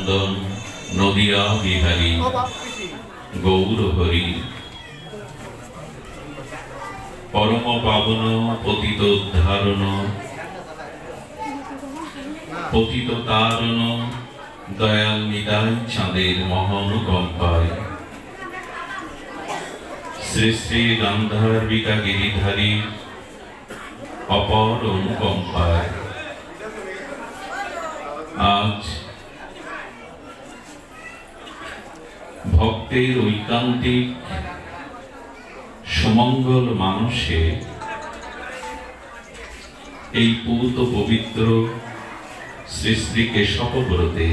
নন্দন নদিয়া বিহারী গৌর হরি। পরম পাবন পতিত উদ্ধারণ পতিত তারণ দয়াল নিতাই চাঁদের মহানুকম্পায় শ্রী শ্রী গান্ধার্বিকা গিরিধারী অপর অনুকম্পায় আজ ভক্তের ঐকান্তিক সুমঙ্গল মানসে এই পূত পবিত্র শ্রী শ্রী কেশব ব্রতে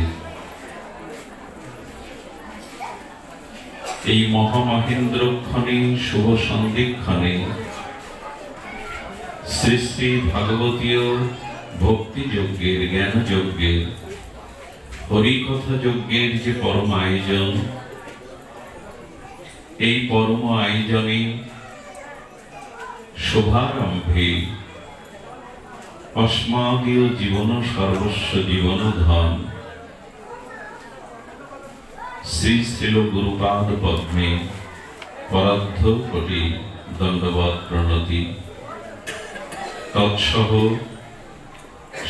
এই মহামহেন্দ্রক্ষণে শুভ সন্ধিক্ষণে শ্রী শ্রী ভাগবতীয় ভক্তি যজ্ঞের জ্ঞান যজ্ঞের হরিকথা যজ্ঞের যে পরম আয়োজন, এই পরম আয়োজনে শুভারম্ভে অস্মাদীয় জীবন সর্বস্ব জীবন ধন শ্রী শ্রীল গুরুপাদ পদ্মে পরার্ধ কোটি দণ্ডবৎ প্রণতি। তৎসহ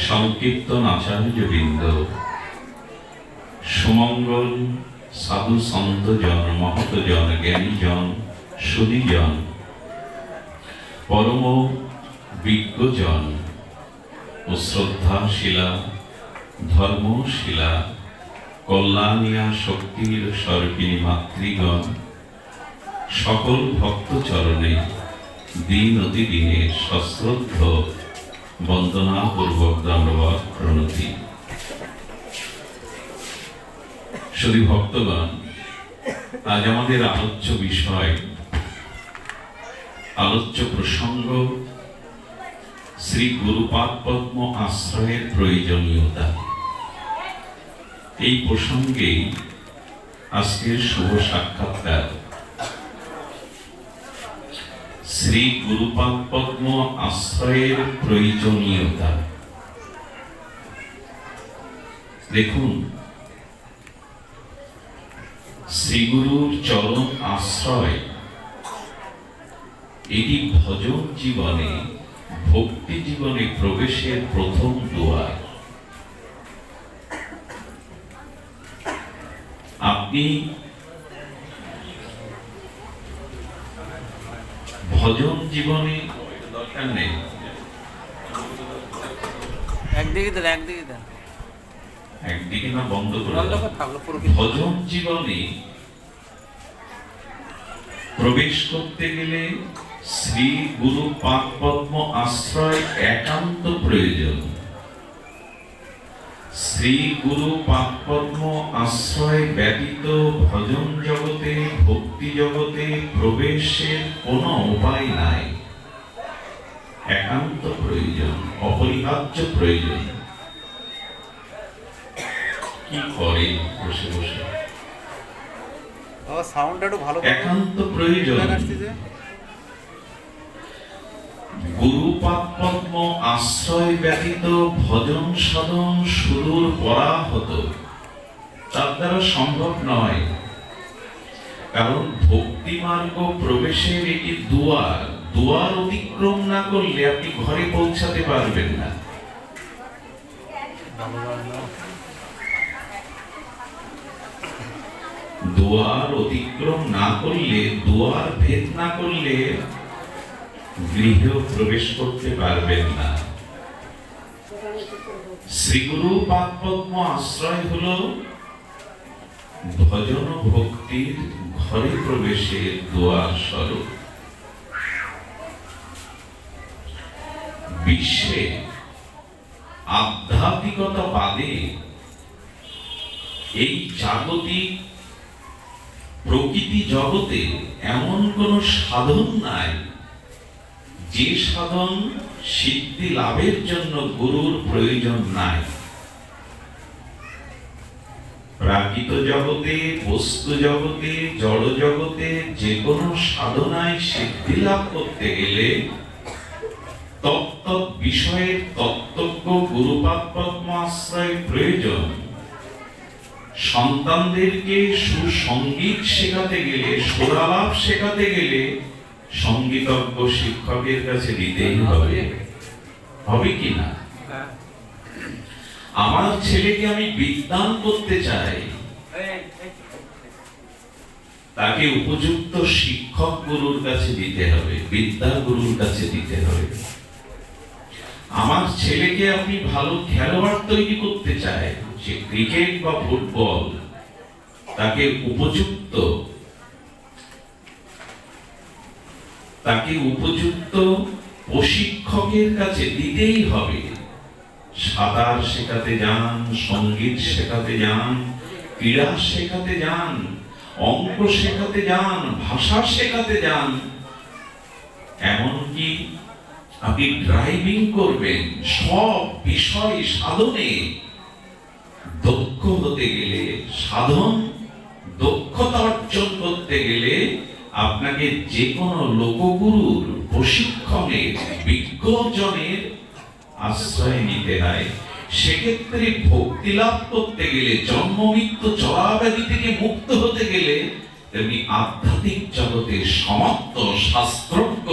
সংকীর্তন আচার্যবৃন্দ, সুমঙ্গল সাধু সন্তজন, মহতজন, জ্ঞানীজন, সুধীজন, পরম বিজ্ঞজন ও শ্রদ্ধাশীলা ধর্মশীলা কল্যাণিয়া শক্তির স্বরূপিণী মাতৃগণ, সকল ভক্তচরণে দিন অতি দিনে সশ্রদ্ধ বন্দনাপূর্বক দণ্ডবৎ প্রণতি। শুধু ভক্তগণ, আজ আমাদের আলোচ্য বিষয়, আলোচ্য প্রসঙ্গ শ্রী গুরুপাদ পদ্ম আশ্রয়ের প্রয়োজনীয়তা। এই প্রসঙ্গে আজকের শুভ সাক্ষাৎকার। শ্রী গুরুপাদ পদ্ম আশ্রয়ের প্রয়োজনীয়তা। দেখুন, শ্রীগুরুর চরণ আশ্রয় এটি ভজন জীবনে, ভক্তি জীবনে প্রবেশের প্রথম দুয়ার। আপনি ভজন জীবনে দরকার নেই, একদিকে না বন্ধ করে ভজন জীবনে প্রবেশ করতে গেলে শ্রী গুরু পাদ পদ্ম আশ্রয় একান্ত প্রয়োজন। শ্রী গুরু পাদ পদ্ম আশ্রয় ব্যতীত ভজন জগতে, ভক্তি জগতে প্রবেশের কোনো উপায় নাই। একান্ত প্রয়োজন, অপরিহার্য প্রয়োজন। কি করে বসে বসে? একান্ত প্রয়োজন। গুরুপাদ পদ্ম আশ্রয় ব্যতীত ভজন সাধন সুদূর পরাহত, তার দ্বারা সম্ভব নয়। কারণ ভক্তি মার্গ প্রবেশের এটি দুয়ার। দুয়ার অতিক্রম না করলে আপনি ঘরে পৌঁছাতে পারবেন না। দুয়ার অতিক্রম না করলে, দুয়ার ভেদ না করলে গৃহে প্রবেশ করতে পারবেন না। শ্রীগুরু পাদ পদ্ম আশ্রয় হল ভজন ভক্তির ঘরে প্রবেশের দুয়ার স্বরূপ। বিশ্বে আধ্যাত্মিকতা বাদে এই জাগতিক প্রকৃতি জগতে এমন কোন সাধন নাই যে সাধন সিদ্ধি লাভের জন্য গুরুর প্রয়োজন নাই। প্রাকৃত জগতে, বস্তু জগতে, জড় জগতে যে কোনো সাধনায় সিদ্ধি লাভ করতে গেলে তত্ত্ব বিষয়ের তত্ত্বজ্ঞ গুরুপাদ পদ্ম আশ্রয় প্রয়োজন। সন্তানদেরকে সুসঙ্গীত শেখাতে গেলে, সুরালাপ শেখাতে গেলে সঙ্গীতজ্ঞ শিক্ষকের কাছে দিতেই হবে। হবে কি না? আমার ছেলেকে আমি বিদ্যান করতে চাই, তাকে উপযুক্ত শিক্ষক গুরুর কাছে দিতে হবে, বিদ্যা গুরুর কাছে দিতে হবে। আমার ছেলেকে আপনি ভালো খেলোয়াড় তৈরি করতে চাই, সে ক্রিকেট বা ফুটবল, তাকে উপযুক্ত প্রশিক্ষকের কাছে দিতেই হবে। সাঁতার শেখাতে যান, সঙ্গীত শেখাতে যান, ক্রীড়া শেখাতে যান, অঙ্ক শেখাতে যান, ভাষা শেখাতে যান, এমনকি আপনি ড্রাইভিং করবেন, সব বিষয় সাধনে দক্ষ হতে গেলে, দক্ষতা অর্জন করতে গেলে আপনাকে যে কোনো লোকগুরুর, প্রশিক্ষণের, বিজ্ঞজনের আশ্রয় নিতে হয়। সেক্ষেত্রে ভক্তি লাভ করতে গেলে, জন্ম মৃত্যু জরাব্যাধি থেকে মুক্ত হতে গেলে তেমনি আধ্যাত্মিক জগতে সমর্থ শাস্ত্রজ্ঞ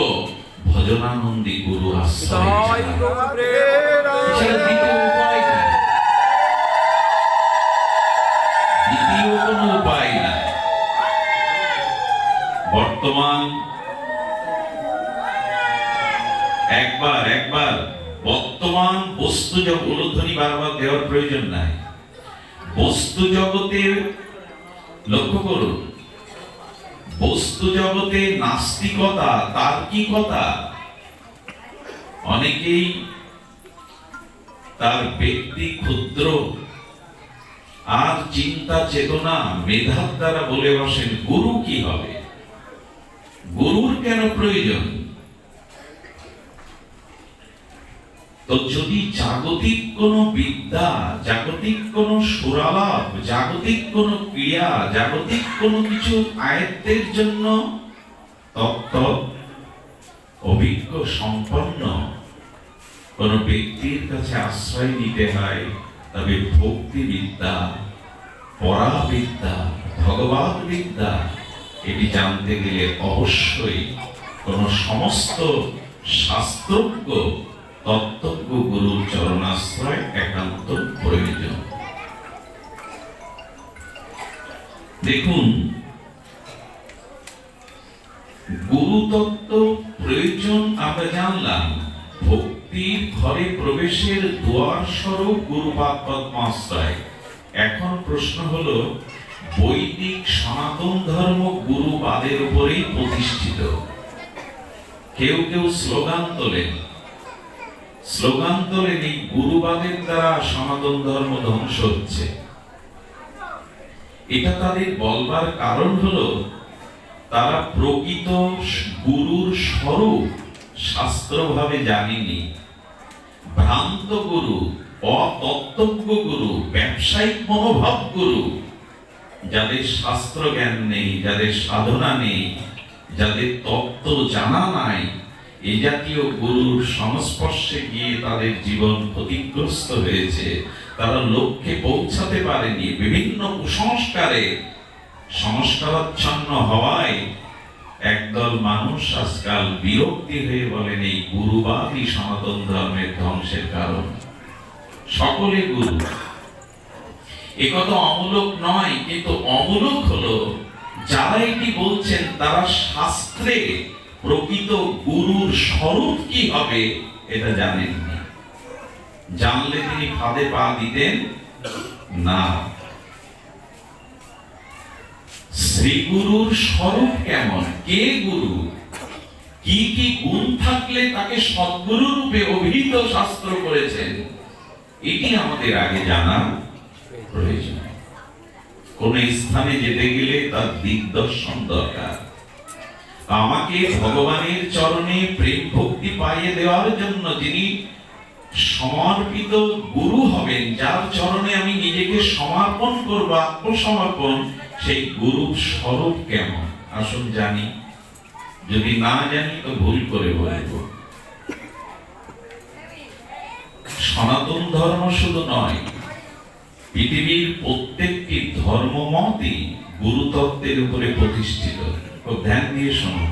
ভজনানন্দী গুরু আশ্রয় দ্বিতীয় কোনো উপায় নাই। বর্তমান বর্তমান বস্তু জগৎ, উলুধ্বনি বারবার দেওয়ার প্রয়োজন নাই। বস্তু জগতে লক্ষ্য করুন, বস্তু জগতে নাস্তিকতা, তার্কিকতা, অনেকেই তার ব্যক্তি ক্ষুদ্র আর চিন্তা চেতনা মেধার দ্বারা বলে বসেন গুরু কি হবে, গুরুর কেন প্রয়োজন? তো যদি জাগতিক কোন বিদ্যা, জাগতিক কোন সুরালাপ, জাগতিক কোন ক্রিয়া, জাগতিক কোন কিছু আয়ত্তের জন্য তত্ত্ব অভিজ্ঞ সম্পন্ন কোন ব্যক্তির কাছে আশ্রয় নিতে হয়, তবে ভক্তি বিদ্যা, পরাবিদ্যা, ভগবত বিদ্যা এটি জানতে গেলে অবশ্যই কোন সমস্ত শাস্ত্রজ্ঞ, তত্ত্বজ্ঞ গুরুর চরণাশ্রয় একান্ত প্রয়োজন। দেখুন, গুরু তত্ত্ব প্রয়োজন আমরা জানলাম। ভক্তির ঘরে প্রবেশের দ্বার স্বরূপ গুরুপাদ পদ্মাশ্রয়। এখন প্রশ্ন হলো, বৈদিক সনাতন ধর্ম গুরুপাদের উপরেই প্রতিষ্ঠিত। কেউ কেউ স্লোগান তোলেন, এই গুরুবাদের দ্বারা সনাতন ধর্ম ধ্বংস হচ্ছে। এটা তাদের বলবার কারণ হলো, তারা প্রকৃত গুরুর স্বরূপ শাস্ত্রভাবে জানেনি। ভ্রান্ত গুরু, অতত্ত্বজ্ঞ গুরু, ব্যবসায়িক মনোভাব গুরু, যাদের শাস্ত্র জ্ঞান নেই, যাদের সাধনা নেই, যাদের তত্ত্ব জানা নাই, এই জাতীয় গুরুর সংস্পর্শে গিয়ে তাদের জীবন ক্ষতিগ্রস্ত হয়েছে। তারা লক্ষ্যে পৌঁছাতে পারেনি। বিভিন্ন কুসংস্কারে সংস্কারাচ্ছন্ন হওয়ায় একদল মানুষ আজকাল বিরক্তি হয়ে বলেন, এই গুরুবাদই সনাতন ধর্মের ধ্বংসের কারণ। সকলে গুরু, একথা অমূলক নয়, কিন্তু অমূলক হলো যারা এটি বলছেন তারা শাস্ত্রে প্রকৃত গুরুর স্বরূপ কি হবে এটা জানেননি। জানলে তিনি ফাঁদে পা দিতেন না। শ্রী গুরুর স্বরূপ কেমন, কে গুরু, কি কি গুণ থাকলে তাকে সদ্গুরু রূপে অভিহিত শাস্ত্র করেছেন, এটি আমাদের আগে জানা প্রয়োজন। কোন স্থানে যেতে গেলে তার দিগদর্শন দরকার। আমাকে ভগবানের চরণে প্রেম ভক্তি পাইয়ে দেওয়ার জন্য যিনি সমর্পিত গুরু হবেন, যার চরণে আমি নিজেকে সমর্পণ করব, আত্মসমর্পণ, সেই গুরুর স্বরূপ কেমন আসুন জানি। যদি না জানি তো ভুল করে বলব। সনাতন ধর্ম শুধু নয়, পৃথিবীর প্রত্যেকটি ধর্মমতই গুরুতত্ত্বের উপরে প্রতিষ্ঠিত। খুব ধ্যান দিয়ে শোনো।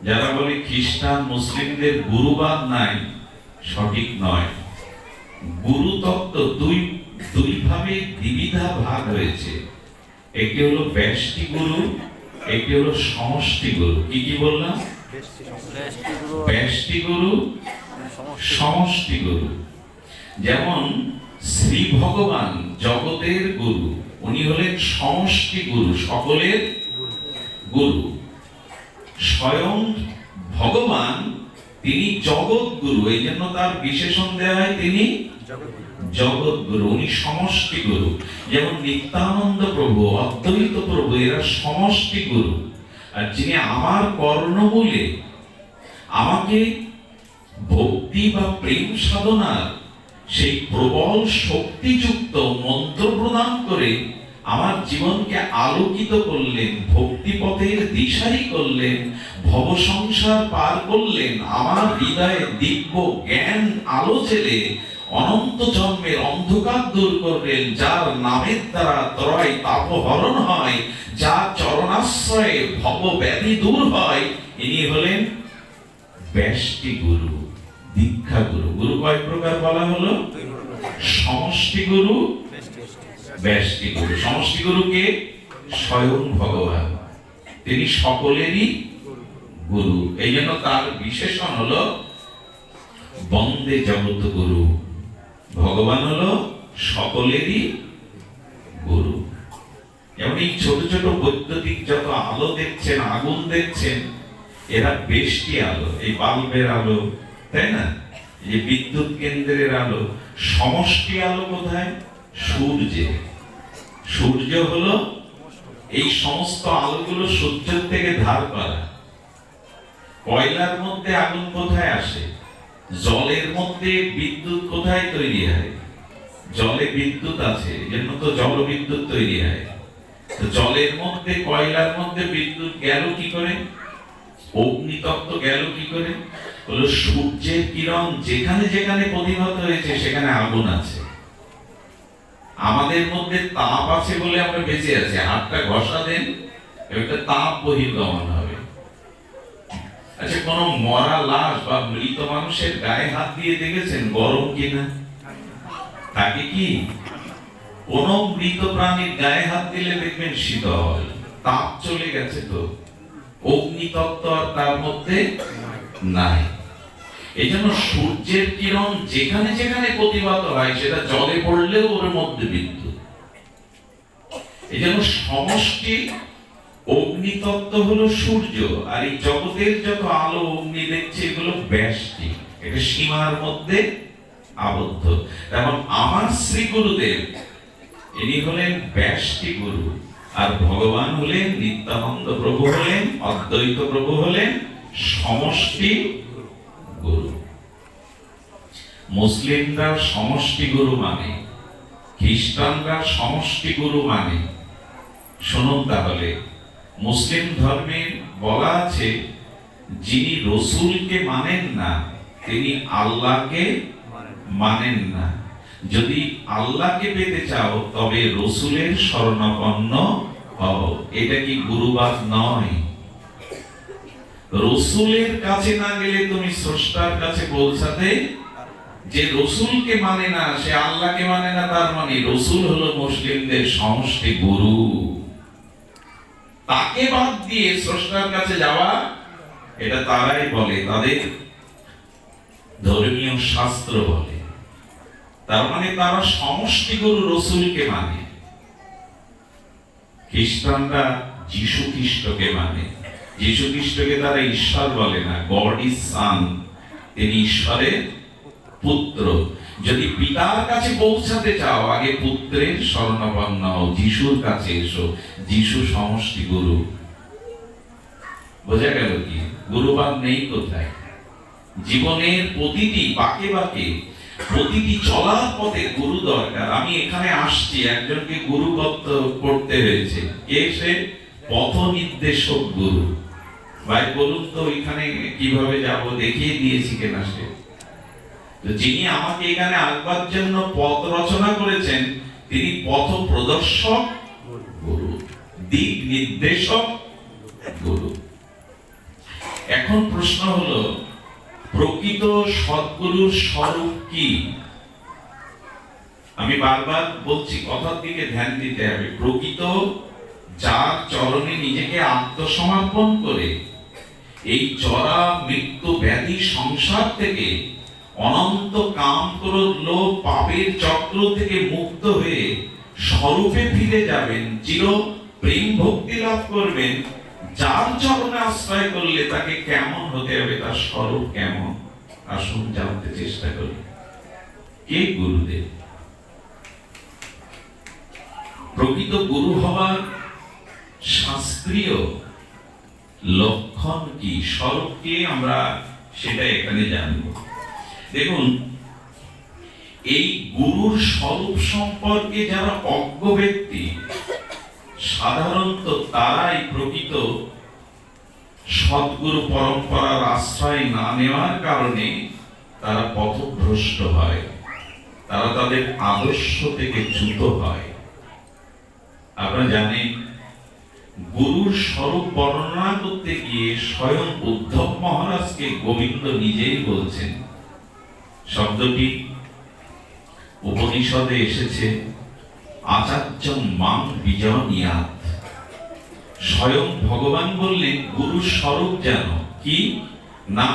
যারা বলে খ্রিস্টান মুসলিমদের গুরুবাদ নাই, সঠিক নয়। গুরুতত্ত্ব দুই ভাবে দ্বিবিধা ভাগ হয়েছে। একটি হলো ব্যষ্টি গুরু, একটি হলো সমষ্টি গুরু। কি কি বললাম? ব্যষ্টি গুরু, সমষ্টি গুরু। যেমন শ্রী ভগবান জগতের গুরু, উনি হলেন সমষ্টি গুরু, সকলের গুরু। স্বয়ং ভগবান তিনি জগৎ গুরু, এই জন্য তার বিশেষণ দেওয়া হয় তিনি জগৎ গুরু, উনি সমষ্টি গুরু। যেমন নিত্যানন্দ প্রভু, অদ্বৈত প্রভু, এরা সমষ্টি গুরু। আর যিনি আমার কর্ণমূলে আমাকে ভক্তি বা প্রেম সাধনার সেই প্রবল শক্তিযুক্ত মন্ত্র প্রদান করে আমার জীবনকে আলোকিত করলেন, ভক্তি পথের দিশারি করলেন, ভব সংসার পার করলেন, আমার হৃদয়ে দিব্য জ্ঞান আলো জেলে অনন্ত জন্মের অন্ধকার দূর করলেন, যার নামের দ্বারা ত্রয় তাপহরণ হয়, যার চরণাশ্রয়ে ভব ব্যাধি দূর হয়, ইনি হলেন ব্যষ্টি গুরু, দীক্ষা গুরু। গুরু কয় প্রকার বলা হলো? সমষ্টি গুরু, ব্যষ্টি গুরু। সমষ্টি গুরুকে স্বয়ং ভগবান, তিনি সকলেরই গুরু। এই জন্য তার বিশেষণ হলো বন্দে জগৎ গুরু। ভগবান হলো সকলেরই গুরু। যেমন এই ছোট ছোট বৈদ্যুতিক যত আলো দেখছেন, আগুন দেখছেন, এরা বেশটি আলো, এই বাল্বের আলো, তাই না? এই বিদ্যুৎ কেন্দ্রের আলো। সমষ্টি আলো কোথায়? সূর্যে। সূর্য হলো এই সমস্ত আলোগুলো সূর্যের থেকে ধার করা। কয়লার মধ্যে আগুন কোথায় আসে? জলের মধ্যে বিদ্যুৎ কোথায় তৈরি হয়? জলে বিদ্যুৎ আছে, এজন্য তো জলবিদ্যুৎ তৈরি হয়। তো জলের মধ্যে, কয়লার মধ্যে বিদ্যুৎ গেল কি করে? অগ্নিতত্ত্ব গেল কি করে? হলো সূর্যের কিরণ যেখানে যেখানে প্রতিভাত হয়েছে সেখানে আগুন আছে। আমাদের মধ্যে তাপ আছে বলে আমরা বেঁচে আছি। হাতটা ঘষা দেন, একটা তাপ বহির্গমন হবে। আচ্ছা, কোন মরা লাশ বা মৃত মানুষের গায়ে হাত দিয়ে দেখেছেন গরম কিনা? তাকে কি কোন মৃত প্রাণীর গায়ে হাত দিলে দেখবেন শীতল, তাপ চলে গেছে। তো অগ্নিতত্ত্ব আর তার মধ্যে নাই। এই জন্য সূর্যের কিরণ যেখানে যেখানে প্রতিভাত হয় সেটা জলে পড়লেও ওর মধ্যে বিদ্যুৎ। এই জন্য সমষ্টি অগ্নিতত্ত্ব হলো সূর্য, আর এই জগতের যত আলো অগ্নি দেখছে এগুলো ব্যষ্টি, এটা সীমার মধ্যে আবদ্ধ। যেমন আমার শ্রী গুরুদেব, ইনি হলেন ব্যষ্টি গুরু, আর ভগবান হলেন, নিত্যানন্দ প্রভু হলেন, অদ্বৈত প্রভু হলেন সমষ্টি গুরু। মুসলিমরা সমষ্টি গুরু মানে, খ্রিস্টানরা সমষ্টি গুরু মানে। শুনুন তাহলে, মুসলিম ধর্মে বলা আছে যিনি রসুলকে মানেন না তিনি আল্লাহকে মানেন না। যদি আল্লাহকে পেতে চাও তবে রসুলের শরণাপন্ন হও। এটা কি গুরুবাদ নয়? রসুলের কাছে না গেলে তুমি স্রষ্টার কাছে পৌঁছাতে, যে রসুলকে মানে না সে আল্লাহকে মানে না, তার মানে রসুল হলো মুসলিমদের সমষ্টি গুরু। তাকে বাদ দিয়ে স্রষ্টার কাছে যাওয়া, এটা তারাই বলে, তাদের ধর্মীয় শাস্ত্র বলে। তার মানে তারা সমষ্টি গুরু রসুলকে মানে। খ্রিস্টানরা যীশু খ্রিস্টকে মানে। যীশু খ্রিস্টকে তারা ঈশ্বর বলে না, গড ইজ সান, তিনি ঈশ্বরের পুত্র। যদি পিতার কাছে পৌঁছাতে চাও আগে পুত্রের শরণাপন্ন হও, যিশুর কাছে এসো। যিশু সমষ্টি গুরু। বোঝা গেল কি? গুরুবাদ নেই কোথায়? জীবনের প্রতিটি বাঁকে বাঁকে, প্রতিটি চলার পথে গুরু দরকার। আমি এখানে আসছি, একজনকে গুরু করতে হয়েছে। কে সে? পথ নির্দেশক গুরু। ভাই বলুন তো এখানে কিভাবে যাব, দেখিয়ে দিয়েছি কিনা সে? তো যিনি আমাকে এখানে আসবার জন্য পথ রচনা করেছেন, তিনি পথ প্রদর্শক গুরু, দিক নির্দেশক গুরু। এখন প্রশ্ন হলো, প্রকৃত সদ্গুরুর স্বরূপ কি? আমি বারবার বলছি, কথার দিকে ধ্যান দিতে হবে। প্রকৃত যার চরণে নিজেকে আত্মসমর্পণ করে এই জরা মৃত্যু ব্যাধি সংসার থেকে, অনন্ত কাম ক্রোধ লোভ পাপের চক্র থেকে মুক্ত হয়ে স্বরূপে ফিরে যাবেন, চির প্রেম ভক্তি লাভ করবেন, যার চরণে আশ্রয় করলে তাকে কেমন হতে হবে, তার স্বরূপ কেমন, আসুন জানতে চেষ্টা করি। কে গুরুদেব? প্রকৃত গুরু হওয়ার শাস্ত্রীয় লক্ষণ কি, স্বরূপ কি, আমরা সেটা এখানে জানব। দেখুন, এই গুরুর স্বরূপ সম্পর্কে যারা অজ্ঞ ব্যক্তি, সাধারণত তারাই প্রকৃত সদ্গুরু পরম্পরার আশ্রয় না নেওয়ার কারণে তারা পথভ্রষ্ট হয়, তারা তাদের আদর্শ থেকে চ্যুত হয়। আপনারা জানেন, গুরুর স্বরূপ বর্ণনা করতে গিয়ে স্বয়ং উদ্ধব মহারাজকে গোবিন্দ নিজেই বলছেন। শব্দটি উপনিষদে এসেছে, আচার্যং মাং বিজনিয়াৎ। স্বয়ং ভগবান বললেন গুরুর স্বরূপ যেন কি না,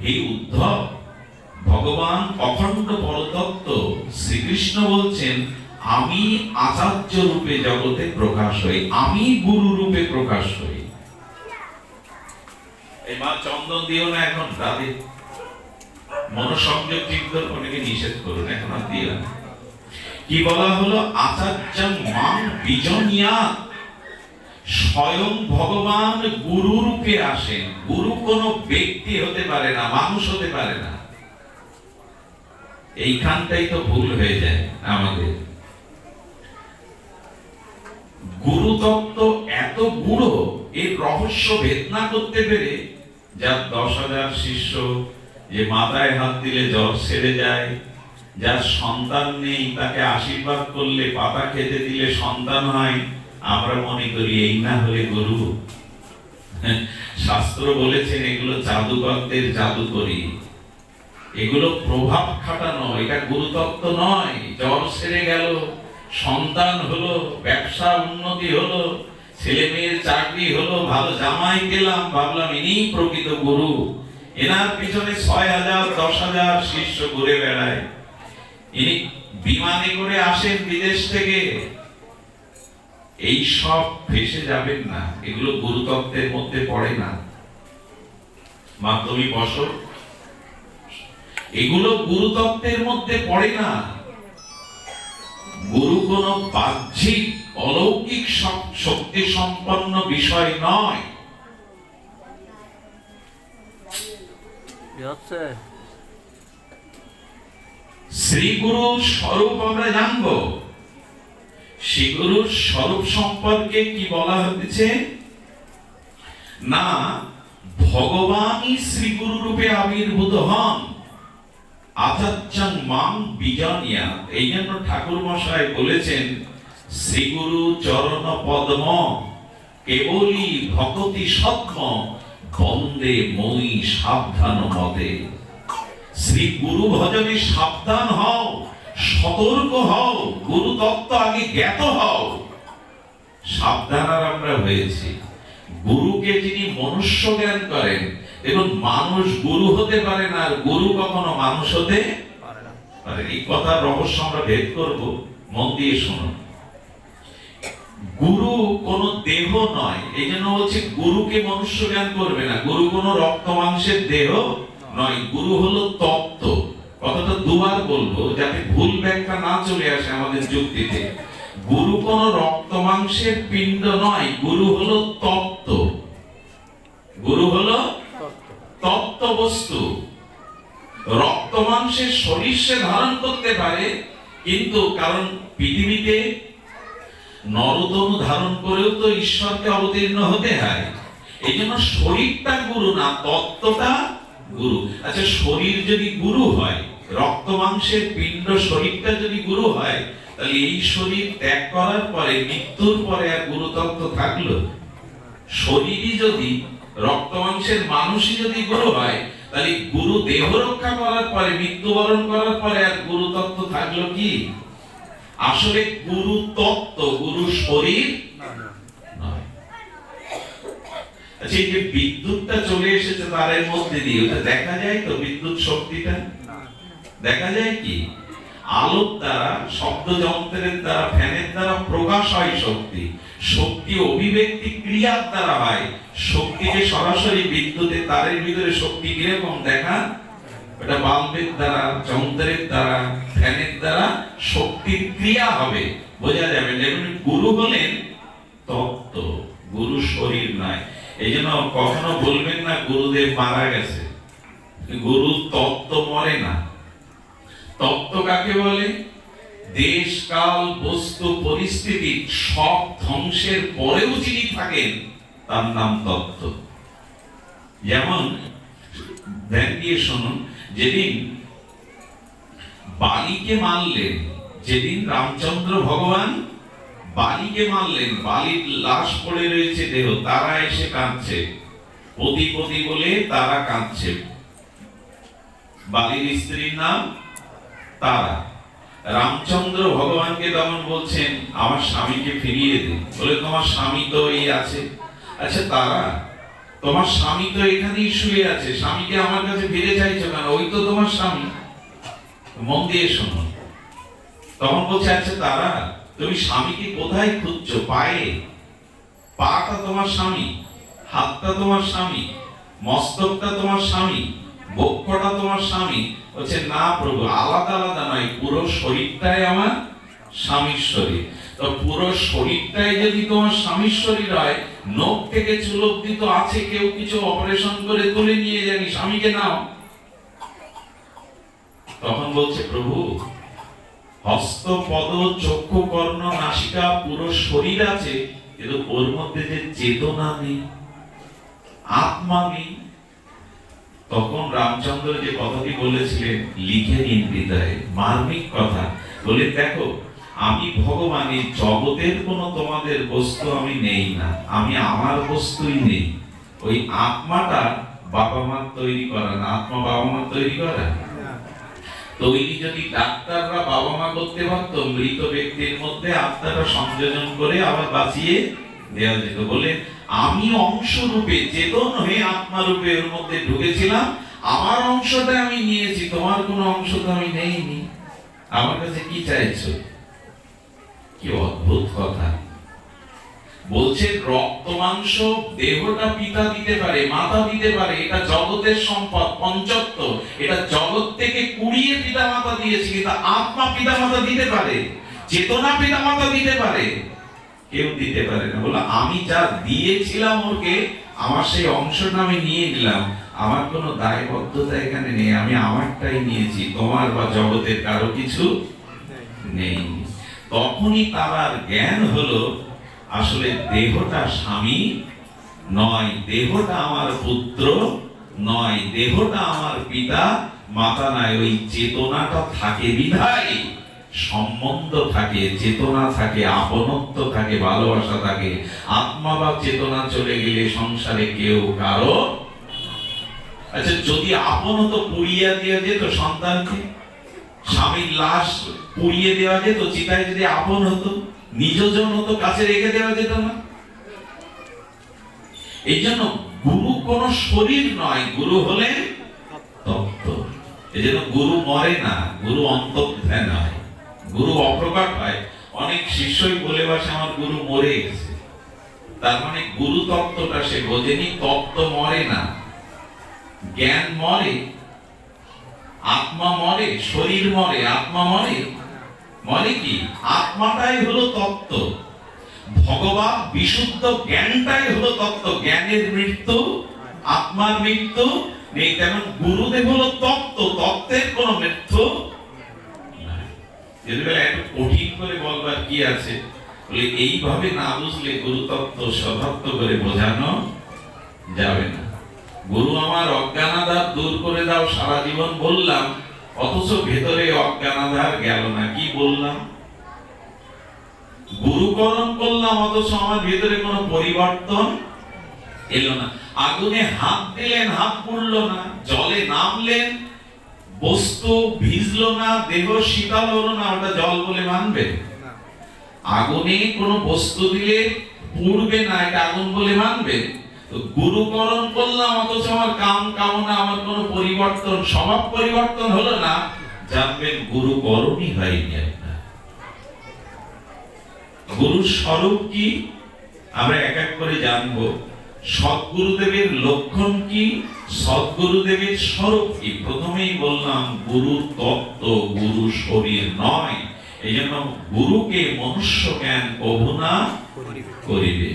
হে উদ্ধব, ভগবান অখণ্ড পরতত্ত্ব শ্রীকৃষ্ণ বলছেন, আমি আচার্য রূপে জগতে প্রকাশ হই, আমি গুরু রূপে প্রকাশ হই। এই মা চন্দন দিও না এখন রাধে, মনোসংযোগ ঠিক করে, অনেকে নিষেধ করুন, এখন আর দিও না। কি বলা হলো? আচার্যং মাং বিজনিয়াৎ। স্বয়ং ভগবান গুরু রূপে আসেন। গুরু কোন ব্যক্তি হতে পারে না, মানুষ হতে পারে না। এইখানটাই তো ভুল হয়ে যায় আমাদের। গুরু তত্ত্ব এত গুড়ো, এর রহস্য ভেদ না করতে পেরে, যার 10,000 শিষ্য, যে মাথায় হাত দিলে জ্বর সেরে যায়, যার সন্তান নেই তাকে আশীর্বাদ করলে, পাতা খেতে দিলে সন্তান হয়, আমরা মনে করি এই না হলে গুরু। শাস্ত্র বলেছেন এগুলো জাদুকরদের জাদুকরি, এগুলো প্রভাব খাটানো, এটা গুরুতত্ত্ব নয়। জ্বর সেরে গেল, সন্তান হলো, ব্যবসা উন্নতি হলো, ছেলে মেয়ের চাকরি হলো, ভালো জামাই পেলাম, ভাবলাম ইনি প্রকৃত গুরু। এনার পিছনে 6,000 10,000 শিষ্য ঘুরে বেড়ায়, ইনি বিমানে করে আসেন বিদেশ থেকে। এই সব ফেসে যাবেন না, এগুলো গুরুতত্ত্বের মধ্যে পড়ে না। মা তুমি বসো, এগুলো গুরুতত্ত্বের মধ্যে পড়ে না। গুরু কোন বাহ্যিক অলৌকিক শক্তি সম্পন্ন বিষয় নয়। শ্রী গুরুর স্বরূপ আমরা জানব। শ্রী গুরুর স্বরূপ সম্পর্কে কি বলা হয়েছে না, ভগবানই শ্রী গুরু রূপে আবির্ভূত হন। আচার্যং মাং বিজনিয়াৎ। এই জন্য ঠাকুর মশাই বলেছেন, শ্রী গুরু চরণ পদ্ম কেবলি ভকতি সত্ম বন্দে মই সাবধান মতে। শ্রী গুরু ভজনে সাবধান হও, সতর্ক হও, গুরু তত্ত্ব আগে জ্ঞাত হও। সাবধান আর আমরা হয়েছি। গুরুকে যিনি মনুষ্য জ্ঞান করেন, দেখুন মানুষ গুরু হতে পারে না, আর গুরু কখনো মানুষ হতে পারে না। এই কথার রহস্য আমরা ভেদ করব, মন দিয়ে শুনুন। গুরু কোন দেহ নয়, এই জন্য বলছে গুরুকে মনুষ্য জ্ঞান করবে না। গুরু কোন রক্ত মাংসের দেহ নয়, গুরু হলো তত্ত্ব। কথাটা দুবার বলবো যাতে ভুল ব্যাখ্যা না চলে আসে আমাদের যুক্তিতে। গুরু কোন রক্ত মাংসের পিণ্ড নয়, গুরু হলো তত্ত্ব। গুরু হলো তত্ত্ব বস্তু। রক্ত মাংসের শরীর সে ধারণ করতে পারে, কিন্তু কারণ পৃথিবীতে নরতনু ধারণ করেও তো ঈশ্বরকে অবতীর্ণ হতে হয়। এই জন্য শরীরটা গুরু না, তত্ত্বটা গুরু। আচ্ছা, শরীর যদি গুরু হয় রক্ত মাংসের পিণ্ড শরীরটা যদি গুরু হয়, তাহলে এই শরীর ত্যাগ করার পরে, মৃত্যুর পরে আর গুরুতত্ত্ব থাকলো? শরীরই যদি, রক্ত মাংসের মানুষই যদি গুরু হয়, তাহলে গুরু দেহ রক্ষা করার পরে, মৃত্যুবরণ করার পরে আর গুরুতত্ত্ব থাকলো কি? আসলে গুরু তত্ত্ব, গুরু শরীর নয়। আচ্ছা, এই যে বিদ্যুৎটা চলে এসেছে তারের মধ্যে দিয়ে, ওটা দেখা যায় তো? বিদ্যুৎ শক্তিটা দেখা যায় কি? আলোর দ্বারা, শব্দ যন্ত্রের দ্বারা, ফ্যানের দ্বারা প্রকাশ হয় শক্তি। শক্তি অভিব্যক্তি ক্রিয়ার দ্বারা হয়। শক্তিকে সরাসরি বিদ্যুতের তারের ভিতরে শক্তি কিরকম দেখা? এটা বাল্বের দ্বারা, যন্ত্রের দ্বারা, ফ্যানের দ্বারা শক্তির ক্রিয়া হবে, বোঝা যাবে। যেমন গুরু হলেন তত্ত্ব, গুরু শরীর নয়। এই জন্য কখনো বলবেন না গুরুদেব মারা গেছে। গুরু তত্ত্ব মরে না। তত্ত্ব কাকে বলে? দেশ, কাল, বস্তু, পরিস্থিতি সব ধ্বংসের পরেও যিনি থাকেন, তার নাম তত্ত্ব। যেমন ধ্যান দিয়ে শুনুন, যেদিন বালিকে মারলেন, যেদিন রামচন্দ্র ভগবান বালিকে মারলেন, বালির লাশ পড়ে রয়েছে দেহ, তারা এসে কাঁদছে, পতি পতি বলে তারা কাঁদছে। বালির স্ত্রীর নাম তারা। রামচন্দ্র ভগবানকে তখন বলছেন, আমার স্বামীকে ফিরিয়ে দিন। বলে, তোমার স্বামী তো এই আছে। আচ্ছা তারা, তোমার স্বামী তো এখানেই শুয়ে আছে, স্বামীকে আমার কাছে ফিরে চাইছো কেন? ওই তো তোমার স্বামী। মন দিয়ে শোনো। তখন বলছে, আচ্ছা তারা, তুমি স্বামীকে কোথায় খুঁজছো? পায়ে? পাটা তোমার স্বামী, হাতটা তোমার স্বামী, মস্তকটা তোমার স্বামী, বক্ষটা তোমার স্বামী। বলছে, না প্রভু, আলাদা আলাদা নয়, পুরো শরীরটাই আমার স্বামীর শরীর। তো পুরো শরীরটাই যদি তোমার স্বামীর শরীর হয়, নখ থেকে চুল অবধি তো আছে, কেউ কিছু অপারেশন করে তুলে নিয়ে যাবি, স্বামীকে নাও। তখন বলছে, প্রভু হস্ত, পদ, চক্ষু, কর্ণ, নাসিকা, পুরো শরীর আছে, কিন্তু ওর মধ্যে যে চেতনা নেই, আত্মা নেই। তখন রামচন্দ্র যে কথাটি বলেছিলেন, লিখে নিন হৃদয়ে, মার্মিক কথা। বলে, দেখো আমি ভগবান, এই জগতের কোন তোমাদের বস্তু আমি নেই না, আমি আমার বস্তুই নেই। ওই আত্মাটা বাবা মা তৈরি করা না। আত্মা বাবা মা তৈরি করা? তৈরি যদি ডাক্তাররা বাবা মা করতে পারত, মৃত ব্যক্তির মধ্যে আত্মাটা সংযোজন করে আবার বাঁচিয়ে দেওয়া যেত। বলে, আমি অংশ রূপে, চেতন হয়ে আত্মা রূপে এর মধ্যে ঢুকেছিলাম, আমার অংশটা আমি নিয়েছি, তোমার কোনো অংশ তো আমি নেইনি। আমার কাছে কি চাইছো? কি অদ্ভুত কথা। বলছে, রক্ত মাংস দেহটা পিতা দিতে পারে, মাতা দিতে পারে, এটা জগতের সম্পদ, পঞ্চত্ব, এটা জগৎ থেকে কুড়িয়ে পিতা মাতা দিয়েছে। কিন্তু আত্মা পিতা মাতা দিতে পারে, চেতনা পিতা মাতা দিতে পারে? কেউ দিতে পারে না। বলে, আমি যা দিয়েছিলাম ওকে, আমার সেই অংশটা আমি নিয়ে নিলাম, আমার কোনো দায়বদ্ধতা এখানে নেই, আমি আমারটাই নিয়েছি, তোমার বা জগতের কারো কিছু নেই। তখনই তার জ্ঞান হলো, আসলে দেহটা স্বামী নয়, দেহটা আমার পুত্র নয়, দেহটা আমার পিতা মাতা নয়। ওই চেতনাটা থাকে বিধায় সম্বন্ধ থাকে, চেতনা থাকে, আপনত্ব থাকে, ভালোবাসা থাকে। আত্মা বা চেতনা চলে গেলে সংসারে কেউ কারো। আচ্ছা, যদি আপন হতো, পুড়িয়ে দেওয়া যেত সন্তানকে, স্বামীর লাশ পুড়িয়ে দেওয়া যেত চিতায়, যদি আপন হতো, নিজজন হতো, কাছে রেখে দেওয়া যেত না? এই জন্য গুরু কোন শরীর নয়, গুরু হলেন তত্ত্ব। এই জন্য গুরু মরে না, গুরু অন্তর্ধান হয়, গুরু অপ্রকট হয়। অনেক শিষ্যই বলে বসে, আমার গুরু মরে গেছে। তার মানে গুরু তত্ত্বটা সে বোঝেনি। তত্ত্ব মরে না, জ্ঞান মরে, আত্মা মরে, শরীর মরে, আত্মা মরে। মরে কি? আত্মাটাই হলো তত্ত্ব। ভগবান বিশুদ্ধ জ্ঞানটাই হলো তত্ত্ব। জ্ঞানের মৃত্যু, আত্মার মৃত্যু নেই। তেমন গুরুদেব হলো তত্ত্ব, তত্ত্বের কোনো মৃত্যু নাই। একটু কঠিন করে বলবার কি আছে? বলে, এইভাবে না বুঝলে গুরু তত্ত্ব সতত্ব করে বোঝানো যাবে না। গুরু আমার অজ্ঞানাদার দূর করে দাও, সারা জীবন বললাম, অথচ ভেতরে অজ্ঞানাধার গেল না। কি বললাম? গুরুকরণ করলাম, অথচ আমার ভেতরে কোনো পরিবর্তন এলো না। আগুনে হাত দিলেন, হাত পুড়লো না। জলে নামলেন, বস্তু ভিজলো না, দেহ শীতল হলো না, ওটা জল বলে মানবে? আগুনে কোনো বস্তু দিলে পুড়বে না, এটা আগুন বলে মানবে? তো গুরুকরণ করলাম, অথচ আমার কাম কামনা, আমার কোনো পরিবর্তন, স্বভাব পরিবর্তন হলো না, জানবেন গুরুকরণই হয়নি আপনার। গুরুর স্বরূপ কি আমরা এক এক করে জানবো। সদ্গুরুদেবের লক্ষণ কি, সদ্গুরুদেবের স্বরূপ কি? প্রথমেই বললাম গুরু তত্ত্ব, গুরু শরীর নয়। এই জন্য গুরুকে মনুষ্য জ্ঞান কভু না করিবে।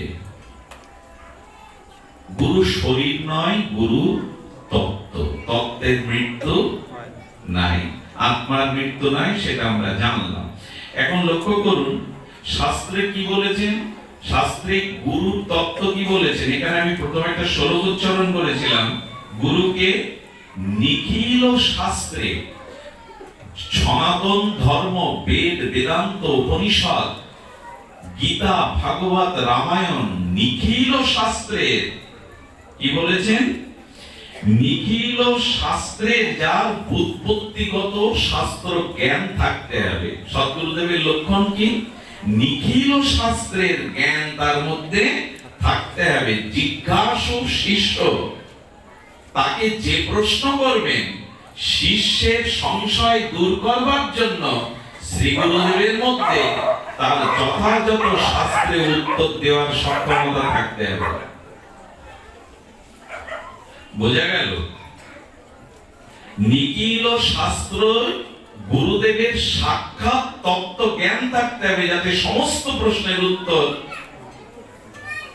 গুরু শরীর নয়, গুরু তত্ত্ব। তত্ত্বের মৃত্যু নাই, আত্মার মৃত্যু নাই, সেটা আমরা জানলাম। এখন লক্ষ্য করুন শাস্ত্রে কি বলেছেন। শাস্ত্রে গুরুর তত্ত্ব কি বলেছেন। এখানে আমি প্রথমে একটা শ্লোক উচ্চারণ করেছিলাম। গুরুকে নিখিল শাস্ত্রে, সনাতন ধর্ম, বেদ, বেদান্ত, উপনিষদ, গীতা, ভাগবত, রামায়ণ, নিখিল শাস্ত্রের কি বলেছেন? নিখিল শাস্ত্রের যার বুৎপত্তিগত শাস্ত্র জ্ঞান থাকতে হবে। সদ্গুরুদেবের লক্ষণ কি? নিখিল শাস্ত্রের জ্ঞান তার মধ্যে থাকতে হবে। জিজ্ঞাসু শিষ্য, তাকে যে প্রশ্ন করবেন শিষ্যের সংশয় দূর করবার জন্য শ্রী গুরুদেবের মধ্যে তার যথাযথ শাস্ত্রে উত্তর দেওয়ার সক্ষমতা থাকতে হবে। বোঝা গেল? নিখিল শাস্ত্র, গুরুদেবের সাক্ষাৎ তত্ত্ব জ্ঞান থাকতে হবে, যাতে সমস্ত প্রশ্নের উত্তর।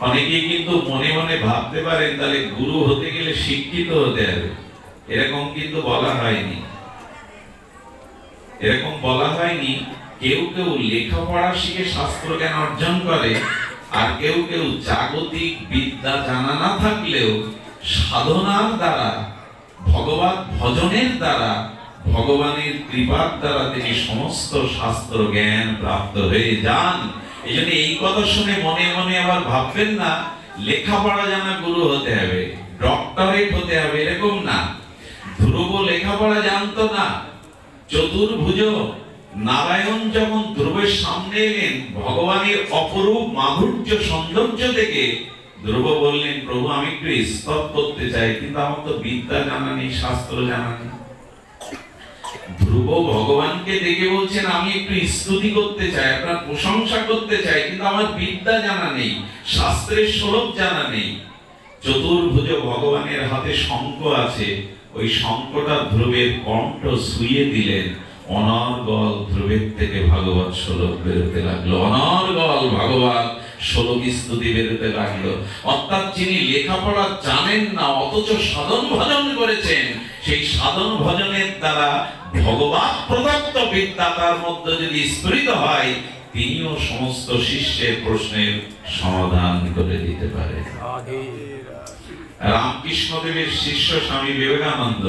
অনেকেই কিন্তু মনে মনে ভাবতে পারেন তাহলে গুরু হতে গেলে শিক্ষিত হতে হবে। এরকম কিন্তু বলা হয়নি। এরকম বলা হয়নি। কেউ কেউ লেখাপড়া শিখে শাস্ত্র জ্ঞান অর্জন করে, আর কেউ কেউ জাগতিক বিদ্যা জানা না থাকলেও সাধনার দ্বারা, ভগবত ভজনের দ্বারা, ভগবানের কৃপার দ্বারা তিনি সমস্ত শাস্ত্র জ্ঞান প্রাপ্ত হয়ে যান। এই জন্য এই কথা শুনে মনে মনে আবার ভাববেন না লেখাপড়া জানা গুরু হতে হবে, ডক্টরেট হতে হবে, এরকম না। ধ্রুব লেখাপড়া জানতো না। চতুর্ভুজ নারায়ণ যখন ধ্রুবের সামনে এলেন, ভগবানের অপরূপ মাধুর্য সৌন্দর্য দেখে ধ্রুব বললেন, প্রভু আমি একটু স্তব করতে চাই, কিন্তু আমার তো বিদ্যা জানা নেই, শাস্ত্র জানা নেই। ধ্রুব ভগবানকে দেখে বলছেন, আমি একটু স্তুতি করতে চাই, আপনার প্রশংসা করতে চাই, কিন্তু আমার বিদ্যা জানা নেই, শাস্ত্রের স্বরূপ জানা নেই। চতুর্ভুজ ভগবানের হাতে শঙ্খ আছে, ওই শঙ্খটা ধ্রুবের কণ্ঠ ছুঁয়ে দিলেন। অনর্গল ধ্রুবের থেকে ভাগবত শ্লোক বেরোতে লাগলো, অনর্গল ভাগবত শ্লোক স্তুতি বেরোতে লাগলো। অর্থাৎ যিনি লেখাপড়া জানেন না অথচ সাধন ভজন করেছেন, সেই সাধন ভজনের দ্বারা ভগবান প্রদত্ত বিদ্যা তার মধ্যে যদি স্ফুরিত হয়, তিনিও সমস্ত শিষ্যের প্রশ্নের সমাধান করে দিতে পারেন। রামকৃষ্ণ দেবের শিষ্য স্বামী বিবেকানন্দ,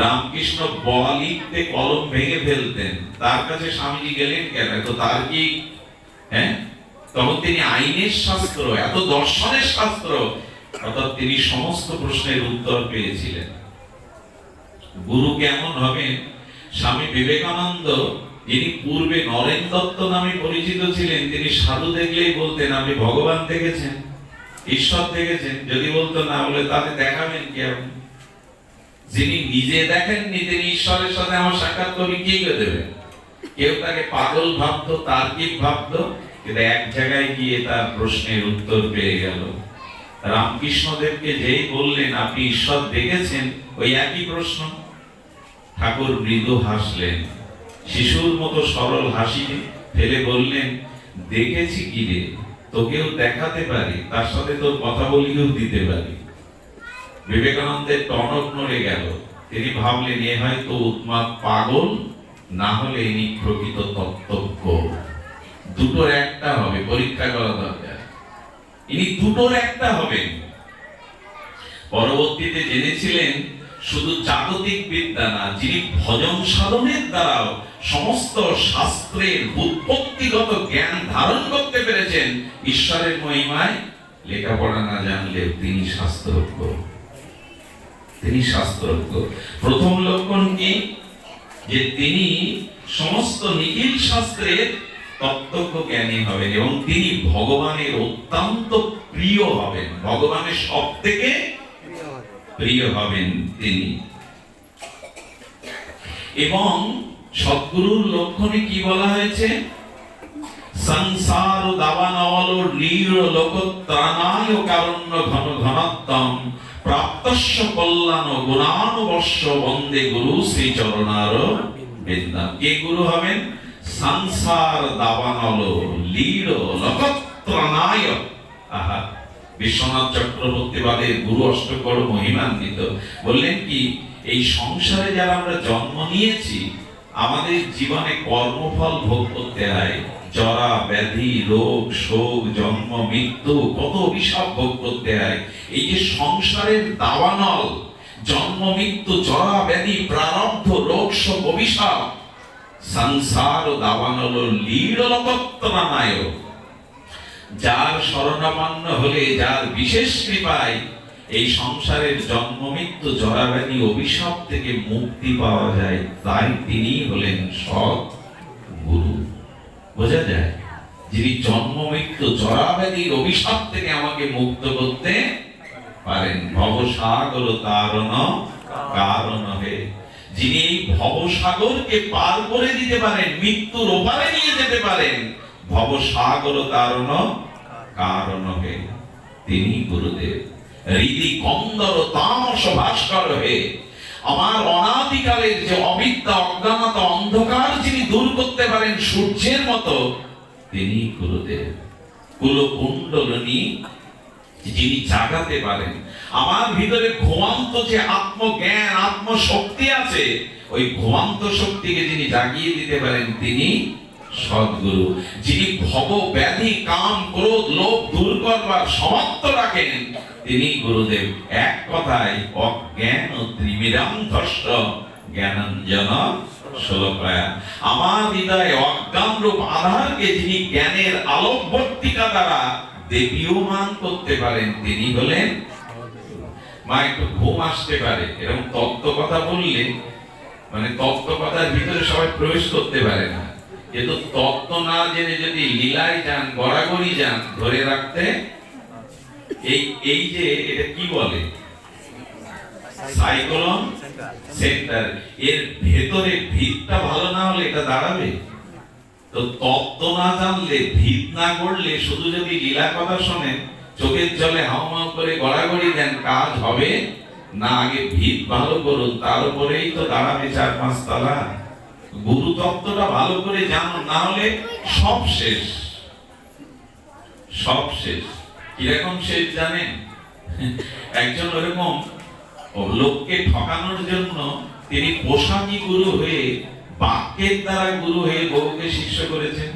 রামকৃষ্ণ ব লিখতে কলম ভেঙে ফেলতেন, তার কাছে স্বামীজি গেলেন কেন? তো তার কি তখন তিনি আইনের শাস্ত্র, এত দর্শনের শাস্ত্র, অর্থাৎ তিনি সমস্ত প্রশ্নের উত্তর পেয়েছিলেন। গুরু কেমন হবেন? স্বামী বিবেকানন্দ, যিনি পূর্বে নরেন দত্ত নামে পরিচিত ছিলেন, তিনি সাধু দেখলেই বলতেন, আপনি ভগবান দেখেছেন, ঈশ্বর দেখেছেন? যদি বলতো না, বলে তাহলে দেখাবেন কি আপনি? যিনি নিজে দেখেননি তিনি ঈশ্বরের সাথে আমার সাক্ষাৎ করবে, কি করে দেবেন? কেউ তাকে পাগল ভাবতো, তার্কিক ভাবতো, কিন্তু এক জায়গায় গিয়ে তার প্রশ্নের উত্তর পেয়ে গেল। রামকৃষ্ণদেবকে যেই বললেন, আপনি ঈশ্বর দেখেছেন, ওই একই প্রশ্ন। ঠাকুর মৃদু হাসলেন, শিশুর মতো সরল হাসি ফেলে বললেন, দেখেছি কি রে, তোকেও দেখাতে পারি, তার সাথে তোর কথা বলিও দিতে পারি। বিবেকানন্দের টনক নড়ে গেল। তিনি ভাবলেন, এ হয়তো উন্মাদ পাগল, না হলে ইনি প্রকৃত তত্ত্বজ্ঞ। দুটোর একটা হবে, পরীক্ষা করা দরকার। ইনি দুটোর একটা হবেন। পরবর্তীতে জেনেছিলেন শুধু জাগতিক বিদ্যা না, যিনি ভজন সাধনের দ্বারাও সমস্ত শাস্ত্রের উৎপত্তিগত জ্ঞান ধারণ করতে পেরেছেন, ঈশ্বরের মহিমায় লেখাপড়া না জানলেও তিনি শাস্ত্রজ্ঞ। তিনি শাস্ত্রজ্ঞ। প্রথম লক্ষণ কি? যে তিনি সমস্ত নিখিল শাস্ত্রের তত্ত্বজ্ঞ জ্ঞানী হবেন এবং তিনি ভগবানের অত্যন্ত প্রিয় হবেন, ভগবানের সব থেকে প্রিয় হবেন তিনি। এবং সদ্গুরুর লক্ষণে কি বলা হয়েছে? সংসার দাবানল নীড় লোকত্রাণায় কারণ্য ঘন ঘনত্তম প্রাপ্তস্য কল্যাণ গুণানুবর্ষ বন্দে গুরু শ্রী চরণার বিদ্যাম। কে গুরু হবেন? সংসার দাবানল লীড় লোকত্রাণায়। আহা, বিশ্বনাথ চক্রবর্তী বাদের গুরু অষ্টকর মহিমান্বিত। বললেন কি, এই সংসারে যারা আমরা জন্ম নিয়েছি, আমাদের জীবনে কর্মফল ভোগ করতে হয়। জরা ব্যাধি রোগ শোক জন্ম মৃত্যু কত অভিশাপ ভোগ করতে হয়। এই যে সংসারের দাবানল, জন্ম মৃত্যু জরা ব্যাধি প্রারব্ধ রোগ শোক অভিশাপ, সংসার দাবানল লীড় লোকত্রাণায়। যার শরণাপন্ন হলে, যার বিশেষ কৃপায় এই সংসারের জন্ম মৃত্যু জরা ব্যাধি অভিশাপ থেকে মুক্তি পাওয়া যায়, তাই তিনি হলেন সৎ গুরু। বোঝা যায়, যিনি জন্ম মৃত্যু জরা ব্যাধির অভিশাপ থেকে আমাকে মুক্ত করতে পারেন। ভবসাগর তারণ কারণ হে, যিনি এই ভবসাগরকে পার করে দিতে পারেন, মৃত্যুর ওপারে নিয়ে যেতে পারেন, ভবসাগর তারণ কারণ হে, তিনি গুরুদেব। হৃদি কন্দর তামস ভাস্কর হে, আমার অনাদিকালের যে অবিদ্যা অজ্ঞানতা অন্ধকার যিনি দূর করতে পারেন সূর্যের মতো, তিনি গুরুদেব। কুলকুণ্ডলিনী যিনি জাগাতে পারেন, আমার ভিতরে ঘুমান্ত যে আত্মজ্ঞান আত্মশক্তি আছে, ওই ঘুমান্ত শক্তিকে যিনি জাগিয়ে দিতে পারেন, তিনি সদ্গুরু। যিনি ভব ব্যাধি কাম ক্রোধ লোভ দূর করবার সমর্থ রাখেন, তিনি গুরুদেব। এক কথায় অজ্ঞান ত্রিমিরান্ধস্য জ্ঞানাঞ্জন শোলকায়া। আমার হৃদয়ে অজ্ঞান রূপ আধারকে যিনি জ্ঞানের আলোকবর্তিকা দ্বারা দেবীয়মান করতে পারেন, তিনি হলেন। মা, একটু ঘুম আসতে পারে, এরকম তত্ত্ব কথা বললে মানে তত্ত্ব কথার ভিতরে সবাই প্রবেশ করতে পারে না, কিন্তু তত্ত্ব না জেনে যদি লীলায় যান, গড়াগড়ি যান, ধরে রাখতে। এই যে এটা কি বলে, সাইক্লোন সেন্টার, এর ভেতরে ভিতটা ভালো না হলে এটা দাঁড়াবে। তো তত্ত্ব না জানলে, ভিত না গড়লে, শুধু যদি লীলা কথা শোনেন, চোখের জলে হাউমাউ করে গড়াগড়ি দেন, কাজ হবে না। আগে ভিত ভালো করুন, তার উপরেই তো দাঁড়াবে 4-5 তলা। গুরু তত্ত্বটা ভালো করে জানুন, না হলে সব শেষ, সব শেষ। কিরকম শেষ জানেন? একজন ওরকম লোককে ঠকানোর জন্য তিনি পোশাকি গুরু হয়ে, বাক্যের দ্বারা গুরু হয়ে বহুকে শিষ্য করেছেন।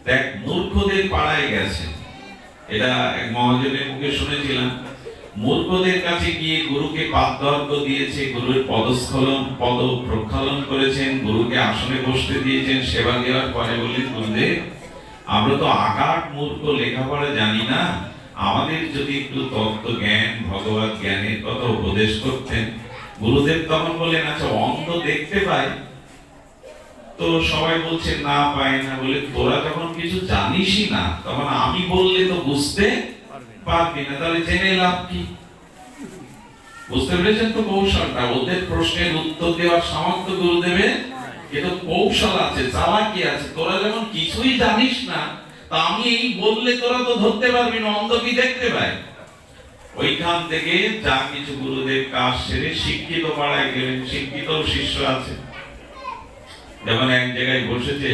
দেখ, মূর্খদের পাড়ায় গেছেন, এটা এক মহাজনের মুখে শুনেছিলাম। মূর্খদের কাছে গিয়ে গুরুকে পাদদর্ঘ দিয়েছে, গুরুর পদস্খলন পদ প্রক্ষালন করেছেন, গুরুকে আসনে বসতে দিয়েছেন। সেবা দেওয়ার পরে বললেন, গুরুদেব, আমরা তো আকাট মূর্খ, লেখাপড়া জানি না, আমাদের যদি একটু তত্ত্ব জ্ঞান ভগবত জ্ঞানের কথা উপদেশ করতেন। গুরুদেব তখন বললেন, আচ্ছা, অন্ধ দেখতে পায়? তো সবাই বলছে না, পায় না। বলে, তোরা যখন কিছু জানিসই না, তখন আমি বললে তো বুঝতে পারবি না, তাহলে জেনে লাভ কি? বুঝতে পেরেছেন তো কৌশলটা? ওদের প্রশ্নের উত্তর দেওয়ার সামর্থ্য গুরুদেবের, কিন্তু কৌশল আছে, চালাকি আছে। তোরা যখন কিছুই জানিস না, তা আমি এই বললে তোরা তো ধরতে পারবি না, অন্ধ কি দেখতে পায়? ওইখান থেকে যা কিছু গুরুদেব কাজ সেরে শিক্ষিত পাড়ায় গেলেন। শিক্ষিত শিষ্য আছে, যেমন এক জায়গায় বসেছে,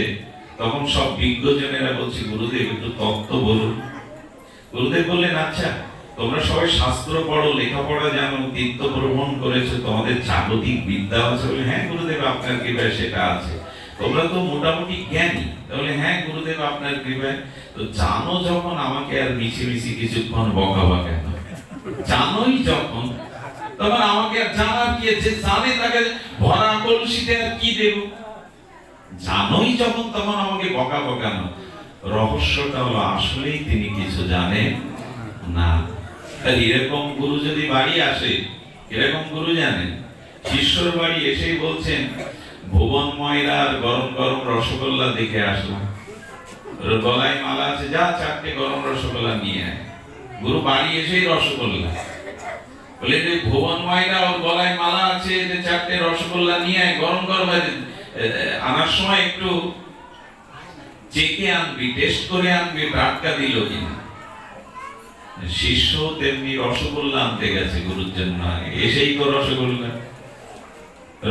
তখন সব বিজ্ঞজনেরা বলছে, গুরুদেব একটু তত্ত্ব বলুন। গুরুদেব বললেন, আচ্ছা, তোমরা সবাই শাস্ত্র পড়ো, লেখাপড়া জানো, তীর্থ ভ্রমণ করেছো, তোমাদের জাগতিক বিদ্যা আছে? বলে, হ্যাঁ গুরুদেব, আপনার কৃপায় সেটা আছে। তোমরা তো মোটামুটি জ্ঞানী? তাহলে হ্যাঁ গুরুদেব, আপনার কৃপায়। তো জানো যখন, আমাকে আর মিছিমিছি কিছুক্ষণ বকাবা কেন? জানোই যখন, তখন আমাকে আর জানার কি আছে, জানে তাকে ভরা কলসিতে আর কি দেব, জানোই যখন তখন আমাকে বকা বকানো। রহস্যটা হলো আসলেই তিনি কিছু জানেন না। এরকম গুরু যদি বাড়ি আসে, এরকম গুরু জানেন, শিষ্যর বাড়ি এসেই বলছেন ভুবন ময়রার গরম গরম রসগোল্লা দেখে আসলাম, গলায় মালা আছে, যা 4টে গরম রসগোল্লা নিয়ে আয়। গুরু বাড়ি এসেই রসগোল্লা বলে যে ভুবন ময়রা ওর গলায় মালা আছে, যে 4টে রসগোল্লা নিয়ে আয়, গরম গরম আনার সময় একটু চেকে আনবি, টেস্ট করে আনবি, টাটকা দিল কিনা। শিষ্য তেমনি রসগোল্লা আনতে গেছে গুরুর জন্য, এসেই তো রসগোল্লা,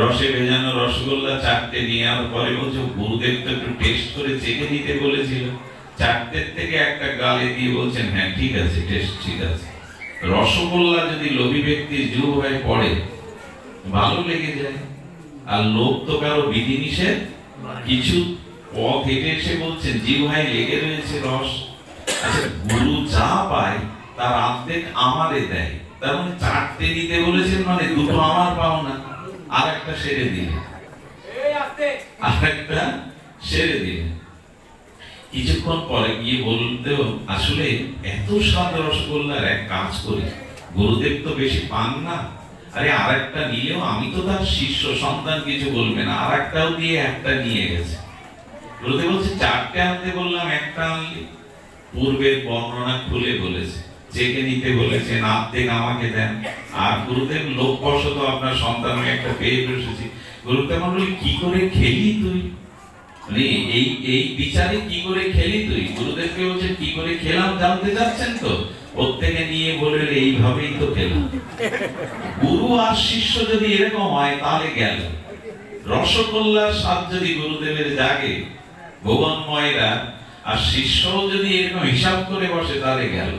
রসে ভেজানো রসগোল্লা 4টে নিয়ে আনার পরে বলছে গুরুদেব তো একটু টেস্ট করে চেকে নিতে বলেছিল। 4টের থেকে একটা গালে দিয়ে বলছেন হ্যাঁ ঠিক আছে, টেস্ট ঠিক আছে। রসগোল্লা যদি লোভী ব্যক্তির জিহ্বায় পড়ে ভালো লেগে যায়, আর লোভ তো কারো বিধিনিষেধ কিছু পথ হেঁটে এসে বলছেন জিহ্বায় লেগে রয়েছে রস। আচ্ছা, গুরু যা পায় তার অর্ধেক আমারে দেয়, তার মানে 4টে দিতে বলেছেন, মানে 2টো আমার পাও না, আর একটা সেরে দিলে, আর একটা সেরে দিলে। কিছুক্ষণ পরে গিয়ে বলতেও আসলে এত স্বাদ রসগোল্লার, এক কাজ করি, গুরুদেব তো বেশি পান না, আরে আর একটা নিলেও আমি তো তার শিষ্য সন্তান, কিছু বলবে না, আর একটাও দিয়ে একটা নিয়ে গেছে। গুরুদেব বলছে 4টে আনতে বললাম, একটা আনলি। পূর্বের বর্ণনা খুলে বলেছে, চেকে নিতে বলেছেন, অর্ধেক আমাকে দেন। আর গুরুদেব লোকবশত আপনার সন্তান একটা পেয়ে বসেছি। গুরুদেব বলল কি করে খেলি তুই, মানে এই বিচারে কি করে খেলি তুই? গুরুদেবকে বলছে কি করে খেলাম জানতে চাচ্ছেন তো? প্রত্যেকে নিয়ে বললেন এইভাবেই তো খেলাম। গুরু আর শিষ্য যদি এরকম হয় তাহলে গেল। রসগোল্লার স্বাদ যদি গুরুদেবের জাগে, ভুবন ময়রা আর শিষ্য যদি এরকম হিসাব করে বসে তাহলে গেল।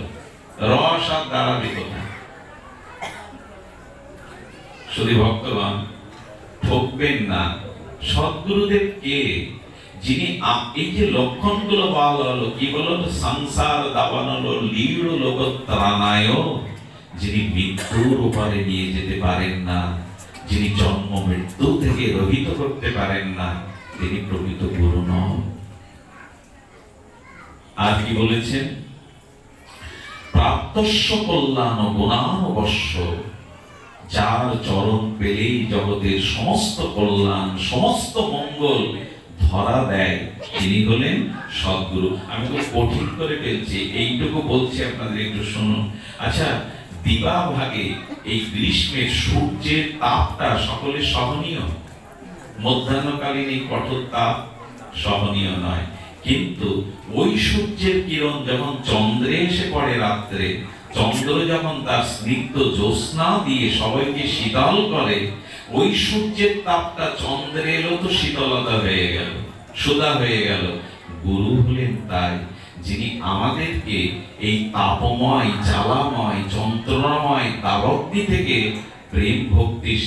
রস আর দাঁড়াবে কোথায়? শুধু ভক্তগণ ঠকবেন না। সদ্গুরুদেব কে? যিনি এই যে লক্ষণগুলো বলা হলো, কি বলল, সংসার দাবানলো লীড় লোকত্রাণায়, যিনি মৃত্যুর ওপারে নিয়ে যেতে পারেন না, যিনি জন্ম মৃত্যু থেকে রহিত করতে পারেন না, তিনি প্রকৃত গুরু নন। আর কি বলেছেন? প্রাপ্তস্য কল্যাণ গুণানবশ্য, যার চরণ পেলেই জগতের সমস্ত কল্যাণ সমস্ত মঙ্গল ধরা দেয়, তিনি হলেন সদ্গুরু। আমি তো কঠিন করে ফেলছি, এইটুকু বলছি আপনাদের একটু শুনুন। আচ্ছা, দিবা ভাগে এই গ্রীষ্মের সূর্যের তাপটা সকলে সহনীয়, মধ্যাহ্নকালীন এই কঠোর তাপ সহনীয় নয়, কিন্তু ওই সূর্যের কিরণ যখন চন্দ্রে এসে পড়ে রাত্রে, চন্দ্র যখন তার স্নিগ্ধ জ্যোৎস্না দিয়ে সবাইকে শীতল করে, ওই সূর্যের তাপটা চন্দ্রে এলো তো শীতলতা হয়ে গেল, সুধা হয়ে গেল। গুরু হলেন তাই, যিনি আমাদেরকে এই তাপময় জ্বালাময় যন্ত্রণাময় তাবব্দি থেকে প্রেম ভক্তির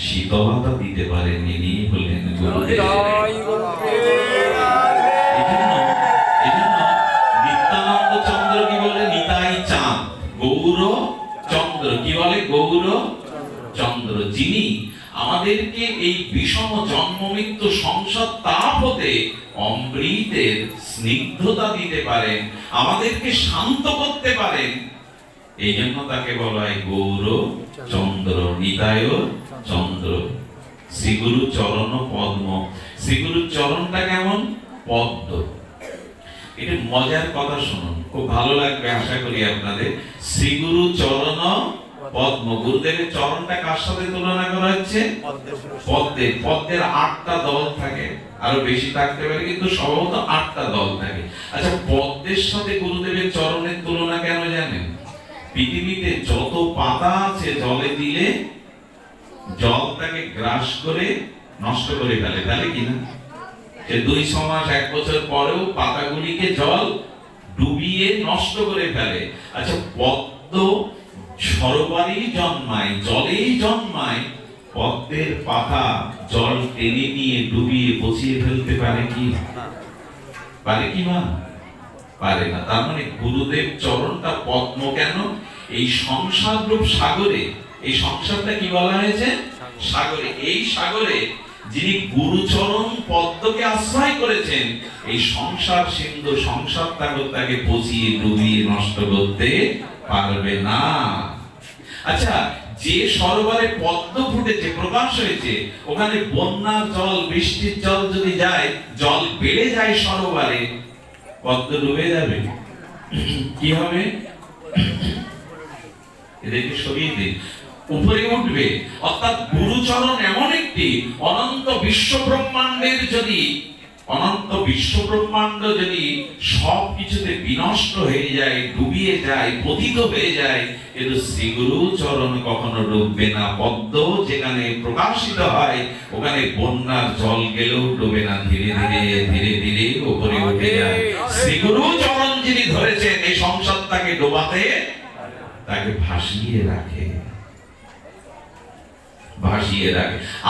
শীতলতা দিতে পারেন, ইনি হলেন গুরুদেব। নিত্যানন্দ চন্দ্র কি বলে? নিতাই চাঁদ, গৌর চন্দ্র কি বলে? গৌর চন্দ্র, যিনি আমাদেরকে এই বিষম জন্ম মৃত্যু সংসার তাপ হতে অমৃতের স্নিগ্ধতা দিতে পারেন, আমাদেরকে শান্ত করতে পারেন। এই জন্য তাকে বলা হয় গৌর চন্দ্র, নিতায় চন্দ্র। শ্রীগুরু চরণ পদ্ম। শ্রীগুরুর চরণটা কেমন? পদ্ম। এটা মজার কথা শুনুন, খুব ভালো লাগবে আশা করি আপনাদের। শ্রীগুরু চরণ পদ্ম। গুরুদেবের চরণটা কার সাথে তুলনা করা হচ্ছে? পদ্মের। পদ্মের 8টা দল থাকে, আরো বেশি থাকতে পারে, কিন্তু সম্ভবত 8টা দল থাকে। আচ্ছা, পদ্মের সাথে গুরুদেবের চরণের তুলনা কেন জানেন? পৃথিবীতে যত পাতা আছে জলে দিলে জল তাকে গ্রাস করে নষ্ট করে ফেলে, ফেলে কিনা? 200 মাস 1 বছর পরেও পাতাগুলিকে জল ডুবিয়ে নষ্ট করে ফেলে। আচ্ছা, পদ্ম সরোবরেই জন্মায়, জলেই জন্মায়, পদ্মের পাতা জল টেনে নিয়ে ডুবিয়ে পচিয়ে ফেলতে পারে কি? পারে কি না? পারে না। তার মানে গুরুদেব চরণটা পদ্ম কেন? এই সংসার রূপ সাগরে এই সংসারটা কি বলা হয়েছে? সাগরে। এই সাগরে যিনি গুরুচরণ পদ্মকে আশ্রয় করেছেন, এই সংসার সিন্ধু সংসার তাকে পচিয়ে ডুবিয়ে নষ্ট করতে পারবে না। আচ্ছা, যে সরোবরে পদ্ম ফুটেছে, প্রকাশ হয়েছে, ওখানে বন্যার জল, বৃষ্টির জল যদি যায়, জল বেড়ে যায় সরোবরে, পদ্ম ডুবে যাবে। কি হবে? এদেরকে সরিয়ে দিন, উপরে উঠবে। অর্থাৎ গুরুচরণ এমন একটি অনন্ত বিশ্ব ব্রহ্মাণ্ডের যদি সব কিছুতে বিনষ্ট হয়ে যায়, ডুবিয়ে যায়, পতিত হয়ে যায়, কিন্তু শ্রী গুরু চরণ কখনো ডুববে না। পদ্ম যেখানে প্রকাশিত হয়, ওখানে বন্যার জল গেলেও ডুবে না, ধীরে ধীরে ধীরে ধীরে উপরে উঠে যায়। শ্রী গুরু চরণ যিনি ধরেছেন, এই সংসারটাকে ডোবাতে, তাকে ভাসিয়ে রাখে।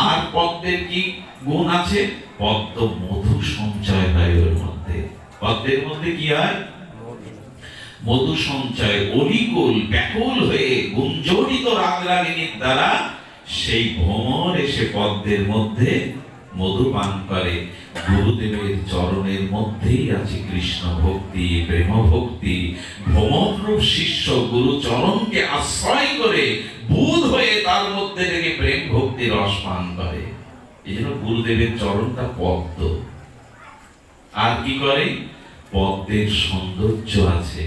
আর পদ্মের কি গুণ আছে? পদ্ম মধু সঞ্চয় হয় ওর মধ্যে। পদ্মের মধ্যে কি হয়? মধু সঞ্চয়। অলিকুল ব্যাকুল হয়ে গুঞ্জরিত রাগরাগিনীর দ্বারা সেই ভ্রমর এসে পদ্মের মধ্যে মধু পান করে। গুরুদেবের চরণের মধ্যেই আছে কৃষ্ণ ভক্তি, প্রেম ভক্তি। ভ্রমরূপ শিষ্য গুরু চরণকে আশ্রয় করে বুধ হয়ে তার মধ্যে থেকে প্রেম ভক্তি রস পান করে। এই জন্য গুরুদেবের চরণটা পদ্ম। আর কি করে? পদ্মের সৌন্দর্য আছে,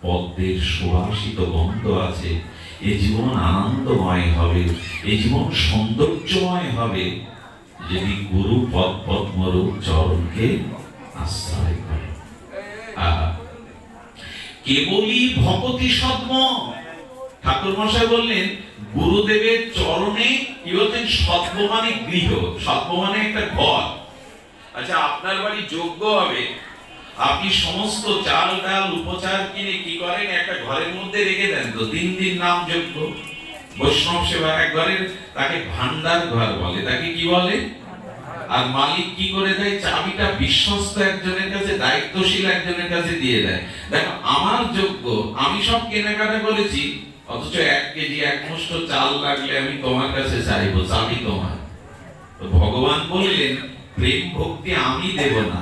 পদ্মের সুবাসিত গন্ধ আছে। এই জীবন আনন্দময় হবে, এই জীবন সৌন্দর্যময় হবে যদি গুরু পদ্মরূপ চরণকে আশ্রয় করে। কেবলই ভগতি সদ্ম। ঠাকুর মশাই বললেন, গুরুদেবের চরণে কি বলছেন? সদ্ম মানে গৃহ, সদ্ম মানে একটা ঘর। আচ্ছা, আপনার বাড়ি যজ্ঞ হবে, আপনি সমস্ত চাল ডাল উপচার কিনে কি করেন? একটা ঘরের মধ্যে রেখে দেন, তো 3 দিন নাম যজ্ঞ। বৈষ্ণব সেবা এক ঘরের, তাকে ভান্ডার ঘর বলে। তাকে কি বলে? আর মালিক কি করে দেয়? চাবিটা বিশ্বস্ত একজনের কাছে, দায়িত্বশীল একজনের কাছে দিয়ে দেয়। দেখো, আমার যোগ্য, আমি সব কেনাকাটা করেছি, অথচ 1 কেজি 1 মুষ্ঠ চাল লাগলে আমি তোমার কাছে চাইবো, চাবি তোমার। তো ভগবান বললেন, প্রেম ভক্তি আমি দেব না,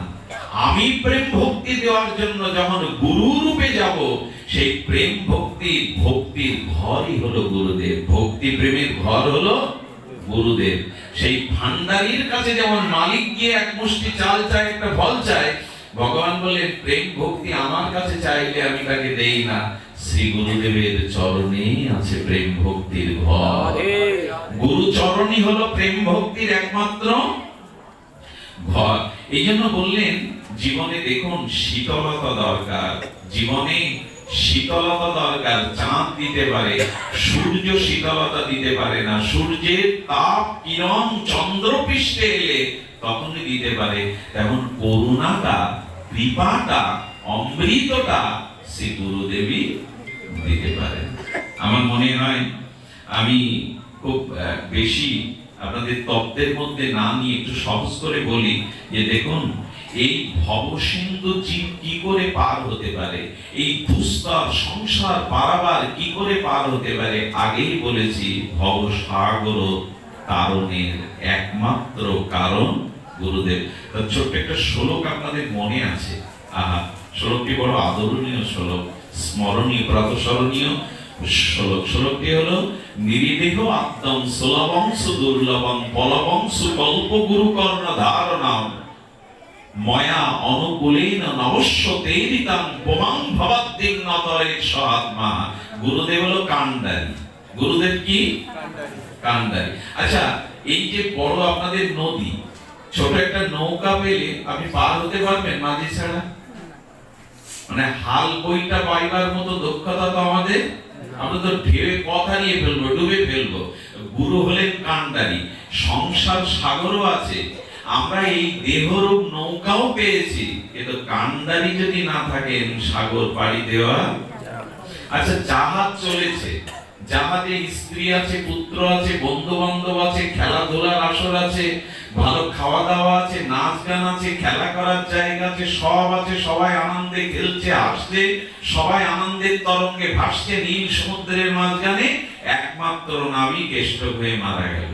আমি প্রেম ভক্তি দেওয়ার জন্য যখন গুরু রূপে যাব, সেই প্রেম ভক্তির ঘরই হলো গুরুদেব। ভক্তি প্রেমের ঘর হলো গুরুদেব। সেই ভান্ডারীর কাছে যেমন মালিক গিয়ে 1 মুষ্টি চাল চায়, একটা ফল চায়, ভগবান বলেন প্রেম ভক্তি আমার কাছে চাইলে আমি তাকে দেই না। শ্রী গুরুদেবের চরণে আছে প্রেম ভক্তির ঘর। গুরু চরণই হলো প্রেম ভক্তির একমাত্র ঘর। এই জন্য বললেন, জীবনে দেখুন শীতলতা দরকার, জীবনে শীতলতা দরকার। চাঁদ দিতে পারে, সূর্য শীতলতা দিতে পারে না। সূর্যের তাপ কিরণ চন্দ্রপৃষ্ঠে এলে তখনই দিতে পারে। তেমন করুণাটা, কৃপাটা, অমৃতটা শ্রী গুরুদেবী দিতে পারে। আমার মনে হয় আমি খুব বেশি আপনাদের তত্ত্বের মধ্যে না নিয়ে একটু সহজ করে বলি যে দেখুন, এই ভবসিন্ধু জীব কি করে পার হতে পারে, এই দুস্তর সংসার পারাবার কি করে পার হতে পারে। আগেই বলেছি, ভবসাগর তারণের একমাত্র কারণ গুরুদেব। তার ছোট্ট একটা শ্লোক আপনাদের মনে আছে। শ্লোকটি বড় আদরণীয় শ্লোক, স্মরণীয়, প্রাতঃস্মরণীয় শ্লোক। শ্লোকটি হলো, নিরিদেহ আত্মং সুলভং সুদুর্লভং পলবং সুকল্প গুরু কর্ণ ধারণাম ময়া অনুকূলেন নবস্যতেরিতাং পমাং ভবাদ্দিং নতরে সহাত্মা। গুরুদেব হলো কান্ডারি। গুরুদেব কি? কান্ডারি। আচ্ছা, এই যে বড় আপনাদের নদী, ছোট একটা নৌকা পেলে আপনি পার হতে পারবেন মাঝি ছাড়া? মানে হাল বইটা পাইবার মতো দক্ষতা তো আমাদের, আমরা তো ঢেউয়ে পথ হারিয়ে ফেলবো, ডুবে ফেলবো। গুরু হলেন কান্ডারি। সংসার সাগরও আছে, আমরা এই দেহরূপ নৌকাও পেয়েছি, কিন্তু কান্ডারি যদি না থাকেন সাগর পাড়ি দেওয়া। আচ্ছা, জাহাজ চলেছে, জাহাজে স্ত্রী আছে, পুত্র আছে, বন্ধু বান্ধব আছে, খেলাধুলার আসর আছে, ভালো খাওয়া দাওয়া আছে, নাচ গান আছে, খেলা করার জায়গা আছে, সব আছে। সবাই আনন্দে খেলছে, হাসছে, সবাই আনন্দের তরঙ্গে ভাসছে নীল সমুদ্রের মাঝখানে। একমাত্র নাবিক স্ট্রোক হয়ে মারা গেল।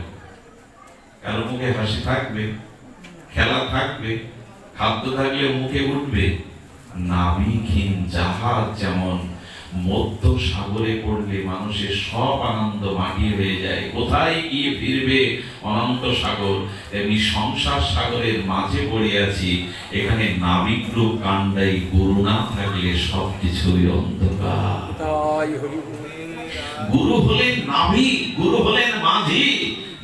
কারো মুখে হাসি থাকবে, খেলা থাকবে, খাদ্য থাকলে মুখে উঠবে? নাবিকহীন জাহাজ যেমন মধ্য সাগরে পড়লে মানুষের সব আনন্দ মাটি হয়ে যায়, কোথায় গিয়ে ফিরবে অনন্ত সাগর, তেমনি সংসার সাগরের মাঝে পড়ে আছি। এখানে নাবিক রূপ কান্ডাই, গুরু না থাকলে সবকিছুই অন্ধকার। গুরু হলেন নাবিক, গুরু হলেন মাঝি।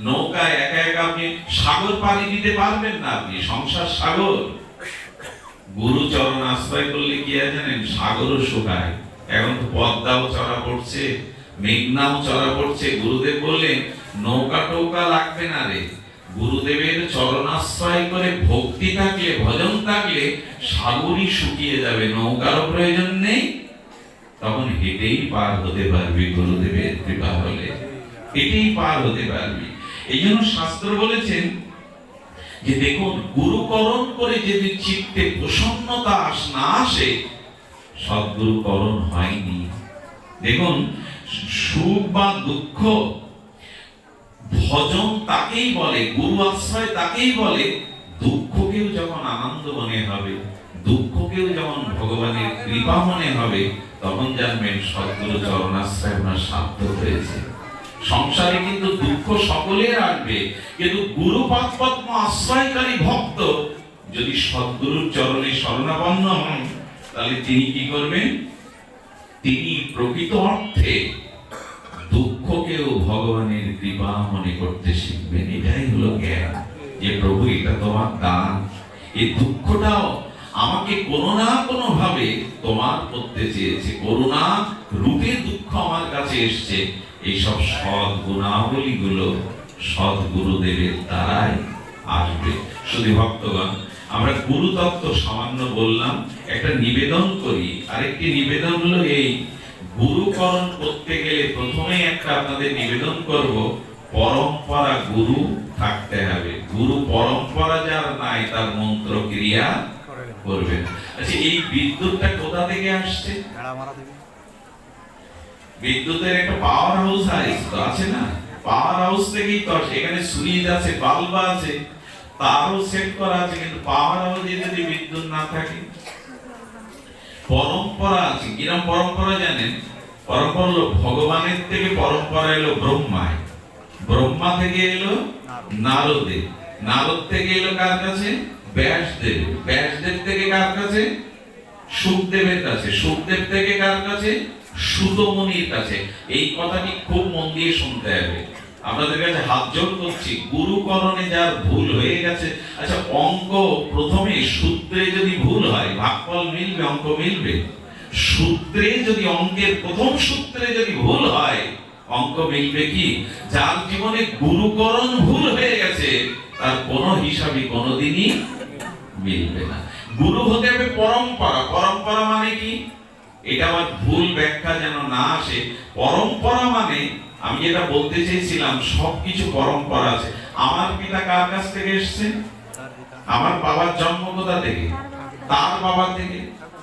নৌকায় একা একা আপনি সাগর পাড়ি দিতে পারবেন না, আপনি সংসার সাগর। গুরু চরণ আশ্রয় করলে কি হয় জানেন? সাগরও শুকায়। এখন তো পদ্মাও চড়া পড়ছে, মেঘনাও চড়া পড়ছে। গুরুদেব বললেন নৌকা টৌকা লাগবে না রে, গুরুদেবের চরণাশ্রয় করে ভক্তি থাকলে, ভজন থাকলে সাগরই শুকিয়ে যাবে, নৌকারও প্রয়োজন নেই। তখন হেঁটেই পার হতে পারবি, গুরুদেবের কৃপা হলে হেঁটেই পার হতে পারবি। এই জন্য শাস্ত্র বলেছেন যে দেখুন, গুরুকরণ করে যদি চিত্তে প্রসন্নতা না আসে, সদ্গুরুকরণ হয়নি। দেখুন, সুখ বা দুঃখ ভজন তাকেই বলে, গুরু আশ্রয় তাকেই বলে, দুঃখকেও যখন আনন্দ মনে হবে, দুঃখকেও যখন ভগবানের কৃপা মনে হবে, তখন জানবেন সদ্গুরু চরণাশ্রয় আপনার সার্থক হয়েছে। সংসারে কিন্তু দুঃখ সকলের আসবে, কিন্তু গুরুপাদ পদ্ম আশ্রয়কারী ভক্ত যদি সদ্গুরুর চরণে শরণাপন্ন হন, তাহলে তিনি কি করবেন? তিনি প্রকৃত অর্থে দুঃখকেও ভগবানের কৃপা মনে করতে শিখবেন। এটাই হলো জ্ঞান, যে প্রভু এটা তোমার দান, এই দুঃখটাও আমাকে কোনো না কোনো ভাবে তোমার করতে চেয়েছে, করুণা রূপে দুঃখ আমার কাছে এসছে। এইসব সৎ গুণাবলী গুলো সদ্গুরুদেবের দ্বারাই আসবে। শুধু ভক্তগণ, আমরা গুরু তত্ত্ব সামান্য বললাম, একটা নিবেদন করি। আরেকটি নিবেদন হলো এই, গুরুকরণ করতে গেলে প্রথমে একটা আপনাদের নিবেদন করব, পরম্পরা গুরু থাকতে হবে। গুরু পরম্পরা যার নাই, তার মন্ত্র ক্রিয়া করবে না। আচ্ছা, এই বিদ্যুৎটা কোথা থেকে আসছে? বিদ্যুতের একটা পাওয়ার হাউস আছে না? পাওয়ার হাউস থেকেই তো এখানে সুইচ আছে, বাল্ব আছে, তারও সেট করা আছে, কিন্তু পাওয়ার হাউসে যদি বিদ্যুৎ না থাকে, পরম্পরা আছে। কিরকম পরম্পরা জানেন? পরম্পরা হলো ভগবানের থেকে পরম্পরা এলো ব্রহ্মায়, ব্রহ্মা থেকে এলো নারদে, নারদ থেকে এলো কার কাছে? ব্যাসদেব, ব্যাসদেব থেকে কার কাছে? সুখদেবের কাছে, সুখদেব থেকে কার কাছে? সুত মুনির কাছে। এই কথাটি খুব মন দিয়ে শুনতে হবে। আপনাদের কাছে হাত জোর করছি, গুরুকরণে যার ভুল হয়ে গেছে। আচ্ছা, অঙ্ক প্রথমে সূত্রে যদি ভুল হয়, ভাগফল মিলবে, অঙ্ক মিলবে? সূত্রে যদি, অঙ্কের প্রথম সূত্রে যদি ভুল হয়, অঙ্ক মিলবে কি? যার জীবনে গুরুকরণ ভুল হয়ে গেছে, তার কোনো হিসাবই কোনোদিনই মিলবে না। গুরু হতে হবে পরম্পরা। পরম্পরা মানে কি? এটা আমার ভুল ব্যাখ্যা যেন না আসে। পরম্পরা মানে, আমি যেটা বলতে চেয়েছিলাম, সবকিছু পরম্পরা আছে। আমার পিতা কার কাছ থেকে এসেছে? আমার বাবার জন্ম কোথা থেকে? তার বাবা থেকে।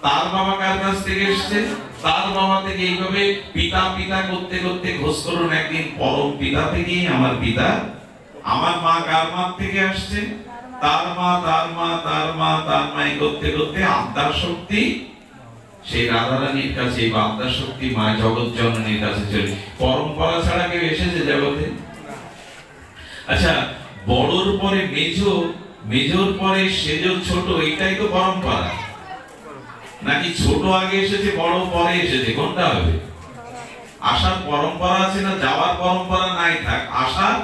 তার বাবা কার কাছ থেকে এসেছে? তার বাবা থেকে। এইভাবে পিতা পিতা করতে করতে খোঁজ করুন, একদিন পরম পিতা থেকেই আমার পিতা। আমার মা কার মা থেকে আসছে? তার মা, তার মা, তার মা, তার মা, করতে করতে আদ্যা শক্তি সেই রাধারানীর কাছে, বা আদ্যা শক্তি মা জগৎ জননীর কাছে চলে। পরম্পরা ছাড়া কেউ এসেছে জগতে? আচ্ছা, বড়র পরে মেজো, মেজোর পরে সেজো ছোট, এটাই তো পরম্পরা? নাকি ছোট আগে এসেছে, বড় পরে এসেছে? কোনটা হবে? আসার পরম্পরা আছে না? যাওয়ার পরম্পরা নাই, থাক, আসার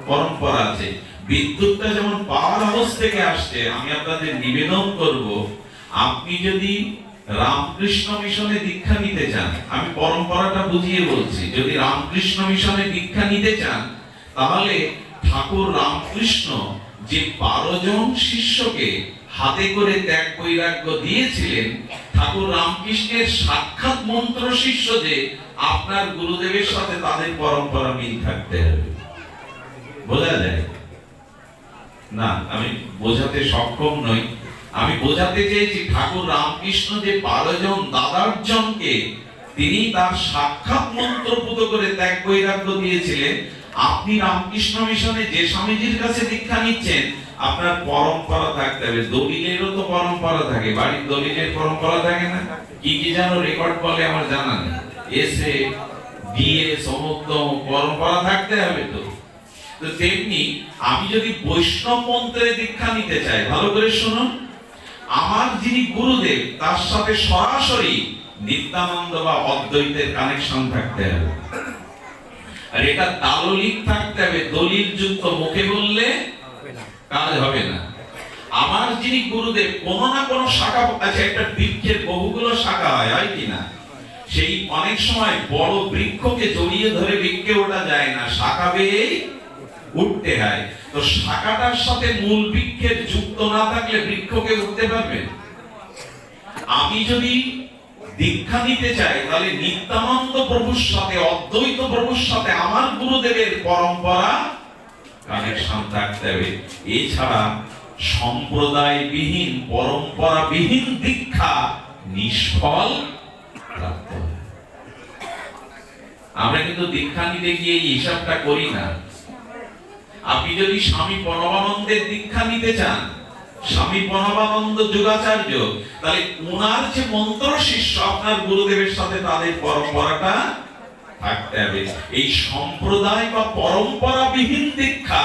পরম্পরা আছে। বিদ্যুৎটা যেমন পাওয়ার হাউস থেকে আসছে, আমি আপনাদের নিবেদন করব, আপনি যদি রামকৃষ্ণ মিশনে দীক্ষা নিতে চান, আমি পরম্পরাটা বুঝিয়ে বলছি, যদি রামকৃষ্ণ মিশনে দীক্ষা নিতে চান, তাহলে ঠাকুর রামকৃষ্ণ যে 12 জন শিষ্যকে হাতে করে ত্যাগ বৈরাগ্য দিয়েছিলেন, ঠাকুর রামকৃষ্ণের সাক্ষাৎ মন্ত্র শিষ্য যে আপনার গুরুদেবের সাথে তাদের পরম্পরা মিল থাকতে হবে। বোঝা যায় না? আমি বোঝাতে সক্ষম নই। আমি বোঝাতে চেয়েছি ঠাকুর রামকৃষ্ণ যে 12 জন দাদার্জনকে তিনি তার সাক্ষাৎ মন্ত্রপুত করে ত্যাগ বৈরাগ্য দিয়েছিলেন। আপনি রামকৃষ্ণ মিশনে যে স্বামীজির কাছে দীক্ষা নিচ্ছেন, আপনার পরম্পরা থাকতে হবে। দলিলেরও তো পরম্পরা থাকে, বাড়ির দলিলের পরম্পরা থাকে না? কি কি যেন রেকর্ড বলে আমার জানা নেই, এসে দিয়ে সমস্ত পরম্পরা থাকতে হবে। তো তেমনি আমি যদি বৈষ্ণব মন্ত্রে দীক্ষা নিতে চাই, ভালো করে শুনুন, আমার যিনি গুরুদেব তার সাথে সরাসরি নিত্যানন্দ বা অদ্বৈতের কানেকশন থাকতে হবে। আর এটা দাললিক থাকতে হবে, দলিল যুক্ত, মুখে বললে কাজ হবে না। আমার যিনি গুরুদেব কোনো না কোনো শাখা আছে, একটা বৃক্ষের বহুগুলো শাখা হয় কিনা? সেই অনেক সময় বড় বৃক্ষকে জড়িয়ে ধরে বৃক্ষে ওঠা যায় না, শাখা বেয়ে উঠতে হয়। তো শাখাটার সাথে মূল বৃক্ষের যুক্ত না থাকলে বৃক্ষকে উঠতে পারবে? আমি যদি দীক্ষা নিতে চাই, তাহলে নিত্যানন্দ প্রভুর সাথে, অদ্বৈত প্রভুর সাথে আমার গুরুদেবের পরম্পরা কানেকশন থাকতে হবে। এছাড়া সম্প্রদায়বিহীন, পরম্পরাবিহীন দীক্ষা নিষ্ফল প্রাপ্ত হয়। আমরা কিন্তু দীক্ষা নিতে গিয়ে এই হিসাবটা করি না। আপনি যদি স্বামী প্রণবানন্দের দীক্ষা নিতে চান, স্বামী প্রণবানন্দ যুগাচার্য, তাহলে ওনার যে মন্ত্র শিষ্য আপনার গুরুদেবের সাথে তাদের পরম্পরাটা থাকতে হবে। এই সম্প্রদায় বা পরম্পরাবিহীন দীক্ষা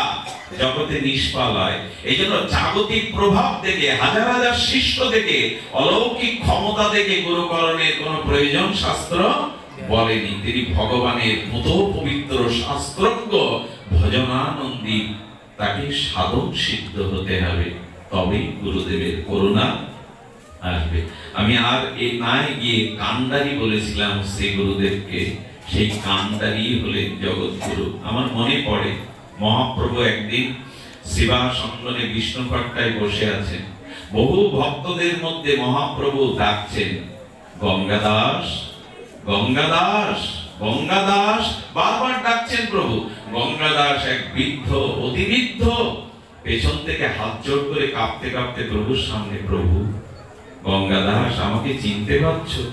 জগতে নিষ্ফল হয়। এই জন্য জাগতিক প্রভাব দেখে, হাজার হাজার শিষ্য দেখে, অলৌকিক ক্ষমতা দেখে গুরুকরণের কোন প্রয়োজন শাস্ত্র বলেনি। তিনি ভগবানের মতো পবিত্র শাস্ত্রজ্ঞ, ভজনানন্দী, তাকে সাধন সিদ্ধ হতে হবে, তবেই গুরুদেবের করুণা আসবে। আমি আর এই না গিয়ে কান্ডারি বলেছিলাম শ্রী গুরুদেবকে, সেই কান্ডারি হলেন জগৎগুরু। আমার মনে পড়ে মহাপ্রভু একদিন সেবা সঙ্গনে বিষ্ণুকট্টায় বসে আছেন, বহু ভক্তদের মধ্যে মহাপ্রভু ডাকছেন, গঙ্গাদাস, গঙ্গাদাস, গঙ্গাদাস, বারবার ডাকছেন প্রভু। গঙ্গাদাস এক বৃদ্ধ, অতি বৃদ্ধ, পেছন থেকে হাত জোড় করে কাঁপতে কাঁপতে প্রভুর সামনে, প্রভু গঙ্গাদাস আমাকে চিনতে পারছো?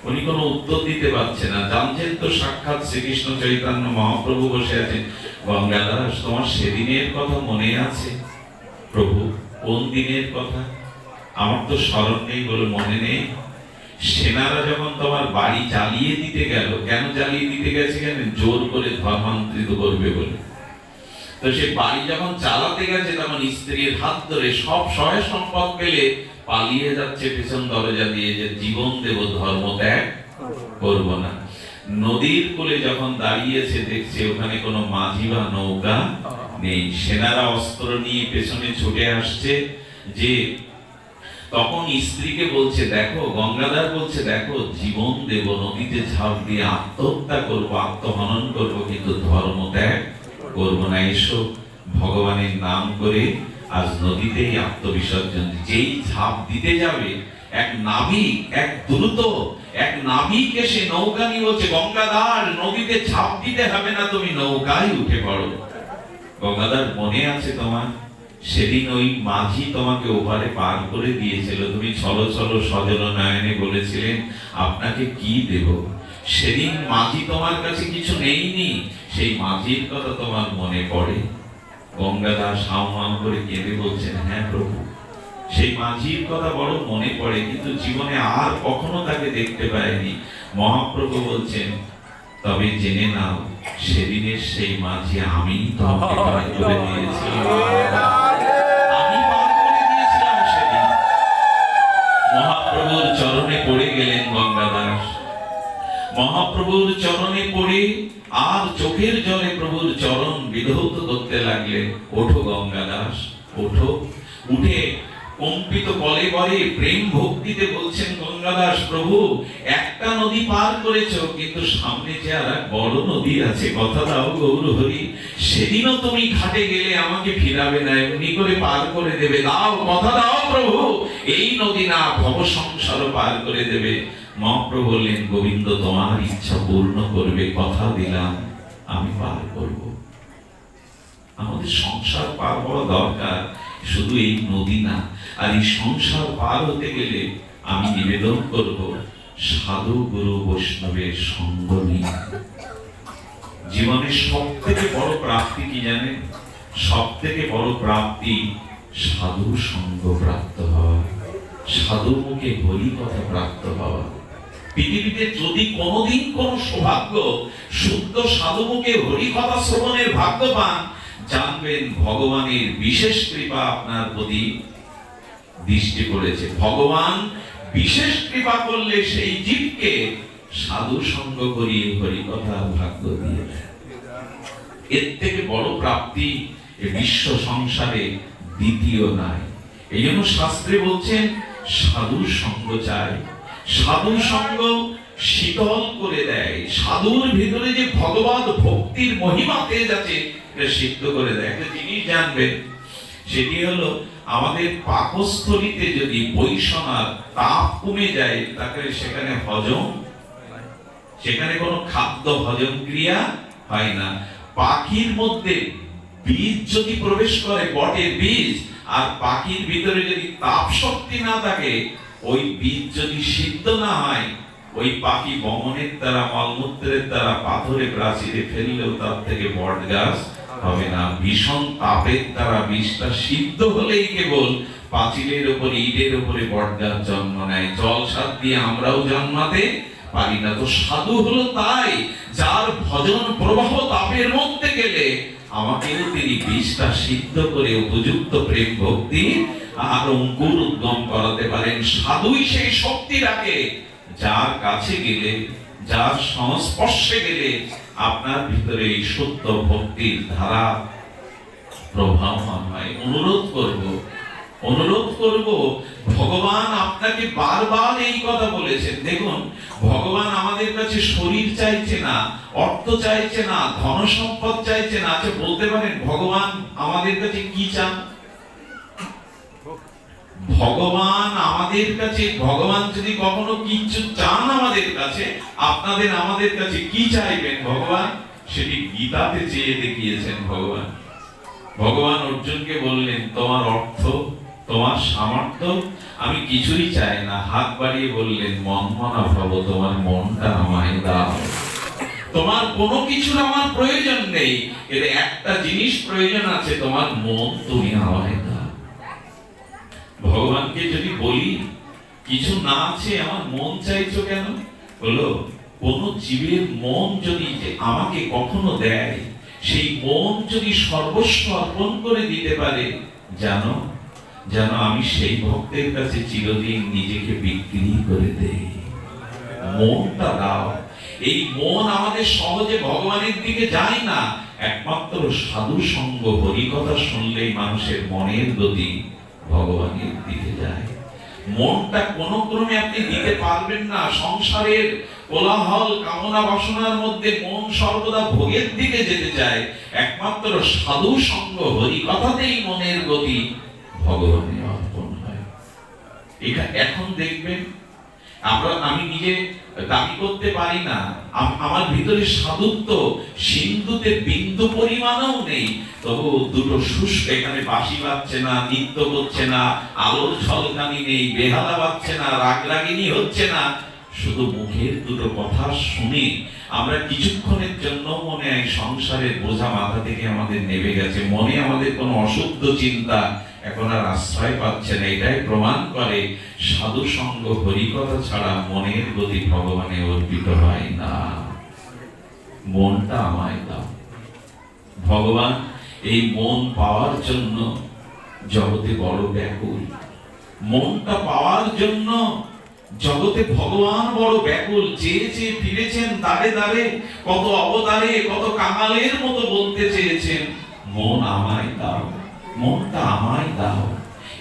উনি কোনো উত্তর দিতে পারছে না, জানছেন তো সাক্ষাৎ শ্রীকৃষ্ণ চৈতন্য মহাপ্রভু বসে আছেন। গঙ্গাদাস, তোমার সেদিনের কথা মনে আছে? প্রভু, কোন দিনের কথা? আমার তো স্মরণ নেই। বলে মনে নেই? সেনারা যখন তোমার বাড়ি জ্বালিয়ে দিতে গেল, কেন জ্বালিয়ে দিতে গেছে জানেন? জোর করে ধর্মান্তরিত করবে বলে। তো সে বাড়ি যখন চালাতে গেছে, তখন স্ত্রীর হাত ধরে সব সহায় সম্পদ পেলে পালিয়ে যাচ্ছে পেছন দরজা দিয়ে, যে জীবন দেব, ধর্ম ত্যাগ করব না। নদীর কোলে যখন দাঁড়িয়েছে, দেখছে ওখানে কোনো মাঝি বা নৌকা নেই। সেনারা অস্ত্র নিয়ে পেছনে ছুটে আসছে, যে তখন স্ত্রীকে বলছে, দেখো, গঙ্গাধর বলছে, দেখো, জীবন দেব, নদীতে ঝাঁপ দিয়ে আত্মহত্যা করব, আত্মহনন করব, কিন্তু ধর্ম ত্যাগ করব না। এসো, ভগবানের নাম করে আজ নদীতেই আত্মবিসর্জন। যেই ঝাঁপ দিতে যাবে, এক নাবিক, এক দ্রুত এক নাবিক এসে নৌকা নিয়ে বলছে, গঙ্গাধর, নদীতে ঝাঁপ দিতে হবে না, তুমি নৌকায় উঠে পড়ো। গঙ্গাধর, মনে আছে তোমার? সেদিন ওই মাঝি তোমাকে ওপারে পার করে দিয়েছিল, তুমি ছলো ছলো সজল নয়নে বলেছিলেন আপনাকে কি দেব। সেদিন মাঝি তোমার কাছে কিছু নেইনি, সেই মাঝির কথা তোমার মনে পড়ে? গঙ্গাদাস হাউমাউ করে কেঁদে বলছেন, হ্যাঁ প্রভু, সেই মাঝির কথা বড় মনে পড়ে, কিন্তু জীবনে আর কখনো তাকে দেখতে পাইনি। মহাপ্রভু বলছেন, তবে জেনে নাও, সেদিনের সেই মাঝি আমি তোমাকে পার করে দিয়েছিলাম, আমি পার করে দিয়েছিলাম সেদিন। মহাপ্রভুর চরণে পড়ে গেলেন গঙ্গাদাস। মহাপ্রভুর চরণে পড়ে আর চোখের জলে প্রভুর চরণ বিধৌত করতে লাগলেন। ওঠো গঙ্গাদাস, ওঠো। উঠে কম্পিত কলে বলে প্রেম ভক্তিতে বলছেন গঙ্গাদাস, প্রভু, একটা নদী পার করেছো, কিন্তু সামনে যে আর এক বড় নদী আছে, কথা দাও গৌর হরি, সেদিনও তুমি ঘাটে গেলে আমাকে ফিরাবে না, এমনি করে পার করে দেবে, দাও, কথা দাও প্রভু, এই নদী না ভব সংসার পার করে দেবে। মহাপ্রভু বললেন, গোবিন্দ তোমার ইচ্ছা পূর্ণ করবে, কথা দিলাম আমি পার করব। আমাদের সংসার পার হওয়া দরকার, শুধু এই নদী না। আর এই সংসার পার হতে গেলে আমি নিবেদন করব, সাধু গুরু বৈষ্ণবের সঙ্গ নিয়ে। জীবনের সব থেকে বড় প্রাপ্তি কি জানেন? সব থেকে বড় প্রাপ্তি সাধু সঙ্গ প্রাপ্ত হওয়া, সাধু মুখে হরি কথা প্রাপ্ত হওয়া। পৃথিবীতে যদি কোনোদিন কোন সৌভাগ্য শুদ্ধ সাধু মুখে হরি কথা শ্রবণের ভাগ্য পান, জানবেন ভগবানের বিশেষ কৃপা আপনার প্রতি দৃষ্টি করেছে। ভগবান বিশেষ কৃপা করলে সেই জীবকে সাধু সঙ্গ করিয়ে হরি কথা ভাগ্য দিয়ে দেয়। এর থেকে বড় প্রাপ্তি বিশ্ব সংসারে দ্বিতীয় নাই। এই জন্য শাস্ত্রে বলছেন সাধু সঙ্গ চাই। সাধু সঙ্গ শীতল করে দেয়, সাধুর ভিতরে যে ভগবত ভক্তির মহিমা তেজ আছে এটা সিদ্ধ করে দেয়। একটা জিনিস জানবেন, সেটি হলো আমাদের পাকস্থলীতে যদি বৈষণার তাপ কমে যায়, তাহলে সেখানে হজম, সেখানে কোনো খাদ্য হজম ক্রিয়া হয় না। পাখির মধ্যে বীজ যদি প্রবেশ করে, বটের বীজ, আর পাখির ভিতরে যদি তাপ শক্তি না থাকে, ওই বীজ যদি সিদ্ধ না হয়, ওই পাখি বমনের দ্বারা, মলমূত্রের দ্বারা, পাথরে প্রাচীরে ফেললেও তার থেকে বট গাছ হবে না। ভীষণ তাপের দ্বারা বীজটা সিদ্ধ হলেই কেবল পাঁচিলের উপরে, ইটের উপরে বট গাছ জন্ম নেয়। জল সার দিয়ে আমরাও জন্মাতে পারি না। তো সাধু হলো তাই, যার ভজন প্রবাহ তাপের মধ্যে গেলে আমাকেও তিনি বীজটা সিদ্ধ করে উপযুক্ত প্রেম ভক্তি আর অঙ্কুর উদ্গম করাতে পারেন। সাধুই সেই শক্তি রাখে, যার কাছে গেলে, যার সংস্পর্শে গেলে আপনার ভিতরে এই সত্য ভক্তির ধারা প্রবাহমান হয়। অনুরোধ করব, ভগবান আপনাকে বারবার এই কথা বলেছেন। দেখুন, ভগবান আমাদের কাছে শরীর চাইছে না, অর্থ চাইছে না, ধন সম্পদ চাইছে না। আচ্ছা বলতে পারেন ভগবান আমাদের কাছে কি চান? ভগবান আমাদের কাছে, ভগবান যদি কখনো কিছু চান আমাদের কাছে, আপনাদের আমাদের কাছে কি চাইবেন ভগবান? সেটি গীতাতে চেয়ে দেখিয়েছেন ভগবান। ভগবান অর্জুনকে বললেন, তোমার অর্থ, তোমার সামর্থ্য আমি কিছুই চাই না। হাত বাড়িয়ে বললেন, মনমনা ভব, তোমার মনটা আমায় দাও। তোমার কোনো কিছুর আমার প্রয়োজন নেই, এর একটা জিনিস প্রয়োজন আছে, তোমার মন তুমি আমায় দাও। ভগবানকে যদি বলি কিছু না আছে, আমার মন চাইছো কেন? বলো, কোন জীবের মন যদি আমাকে কখনো দেয়, সেই মন যদি সর্বস্ব অর্পণ করে দিতে পারে, জানো আমি সেই ভক্তের কাছে চিরদিন নিজেকে বিক্রি করে দেই। মনটা দাও। এই মন আমাদের সহজে ভগবানের দিকে যায় না। একমাত্র সাধু সঙ্গ, হরি কথা শুনলেই মানুষের মনের গতি ভগবানের দিকে যায়। মনটা কোন ক্রমে আপনি দিতে পারবেন না। সংসারের কোলাহল, কামনা বাসনার মধ্যে মন সর্বদা ভোগের দিকে যেতে চায়। একমাত্র সাধু সঙ্গ, হরি কথাতেই মনের গতি ভগবানের অর্পণ হয়। এখন দেখবেন, আমি নিজে দাবি করতে পারি না, আমার ভিতরে সাধুত্ব সিন্ধুতে বিন্দু পরিমাণও নেই, তবু দুটো শুষ্ক, এখানে বাঁশি বাজছে না, নৃত্য করছে না, আলোর ঝলকানি নেই, বেহালা বাজছে না, রাগরাগিনী হচ্ছে না, শুধু মুখের দুটো কথা শুনে আমরা কিছুক্ষণের জন্য মনে হয় সংসারের বোঝা মাথা থেকে আমাদের নেমে গেছে। মনে আমাদের কোনো অশুদ্ধ চিন্তা এখন আর আশ্রয় পাচ্ছে না। এটাই প্রমাণ করে সাধু সঙ্গ, হরি কথা ছাড়া মনের গতি ভগবানে অর্পিত হয় না। মনটা আমায় দাও। ভগবান এই মন পাওয়ার জন্য জগতে বড় ব্যাকুল। মনটা পাওয়ার জন্য জগতে ভগবান বড় ব্যাকুল। চেয়ে ফিরেছেন দাঁড়ে দাঁড়ে, কত অবতারে, কত কাঙালের মতো বলতে চেয়েছেন, মন আমায় দাও, মনটা আমায় দাও।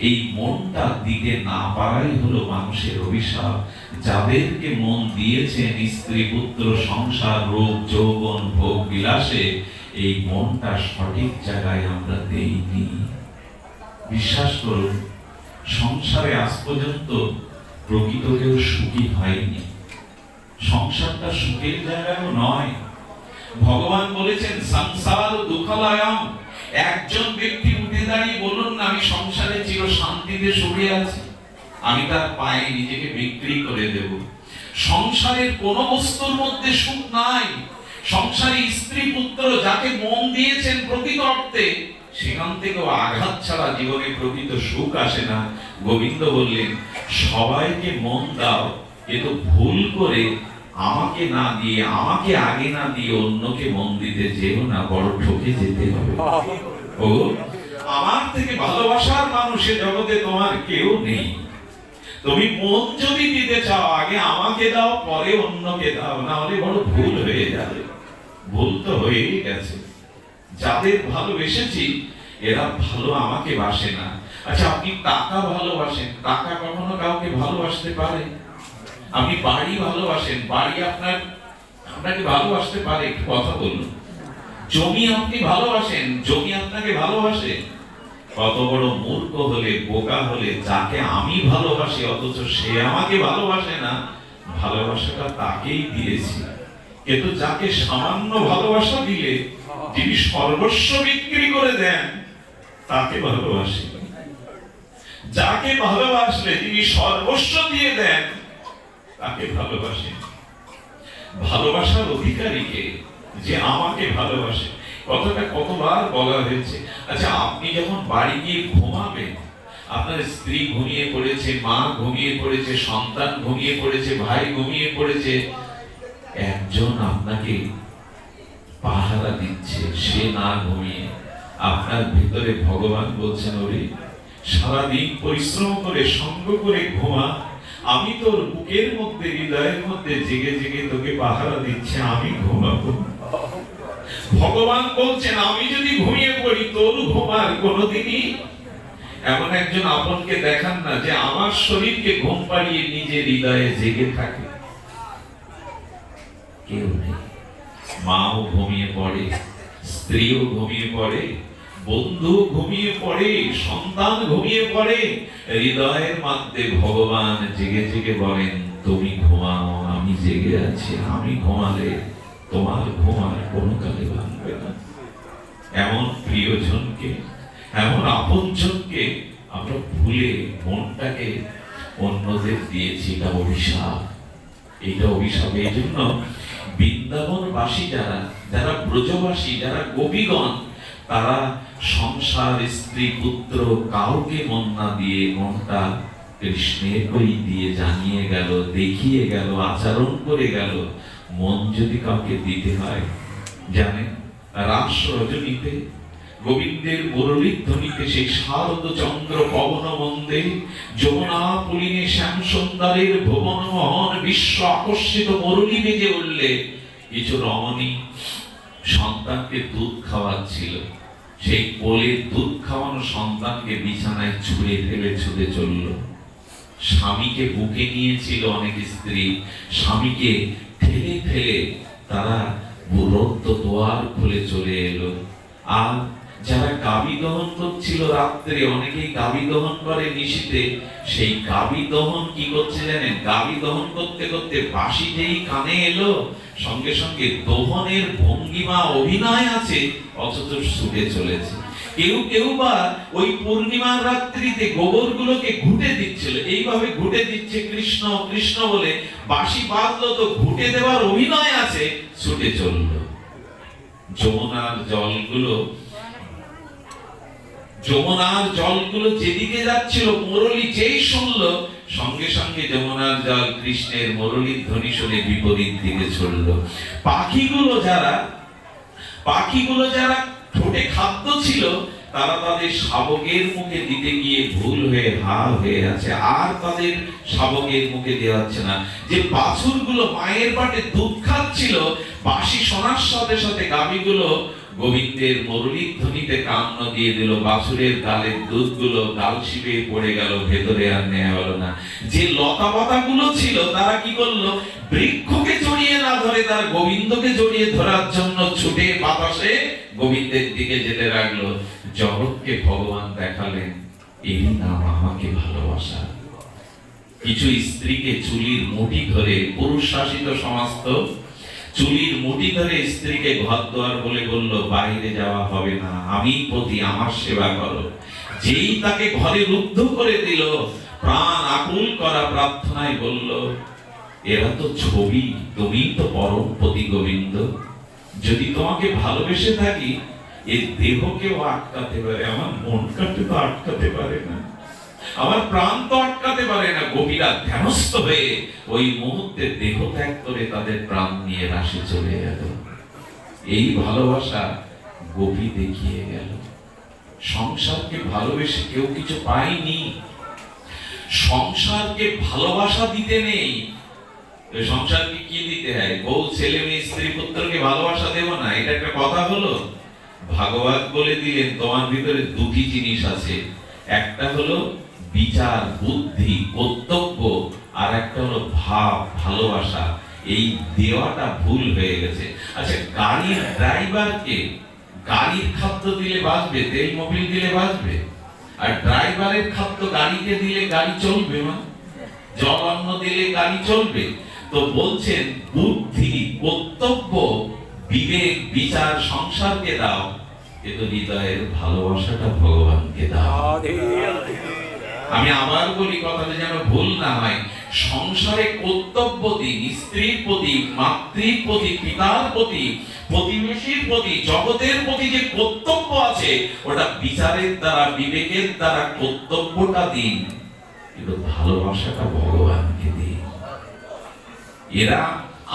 এই মনটা দিতে না পারাই হলো মানুষের অভিশাপ। যাদেরকে মন দিয়েছেন স্ত্রী, পুত্র, সংসার, রূপ, যৌবন, ভোগ বিলাসে, এই মনটা সঠিক জায়গায় আমরা দেইনি। বিশ্বাস করুন, সংসারে আজ পর্যন্ত প্রকৃত কেউ সুখী হয়নি। সংসারটা সুখের জায়গাও নয়। ভগবান বলেছেন সংসার দুঃখালয়ম। একজন ব্যক্তি উঠে দাঁড়িয়ে বলুন না, আমি সংসারে চির শান্তিতে সুখে আছি, আমি তার পায়ে নিজেকে বিক্রি করে দেব। সংসারের কোন বস্তুর মধ্যে সুখ নাই। সংসারে স্ত্রী পুত্র যাকে মন দিয়েছেন প্রকৃত অর্থে, সেখান থেকেও আঘাত ছাড়া জীবনে প্রকৃত সুখ আসে না। গোবিন্দ বললেন সবাইকে মন দাও, কিন্তু ভুল করে আমাকে না দিয়ে, আমাকে আগে না দিয়ে অন্যকে মন দিতে যেও না, বড় ঠকে যেতে হবে। ও আমার থেকে ভালোবাসার মানুষের জগতে তোমার কেউ নেই। তুমি মন যদি দিতে চাও আগে আমাকে দাও, পরে অন্যকে দাও, না হলে বড় ভুল হয়ে যাবে। ভুল তো হয়েই গেছে। যাদের ভালোবেসেছি এরা ভালো আমাকে বাসে না। আচ্ছা, আপনি টাকা ভালোবাসেন, টাকা কখনো কাউকে ভালোবাসতে পারে? আপনি বাড়ি ভালোবাসেন, বাড়ি আপনাকে ভালোবাসতে পারে? একটু কথা বলুন। জমি আপনি ভালোবাসেন, জমি আপনাকে ভালোবাসে? কত বড় মূর্খ হলে, বোকা হলে, যাকে আমি ভালোবাসি অথচ সে আমাকে ভালোবাসে না। ভালোবাসাটা তাকেই দিয়েছি, কিন্তু যাকে সামান্য ভালোবাসা দিলে, যিনি সর্বস্ব বিক্রি করে দেন, তাকে ভালোবাসি। যাকে ভালোবাসলে যিনি সর্বস্ব দিয়ে দেন, তাকে ভালোবাসি। ভালোবাসার অধিকারীকে, যে আমাকে ভালোবাসে। কথাটা কতবার বলা হয়েছে। আচ্ছা, আপনি যখন বাড়ি গিয়ে ঘুমাবেন, আপনার স্ত্রী ঘুমিয়ে পড়েছে, মা ঘুমিয়ে পড়েছে, সন্তান ঘুমিয়ে পড়েছে, ভাই ঘুমিয়ে পড়েছে, একজন আপনাকে পাহারা দিচ্ছে, সে না ঘুমিয়ে। আপনার ভিতরে ভগবান বলছেন, ওরে সারাদিন পরিশ্রম করে সঙ্গ করে ঘুমা, আমি তোর বুকের মধ্যে, হৃদয়ের মধ্যে জেগে জেগে তোকে পাহারা দিচ্ছে, আমি ঘুমাবো। ভগবান বলছেন আমি যদি ঘুমিয়ে পড়ি, তোর ঘুমার কোনোদিনই। এমন একজন আপনকে দেখান না যে আমার শরীরকে ঘুম পাড়িয়ে নিজের হৃদয়ে জেগে থাকে। কেউ নেই। মাও ঘুমিয়ে পড়ে, স্ত্রীও ঘুমিয়ে পড়ে, বন্ধু ঘুমিয়ে পড়ে, সন্তান ঘুমিয়ে পড়ে, হৃদয়ের মধ্যে ভগবান জেগে জেগে বলেন তুমি ঘুমাও, আমি জেগে আছি, আমি ঘুমালে তোমার ঘুম আর কোনো কালে ভাঙবে না। এমন প্রিয়জনকে, এমন আপনজনকে আমরা ভুলে মনটাকে অন্যদের দিয়েছি। এটা অভিশাপ, এটা অভিশাপ। এই জন্য বৃন্দাবনবাসী যারা, যারা ব্রজবাসী, যারা গোপীগণ, তারা সংসার, স্ত্রী, পুত্র কাউকে মন না দিয়ে মনটা কৃষ্ণের ওই দিয়ে জানিয়ে গেল, দেখিয়ে গেল, আচরণ করে গেল। মন যদি কাউকে দিতে হয়, জানেন রাস রজনীতে গোবিন্দের মুরলীর ধ্বনিতে সেই শারদ চন্দ্র পবন মন্দে যমুনা পুলিনে শ্যাম সুন্দরের ভুবন মোহন বিশ্ব আকর্ষিত মুরলী বেজে উঠলে কিছু রমণী সন্তানকে দুধ খাওয়াচ্ছিল। সেই কোলে দুধ খাওয়ানো সন্তানকে বিছানায় ছুঁড়ে ফেলে ছুটে চলল। স্বামীকে বুকে নিয়েছিল অনেক স্ত্রী, স্বামীকে ঠেলে ফেলে তারা রক্ত দোয়ার খুলে চলে এলো। আর যারা গাবি দহন করছিল রাত্রে, অনেকেই গাবি দহন করে নিশীতে, সেই গাবি দহন কি করছে জানেন? গাবি দহন করতে করতে বাঁশি যেই কানে এলো, সঙ্গে সঙ্গে দহনের ভঙ্গিমা অভিনয় আছে, অথচ ছুটে চলেছে। কেউ কেউ বা ওই পূর্ণিমার রাত্রিতে গোবরগুলোকে ঘুটে দিচ্ছিল, এইভাবে ঘুটে দিচ্ছে কৃষ্ণ কৃষ্ণ বলে, বাঁশি বাজলো তো ঘুটে দেওয়ার অভিনয় আছে, ছুটে চলল। যমুনার জলগুলো যেদিকে যাচ্ছিল, মুরলী যেই শুনলো, সঙ্গে সঙ্গে যমুনার জল কৃষ্ণের মুরলীর ধ্বনি শুনে বিপরীত দিকে ছড়ল। পাখিগুলো যারা ঠোঁটে খাদ্য ছিল, তারা তাদের শাবকের মুখে দিতে গিয়ে ভুল হয়ে হা হয়ে আছে, আর তাদের শাবকের মুখে দেওয়াচ্ছে না। যে বাছুরগুলো মায়ের পাটে দুধ খাচ্ছিল, বাঁশি শোনার সাথে সাথে গাভীগুলো গোবিন্দের মুরলীর ধ্বনিতে কান্ন দিয়ে দিল। বাছুরের গালের দুধগুলো গাল শিবে পড়ে গেল, ভেতরে আর নেওয়া হলো না। যে লতা পাতাগুলো ছিল, তারা কি করলো? বৃক্ষকে জড়িয়ে না ধরে তার গোবিন্দকে জড়িয়ে ধরার জন্য ছুটে বাতাসে গোবিন্দের দিকে যেতে লাগলো। জগৎকে ভগবান দেখালেন, এই নাম আমাকে ভালোবাসা। কিছু স্ত্রীকে চুলির মুঠি ধরে, পুরুষ শাসিত সমাজ তো, চুলির মুঠি ধরে স্ত্রীকে ঘর দুয়ার বলে বলল, বাইরে যাওয়া হবে না, আমি পতি, আমার সেবা করো। যেই তাকে ঘরে রুদ্ধ করে দিল, প্রাণ আকুল করা প্রার্থনায় বলল, এরা তো ছবি, তুমি তো পরম পতি গোবিন্দ। যদি তোমাকে ভালোবেসে থাকি, এই দেহকেও আটকাতে পারে, আমার মনটাকে তো আটকাতে পারে না, আমার প্রাণ তো আটকাতে পারে না। গোপীরা ধ্যানস্থ হয়ে ওই মুহূর্তে দেহ ত্যাগ করে তাদের প্রাণ নিয়ে রাশি চলে গেল। এই ভালোবাসা গোপী দেখিয়ে গেল। সংসারকে ভালোবেসে কেউ কিছু পায়নি, সংসারকে ভালোবাসা দিতে নেই। সংসারকে কি দিতে হয়? বউ, ছেলে মেয়ে, স্ত্রী পুত্রকে ভালোবাসা দেব না, এটা একটা কথা হলো? ভাগবত বলে দিলেন তোমার ভিতরে দুটি জিনিস আছে, একটা হলো বিচার বুদ্ধি কর্তব্য, আর একটা হলো ভাব ভালোবাসা। এই দেওয়াটা ভুল হয়ে গেছে। আচ্ছা, গাড়ির ড্রাইভারকে গাড়ির খাদ্য দিলে বাঁচবে, তেল মোবিল দিলে বাঁচবে? আর ড্রাইভারের খাদ্য গাড়িকে দিলে গাড়ি চলবে না, জল অন্ন দিলে গাড়ি চলবে? তো বলছেন বুদ্ধি কর্তব্য বিবেক বিচার সংসারকে দাও, কিন্তু হৃদয়ের ভালোবাসাটা ভগবানকে দাও। আমি আবার বলি, কথাটা যেন ভুল না হয়, সংসারে কর্তব্য দিন, স্ত্রীর প্রতি, মাতৃর প্রতি, পিতার প্রতি, প্রতিবেশীর প্রতি, জগতের প্রতি যে কর্তব্য আছে, ওটা বিচারের দ্বারা বিবেকের দ্বারা কর্তব্যটা দিন, কিন্তু ভালোবাসাটা ভগবানকে দিন। এরা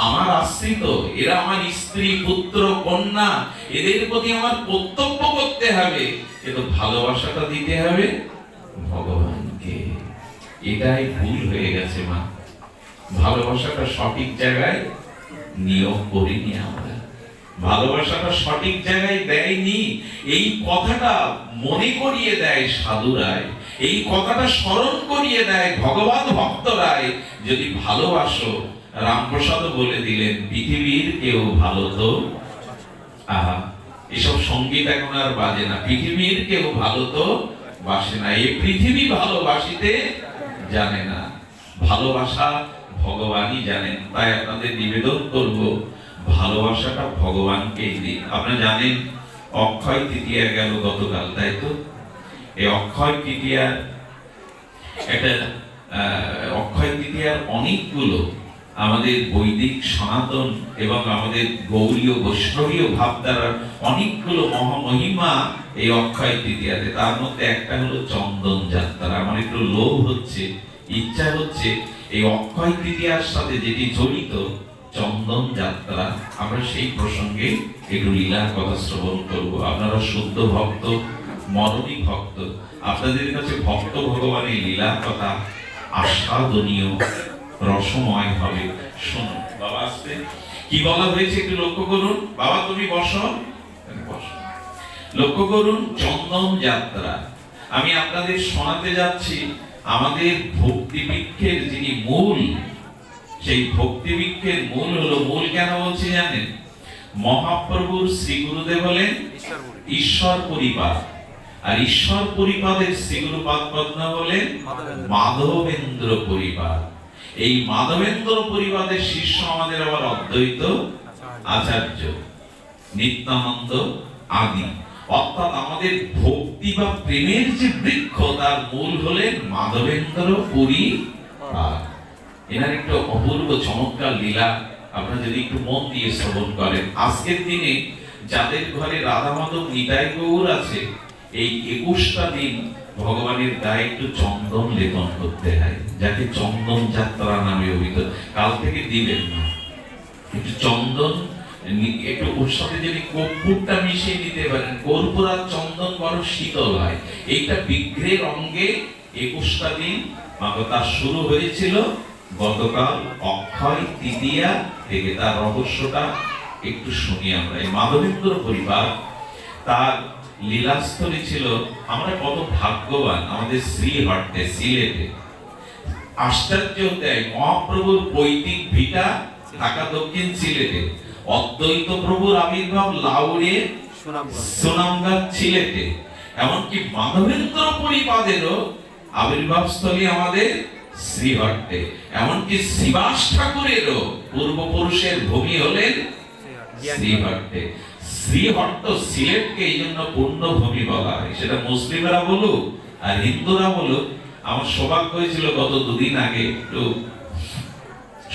আমার আশ্রিত, এরা আমার স্ত্রী পুত্র কন্যা, এদের প্রতি আমার কর্তব্য করতে হবে, কিন্তু ভালোবাসাটা দিতে হবে ভগবানকে। এটাই ভুল হয়ে গেছে মা। ভালোবাসাটা সঠিক জায়গায় নিয়োগ করিনি আমরা, ভালোবাসাটা সঠিক জায়গায় দেয়নি। এই কথাটা মনে করিয়ে দেয় সাধুরায়, এই কথাটা স্মরণ করিয়ে দেয় ভগবান ভক্তরায়। যদি ভালোবাসো, রামপ্রসাদ বলে দিলেন, পৃথিবীর কেউ ভালো তো, আহা, এসব সঙ্গীত এখন আর বাজে না, পৃথিবীর কেউ ভালো তো বাসে না, এই পৃথিবী ভালোবাসিতে জানে না, ভালোবাসা ভগবানই জানেন। তাই আপনাদের নিবেদন করব, ভালোবাসাটা ভগবানকেই দিন। আপনারা জানেন অক্ষয় তৃতীয়া গেল গতকাল, তাই তো? এই অক্ষয় তৃতীয়ার একটা অক্ষয় তৃতীয়ার অনেকগুলো আমাদের বৈদিক সনাতন এবং আমাদের গৌরীয় বৈষ্ণবীয় ভাবধারার অনেকগুলো মহামহিমা এই অক্ষয় তৃতীয়াতে। তার মধ্যে একটা হলো চন্দন যাত্রা। আমার একটু লোভ হচ্ছে, ইচ্ছা হচ্ছে এই অক্ষয় তৃতীয়ার সাথে যেটি জড়িত চন্দন যাত্রা, আমরা সেই প্রসঙ্গে একটু লীলার কথা শ্রবণ করব। আপনারা শুদ্ধ ভক্ত, মরণী ভক্ত, আপনাদের কাছে ভক্ত ভগবানের লীলার কথা আস্বাদনীয়, রসময় হবে। শুনুন বাবা, আসতে কি বলা হয়েছে একটু লক্ষ্য করুন। বাবা তুমি বসো, লক্ষ্য করুন চন্দন যাত্রা। আমি আপনাদের শোনাতে যাচ্ছি আমাদের ভক্তি বৃক্ষের যিনি মূল, সেই ভক্তি বৃক্ষের মূল হলো, মূল কেন বলছি জানেন? মহাপ্রভুর শ্রী গুরুদেব হলেন ঈশ্বর পরিপাদ, আর ঈশ্বর পরিপাদের শ্রী গুরুপাদ পদ্ম হলেন মাধবেন্দ্র পরিপাদ। এই মাধবেন্দ্র পরিবারের শিষ্য আমাদের আবার অদ্বৈত আচার্য, নিত্যানন্দ আদি। অর্থাৎ আমাদের ভক্তি বা প্রেমের যে বৃক্ষ, তার মূল হলেন মাধবেন্দ্র পরিপাদ। এনার একটু অপূর্ব চমৎকার লীলা আপনারা যদি একটু মন দিয়ে শ্রবণ করেন। আজকের দিনে যাদের ঘরে রাধা মাধব নিতাই গৌর আছে, এই 21টা দিন ভগবানের গায়ে একটু চন্দন লেপন করতে হয়, যাকে চন্দন যাত্রা নামে অভিহিত। কাল থেকে দিবেন না, একটু চন্দন, একটু ওর সাথে যদি কর্পূরটা মিশিয়ে দিতে পারেন, কর্পূর আর চন্দন বড় শীতল হয়। এইটা বিগ্রহের অঙ্গে 21টা দিন তার শুরু হয়েছিল গতকাল অক্ষয় তৃতীয়া থেকে। তার রহস্যটা একটু শুনি আমরা। এই মাধবেন্দ্র পরিবার, তার লীলাস্থলী ছিল, আমরা কত ভাগ্যবান, আমাদের শ্রীহট্টে সিলেটে। আশ্চর্য দেয়, মহাপ্রভুর পৈতৃক ভিটা ঢাকা দক্ষিণ সিলেটে, অদ্বৈত প্রভুর আবির্ভাব লাউড়ে সুনামগঞ্জ সিলেটে, এমনকি মাধবেন্দ্র পরিপাদেরও আবির্ভাব স্থলী আমাদের শ্রীহট্টে। এমনকি শ্রীবাস ঠাকুরেরও পূর্বপুরুষের ভূমি হলেন শ্রীহট্টে। শ্রীহট্ট সিলেটকে এই জন্য পুণ্যভূমি বলা হয়, সেটা মুসলিমরা বলুক আর হিন্দুরা বলুক। আমার সৌভাগ্য হয়েছিল গত দুদিন আগে একটু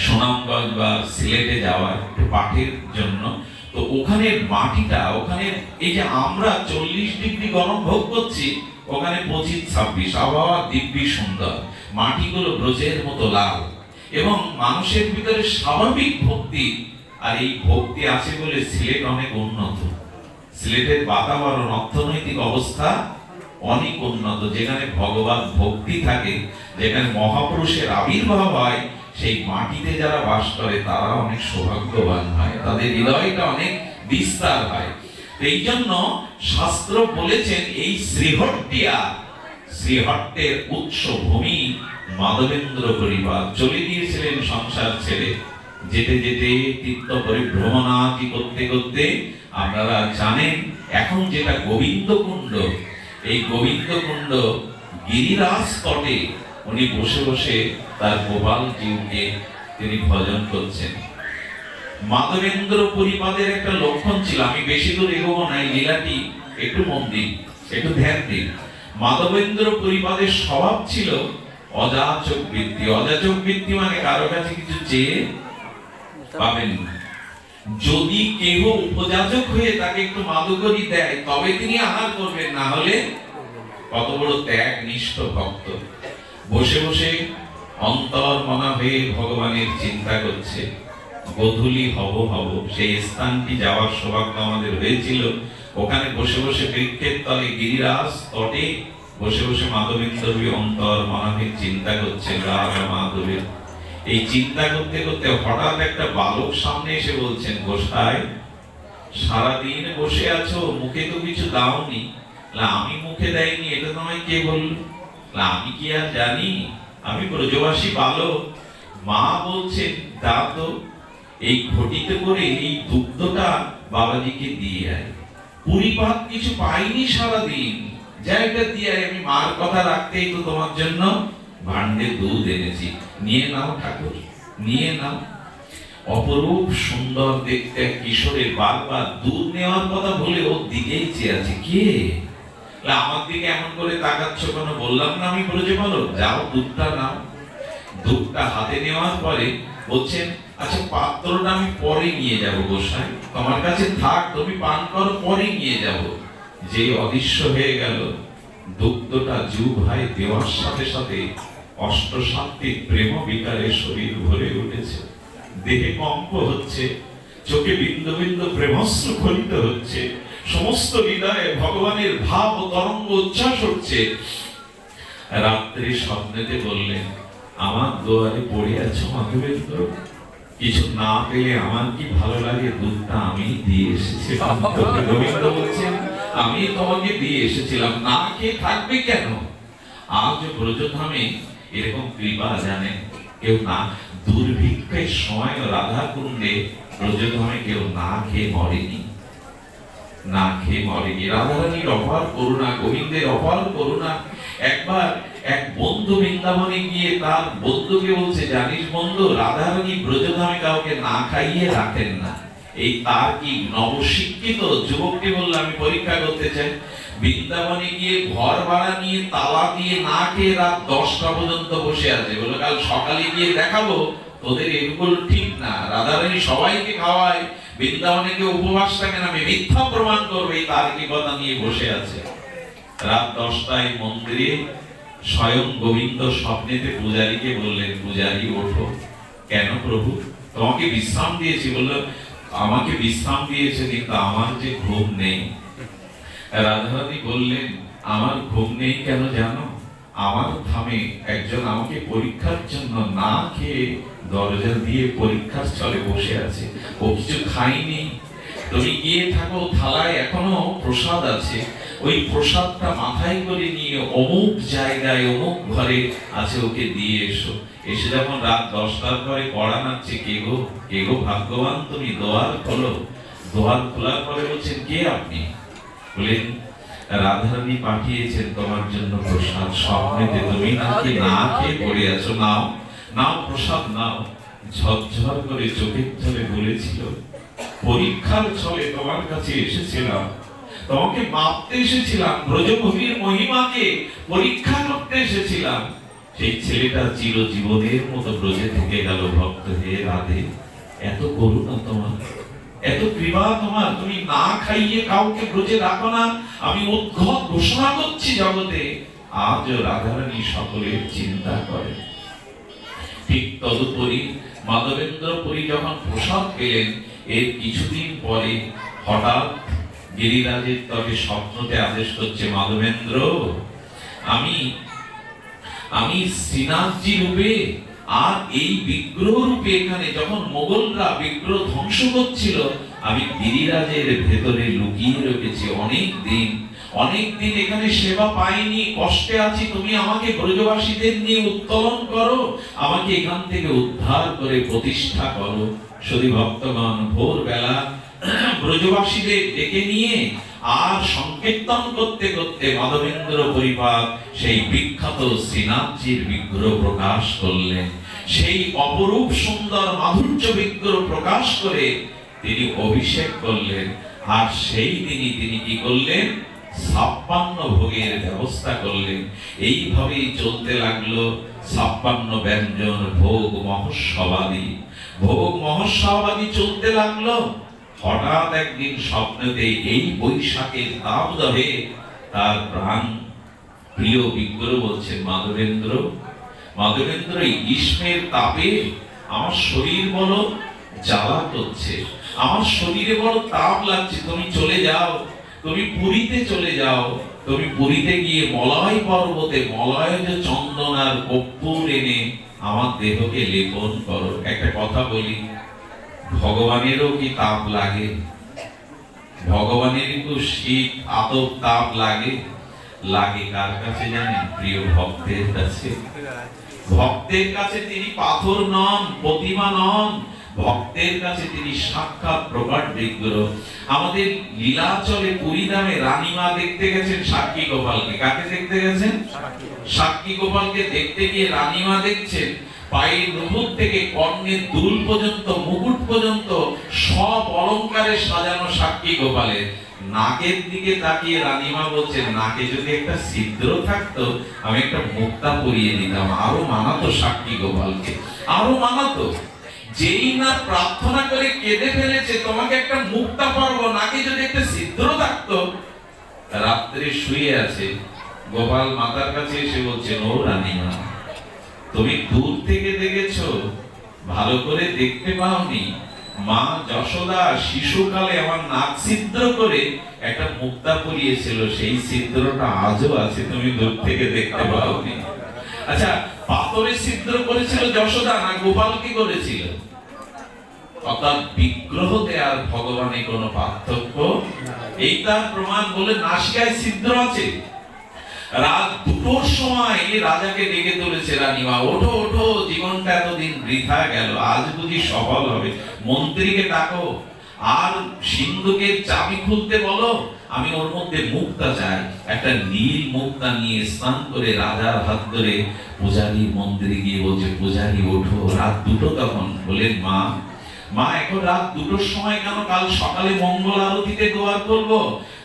সুনামগঞ্জ বা সিলেটে যাওয়ার একটু পাঠের জন্য। তো ওখানে মাটিটা, ওখানে এই যে আমরা 40 ডিগ্রি গরম ভোগ করছি, ওখানে 25-26, আবহাওয়া দিব্যি সুন্দর, মাটিগুলো ব্রজের মতো লাল, এবং মানুষের ভিতরে স্বাভাবিক ভক্তি। আর এই ভক্তি আছে বলে সিলেট অনেক উন্নত। সিলেটের বাতাবরণ, অর্থনৈতিক অবস্থা অনেক উন্নত। যেখানে ভগবান ভক্তি থাকে, যেখানে মহাপুরুষের আবির্ভাব হয়, সেই মাটিতে যারা বাস করে তারা অনেক সৌভাগ্যবান হয়, তাদের হৃদয়টা অনেক বিস্তার হয়। এই জন্য শাস্ত্র বলেছেন এই শ্রীহট্টিয়া, শ্রীহট্টের উৎস ভূমি মাধবেন্দ্র পরিবার চলে গিয়েছিলেন সংসার ছেড়ে। যেতে যেতে তীর্থ পরিভ্রমণাদি করতে করতে আপনারা জানেন এখন যেটা গোবিন্দকুণ্ড, এই গোবিন্দকুণ্ড গিরিরাজ তটে উনি বসে বসে তার গোপাল জীবকে তিনি ভজন করছেন। মাধবেন্দ্র পরিপাদের একটা লক্ষণ ছিল, আমি বেশি দূর এগোবো না, এই লীলাটি একটু মন দিন, একটু ধ্যান দিন। মাধবেন্দ্র পরিপাদের স্বভাব ছিল অযাচক বৃত্তি। অযাচক বৃত্তি মানে কারো কাছে কিছু চেয়ে পাবেন না। যদি কেহ উপযাচক হয়ে তাকে একটু মাদুকরি দেয় তবে তিনি আহার করবেন, না হলে কত বড় ত্যাগ নিষ্ঠ ভক্ত। বসে বসে অন্তর মনা হয়ে ভগবানের চিন্তা করছে। গোধূলি হব হব সেই স্থানটি যাওয়ার সৌভাগ্য আমাদের হয়েছিল। ওখানে বসে বসে বৃক্ষের তলে গিরিরাজ তটে বসে বসে মাধবেন্দ্র অন্তর মনা হয়ে চিন্তা করছেন রাধা মাধবের। এই চিন্তা করতে করতে হঠাৎ একটা বালক সামনে এসে বলছেন, গোসাই সারাদিন বসে আছো, মুখে তো কিছু দাওনি। আমি মুখে দেয়নি এটা তোমায় কে বললো? আমি কি আর জানি? আমি ব্রজবাসী বালক। মা বলছেন দাও তো, এই ঘটিতে করে এই দুগ্ধটা বাবাজিকে দিয়ে আয়। পুরিপাত কিছু পাইনি সারাদিন, যা এটা দিয়ে আয়। আমি মার কথা রাখতেই তো তোমার জন্য ভান্ডে দুধ এনেছি, নিয়ে নাও ঠাকুর, নিয়ে নাও। অপরূপ সুন্দর দেখতে কিশোরের বারবার দুধ নেওয়ার কথা বলে ওর দিকেই চেয়ে আছে। কে? আমার দিকে এমন করে তাকাচ্ছ কেন? বললাম না আমি বলেছি, বলো যাও দুধটা নাও। দুধটা হাতে নেওয়ার পরে বলছেন, আচ্ছা পাত্রটা আমি পরে নিয়ে যাব গোসাই, তোমার কাছে থাক, তুমি পান করো, পরে নিয়ে যাব। যে অদৃশ্য হয়ে গেল, দুগ্ধটা জু ভাই দেওয়ার সাথে সাথে অষ্টসাত্ত্বিক প্রেম বিকারে শরীর ভরে উঠেছে, দেহে কম্প হচ্ছে, চোখে বিন্দু বিন্দু প্রেমস্ত্র খলিত হচ্ছে, সমস্ত হৃদয়ে ভগবানের ভাব ও তরঙ্গ উচ্ছ্বাস হচ্ছে। রাত্রি স্বপ্নেতে বললেন, আমার দুয়ারে পড়ে আছো মাধবেন্দ্র, কিছু না পেলে আমার কি ভালো লাগে, দুধটা আমি দিয়ে এসেছি। গোবিন্দ বলছেন, আমি তোমাকে দিয়ে এসেছিলাম, না খেয়ে থাকবে কেন? আজ ব্রজধামে এরকম কৃপা জানেন কেউ না, দুর্ভিক্ষের সময় রাধা কুণ্ডে ব্রজধামে কেউ না খেয়ে মরেনি, না খেয়ে মরেনি। রাধারানীর অপার করুণা, গোবিন্দের অপার করুণা। একবার এক বন্ধু বৃন্দাবনে গিয়ে তার বন্ধুকে বলছে, জানিস বন্ধু, রাধারানী ব্রজধামে কাউকে না খাইয়ে রাখেন না। এই তার কি নবশিক্ষিত যুবককে বললো, আমি পরীক্ষা করতে চাই। বৃন্দাবনে গিয়ে ঘর ভাড়া নিয়ে তালা দিয়ে না খেয়ে রাত 10টা পর্যন্ত বসে আছে। বললো কাল সকালে গিয়ে দেখাবো তোদের এগুলো ঠিক না, রাধারানী সবাইকে খাওয়ায়, বৃন্দাবনে গিয়ে উপবাস থাকেন, আমি মিথ্যা প্রমাণ করবো। এই তার্কিকতা নিয়ে বসে আছে। রাত 10টায় মন্দিরে স্বয়ং গোবিন্দ স্বপ্নেতে পূজারীকে বললেন, পূজারী ওঠো। কেন প্রভু? তোমাকে বিশ্রাম দিয়েছি। বললো, আমাকে বিশ্রাম দিয়েছে কিন্তু আমার যে ঘুম নেই। রাধারানী বললেন, আমার ঘুম নেই কেন জানো? আমার ধামে একজন আমাকে পরীক্ষার জন্য না খেয়ে দরজা দিয়ে পরীক্ষার স্থলে বসে আছে, ও কিছু খায়নি। তুমি গিয়ে থাকো, থালায় এখনো প্রসাদ আছে, ওই প্রসাদটা মাথায় করে নিয়ে অমুক জায়গায় অমুক ঘরে আছে, ওকে দিয়ে এসো। এসে যখন রাত 10টার পরে কড়া নাচছে, কে গো, কে গো ভাগ্যবান তুমি, দোয়ার খোলো। দোয়ার খোলার পরে বলছেন, কে আপনি? বলেন, রাধারানী পাঠিয়েছেন তোমার জন্য প্রসাদ। স্বপ্নেতে তুমি নাকি না খেয়ে পড়ে আছো, নাও নাও প্রসাদ নাও। ঝরঝর করে চোখের জলে বলেছিল, পরীক্ষার ছলে তোমার কাছে এসেছিলাম, তোমাকে মাপতে এসেছিলাম, ব্রজভূমির মহিমাকে পরীক্ষা করতে এসেছিলাম। সেই ছেলেটা চিরজীবনের মতো ব্রজে থেকে গেল। ভক্ত হে রাধে, এত করুণা তোমার, এত কৃপা তোমার, তুমি না খাইয়ে কাউকে ব্রজে রাখো না। আমি উদ্ঘট ঘোষণা করছি জগতে, আজও রাধারানী সকলের চিন্তা করে। ঠিক তদুপরি মাধবেন্দ্র পুরী যখন প্রসাদ পেলেন, এর কিছুদিন পরে হঠাৎ গিরিরাজের তবে স্বপ্নতে আদেশ করছে, মাধবেন্দ্র আমি আমি শ্রীনাথজি রূপে আর এই বিগ্রহ রূপে এখানে যখন মোগলরা বিগ্রহ ধ্বংস করছিল, আমি গিরিরাজের ভেতরে লুকিয়ে রেখেছি অনেক দিন এখানে সেবা পাইনি, কষ্টে আছি। তুমি আমাকে ব্রজবাসীদের নিয়ে উত্তোলন করো, আমাকে এখান থেকে উদ্ধার করে প্রতিষ্ঠা করো। সদী ভক্তগণ ভোরবেলা ব্রজবাসীদের ডেকে নিয়ে আর সংকীর্তন করতে করতে মাধবেন্দ্র পরিপাক সেই বিখ্যাত শ্রীনাথজির বিগ্রহ প্রকাশ করলেন। সেই অপরূপ সুন্দর মাধুর্য বিগ্রহ প্রকাশ করে তিনি অভিষেক করলেন। আর সেই দিনই তিনি কি করলেন, 56 ভোগের ব্যবস্থা করলেন। এইভাবেই চলতে লাগলো 56 ব্যঞ্জন ভোগ মহোৎসবাদী। ভোগ মহোৎসবাদী চলতে লাগলো। হঠাৎ একদিন স্বপ্নেতে এই বৈশাখের তাপদাহে তার প্রাণ প্রিয় বিগ্রহ বলছেন, মাধবেন্দ্র মাধবেন্দ্র, এই গ্রীষ্মের তাপে আমার শরীর বড় জ্বালা করছে, আমার শরীরে বড় তাপ লাগছে, তুমি চলে যাও, তুমি পুরীতে চলে যাও। তুমি পুরীতে গিয়ে মলয় পর্বতে মলয়জ চন্দন আর কর্পূর এনে আমার দেহকে লেপন করো। একটা কথা বলি, ভগবানেরও কি তাপ লাগে? ভগবানেরই তো শীত আতপ তাপ লাগে। লাগে কার কাছে জানেন? প্রিয় ভক্তের কাছে। ভক্তের কাছে তিনি পাথর নন, প্রতিমা নন, ভক্তের কাছে তিনি সাক্ষাৎ প্রকট বিগ্রহ। আমাদের লীলাচলে পুরীধামে রানীমা দেখতে গেছেন সাক্ষী গোপালকে। কাকে দেখতে গেছেন? সাক্ষী গোপালকে দেখতে গিয়ে রানীমা দেখছেন পায়ের নখুর থেকে কর্ণের দুল পর্যন্ত, মুকুট পর্যন্ত সব অলংকারে সাজানো সাক্ষী গোপালের। নাকের দিকে তাকিয়ে রানীমা বলছেন, নাকে যদি একটা ছিদ্র থাকতো আমি একটা মুক্তা পরিয়ে দিতাম, আরো মানাতো সাক্ষী গোপালকে, আরো মানাতো। যেই না প্রার্থনা করে কেঁদে ফেলেছে, তোমাকে একটা মুক্তা পারবো, নাকে যদি একটা ছিদ্র থাকতো। রাত্রে শুয়ে আছে, গোপাল মাতার কাছে এসে বলছেন, ও রানীমা, তুমি দূর থেকে দেখেছো, ভালো করে দেখতে পাওনি? মা যশোদা শিশুকালে আমার নাক ছিদ্র করে একটা মুক্তা পরিয়েছিল, সেই ছিদ্রটা আজও আছে, তুমি দূর থেকে দেখতে পাওনি। আচ্ছা, পাথরে ছিদ্র করেছিল যশোদা না গোপাল কি করেছিল? অর্থাৎ বিগ্রহতে আর ভগবানে কোনো পার্থক্য। এই তার প্রমাণ বলে নাসিকায় ছিদ্র আছে। রাত 2টোর সময় রাজাকে ডেকে তুলেছে রানীমা, ওঠো ওঠো, জীবনটা এতদিন বৃথা গেল, আজ বুঝি সফল হবে। মন্ত্রীকে ডাকো আর সিন্ধুকের চাবি খুলতে বলো, আমি ওর মধ্যে মুক্তা চাই। একটা নীল মুক্তা নিয়ে স্নান করে রাজার হাত ধরে পূজারী মন্দিরে গিয়ে বলছে, পূজারী ওঠো, রাত 2টো তখন। বলেন, মা মা এখন রাত 2টোর সময় কেন? কাল সকালে মঙ্গল আরতিতে দোয়ার খুলবো।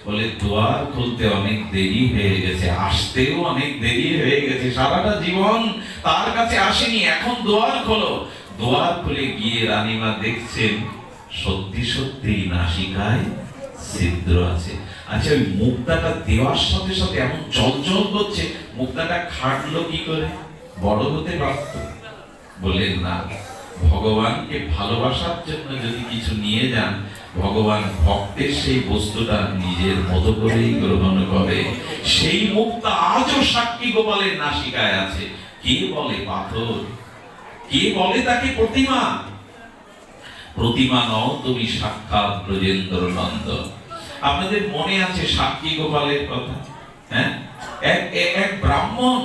বলে, দোয়ার খুলতে অনেক দেরি হয়ে গেছে, আসতেও অনেক দেরি হয়ে গেছে, সারাটা জীবন তার কাছে আসেনি, এখন দোয়ার খোলো। দোয়ার খুলে গিয়ে রানীমা দেখছেন সত্যি সত্যি নাসিকায় ছিদ্র আছে। আচ্ছা, ওই মুক্তাটা দেওয়ার সাথে সাথে এমন চলচল করছে, মুক্তাটা খাটলো কি করে? বড় হতে পারত? বলেন না, ভগবানকে ভালোবাসার জন্য যদি কিছু নিয়ে যান, ভগবান ভক্তের সেই বস্তুটা নিজের মতো করেই গ্রহণ করে। সেই মুক্তা আজও সাক্ষী গোপালের নাসিকায় আছে। কে বলে পাথর? কে বলে তাকে প্রতিমা? প্রতিমা নও তুমি, সাক্ষাৎ ব্রজেন্দ্র নন্দন। আপনাদের মনে আছে সাক্ষী গোপালের কথা? হ্যাঁ, এক ব্রাহ্মণ,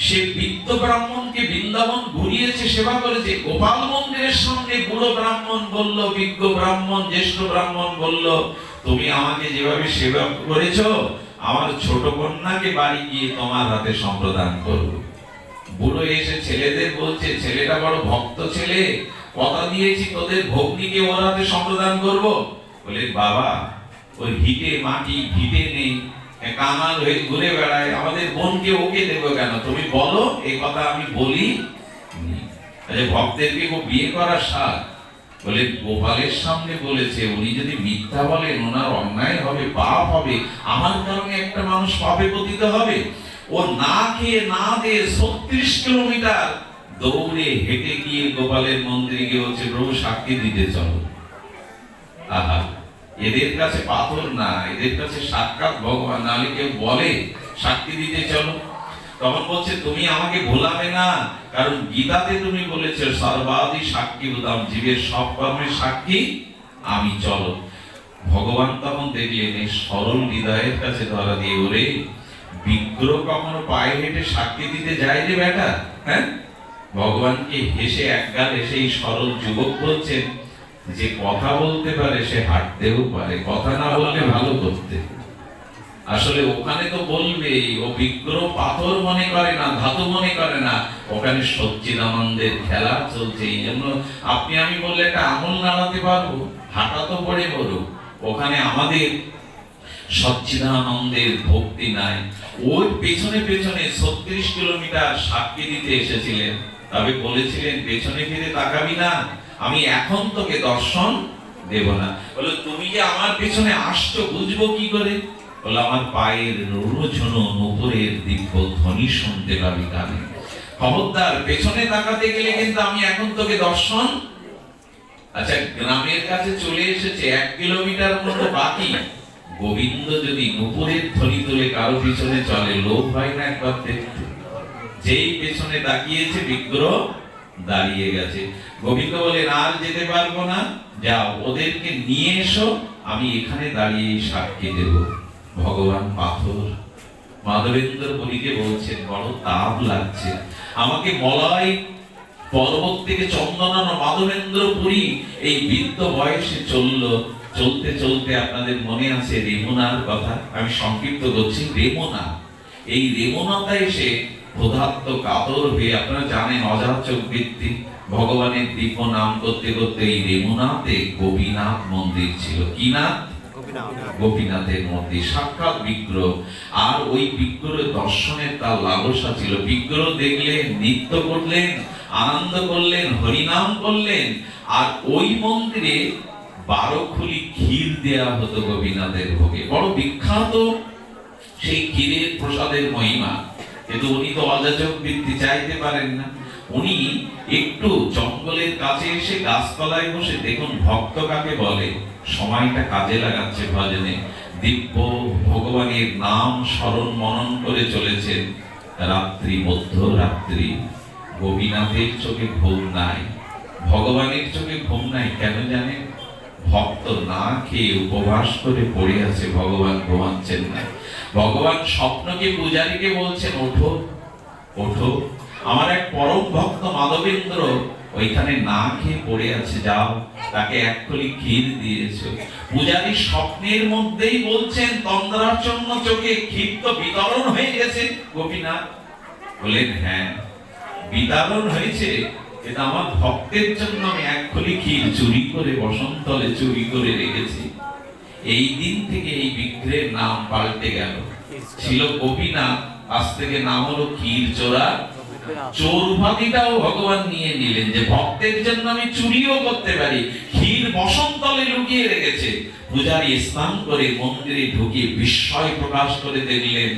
সে বৃদ্ধ ব্রাহ্মণকে বৃন্দাবন ঘুরিয়েছে, সেবা করেছে। গোপাল মন্দিরের সামনে বুড়ো ব্রাহ্মণ বলল, বিজ্ঞ ব্রাহ্মণ, জ্যেষ্ঠ ব্রাহ্মণ বলল, তুমি আমাকে যেভাবে সেবা করেছো আমার ছোট কন্যাকে বাড়ি গিয়ে তোমার হাতে সম্প্রদান করব। বুড়ো এসে ছেলেদের বলছে, ছেলেটা বড় ভক্ত ছেলে, কথা দিয়েছি তোদের ভগ্নিকে ওর হাতে সম্প্রদান করব। বলে বাবা, ওই ভিটে মাটি ভিটে নেই, কামাল হয়ে ঘুরে বেড়ায়, আমাদের বোনকে ওকে দেবো কেন? তুমি বলো, এই কথা আমি বলি। ভক্তেরকে বিয়ে করার সাথ। বলে গোপালের সামনে বলেছে, উনি যদি মিথ্যা বলেন ওনার অন্যায় হবে, পাপ হবে, আমার কারণে একটা মানুষ পাপে পতিত হবে। ও না খেয়ে না দিয়ে 36 কিলোমিটার দৌড়ে হেঁটে গিয়ে গোপালের মন্দিরে গিয়ে বলছে, প্রভু সাক্ষী দিতে চলো। আহা, এদের কাছে পাথর না, এদের কাছে সাক্ষাৎ ভগবান। নাহলে কেউ বলে সাক্ষী দিতে চলো। তখন বলছে, তুমি আমাকে ভোলাবে না, কারণ গীতাতে তুমি বলেছো সর্বাদি সাক্ষী হতাম, জীবের সব কর্মের সাক্ষী আমি। চলো। ভগবান তখন দেখলেন এই সরল হৃদয়ের কাছে ধরা দিয়ে, ওরে বিগ্রহ কখনো পায়ে হেঁটে সাক্ষী দিতে যায় রে বেটা? হ্যাঁ, ভগবানকে হেসে একগাল এসে এই সরল যুবক বলছেন, যে কথা বলতে পারে সে হাঁটতেও পারে, কথা না বললে ভালো করতে। আসলে ওখানে তো বলবে, ও বিগ্রহ পাথর মনে করে না, ধাতু মনে করে না, ওখানে সচ্চিদানন্দের খেলা চলছে। এই জন্য আপনি আমি বললে একটা আঙুল নাড়াতে পারবো, হাঁটা তো পড়ে বড়, ওখানে আমাদের সচ্চিদানন্দের ভক্তি নাই। ওর পেছনে পেছনে 36 কিলোমিটার সাক্ষী দিতে এসেছিলেন, তবে বলেছিলেন পেছনে ফিরে তাকাবি না, আমি এখন তোকে দর্শন দেব না। বলে তুমি যে আমার পেছনে আসছো বুঝবো কি করে? বলে আমার পায়ের রুরুঝুনো নূপুরের দিব্য ধ্বনি শুনতে পাবি কানে। খবরদার, পেছনে তাকাতে গেলে কিন্তু আমি এখন তোকে দর্শন। আচ্ছা, গ্রামের কাছে চলে এসেছে, 1 কিলোমিটার মতো বাকি। গোবিন্দ যদি নূপুরের ধ্বনি তুলে কারো পিছনে চলে, লোভ হয় না একবার দেখতে? যেই পেছনে তাকিয়েছে, বিগ্রহ দাঁড়িয়ে গেছে। গোবিন্দ বলে, আর যেতে পারবো না, যাও ওদেরকে নিয়ে এসো, আমি এখানে দাঁড়িয়ে সাক্ষী দেব। ভগবান পাথর। মাধবেন্দ্র পুরীকে বলছেন, বড় তাপ লাগছে, আমাকে মলয় পর্বত থেকে চন্দনানো মাধবেন্দ্র পুরী এই বৃদ্ধ বয়সে চললো। চলতে চলতে আপনাদের মনে আছে রেমুনার কথা, আমি সংক্ষিপ্ত করছি। রেমুনা, এই রেমুনাতে এসে ক্ষুধার্ত কাতর হয়ে, আপনারা জানেন অযাচক বৃত্তি, ভগবানের দিব্য নাম করতে করতে এই রেমুনাতে গোপীনাথ মন্দির ছিল। কি নাথ? গোপীনাথের মন্দির, সাক্ষাৎ বিগ্রহ। আর ওই বিগ্রহের দর্শনের তার লালসা ছিল। বিগ্রহ দেখলেন, নৃত্য করলেন, আনন্দ করলেন, হরিনাম করলেন। আর ওই মন্দিরে 12 খুলি ক্ষীর দেয়া হতো গোপীনাথের ভোগে, বড় বিখ্যাত সেই ক্ষীরের প্রসাদের মহিমা। কিন্তু উনি তো অযাচক বৃত্তি, চাইতে পারেন না। উনি একটু জঙ্গলের কাছে এসে গাছতলায় বসে, দেখুন ভক্ত কাকে বলে, সময়টা কাজে লাগাচ্ছে ভজনে, দিব্য ভগবানের নাম স্মরণ মনন করে চলেছেন। রাত্রি, মধ্যরাত্রি, গোপীনাথের চোখে ঘুম নাই, ভগবানের চোখে ঘুম নাই। কেন জানেন? ভক্ত না খেয়ে উপবাস করে পড়ে আছে, ভগবান ঘুমাচ্ছেন না। ভগবান স্বপ্নকে পূজারীকে বলছেন, ওঠো ওঠো, আমার এক পরম ভক্ত মাধবেন্দ্র ওইখানে না খেয়ে পড়ে আছে, যাও তাকে 1 খুলি ক্ষীর দিয়েছো। পূজারী স্বপ্নের মধ্যেই বলছেন, তন্দ্রাচ্ছন্ন চোখে, ক্ষীর তো বিতরণ হয়ে গেছে। গোপীনাথ বলেন, হ্যাঁ বিতরণ হয়েছে, কিন্তু আমার ভক্তের জন্য আমি 1 খুলি ক্ষীর চুরি করে বসন্তলে চুরি করে রেখেছি। এই দিন থেকে এই বিগ্রহের নাম পাল্টে গেল। ছিল গোপীনাথ, আজ থেকে নাম হলো ক্ষীর চোরা। চোর উপাধিটাও ভগবান নিয়ে নিলেন, যে ভক্তের জন্য আমি চুরিও করতে পারি। ক্ষীর বসন্তলে লুকিয়ে রেখেছে। পূজারী স্নান করে মন্দিরে ঢুকে বিস্ময় প্রকাশ করে দেখলেন,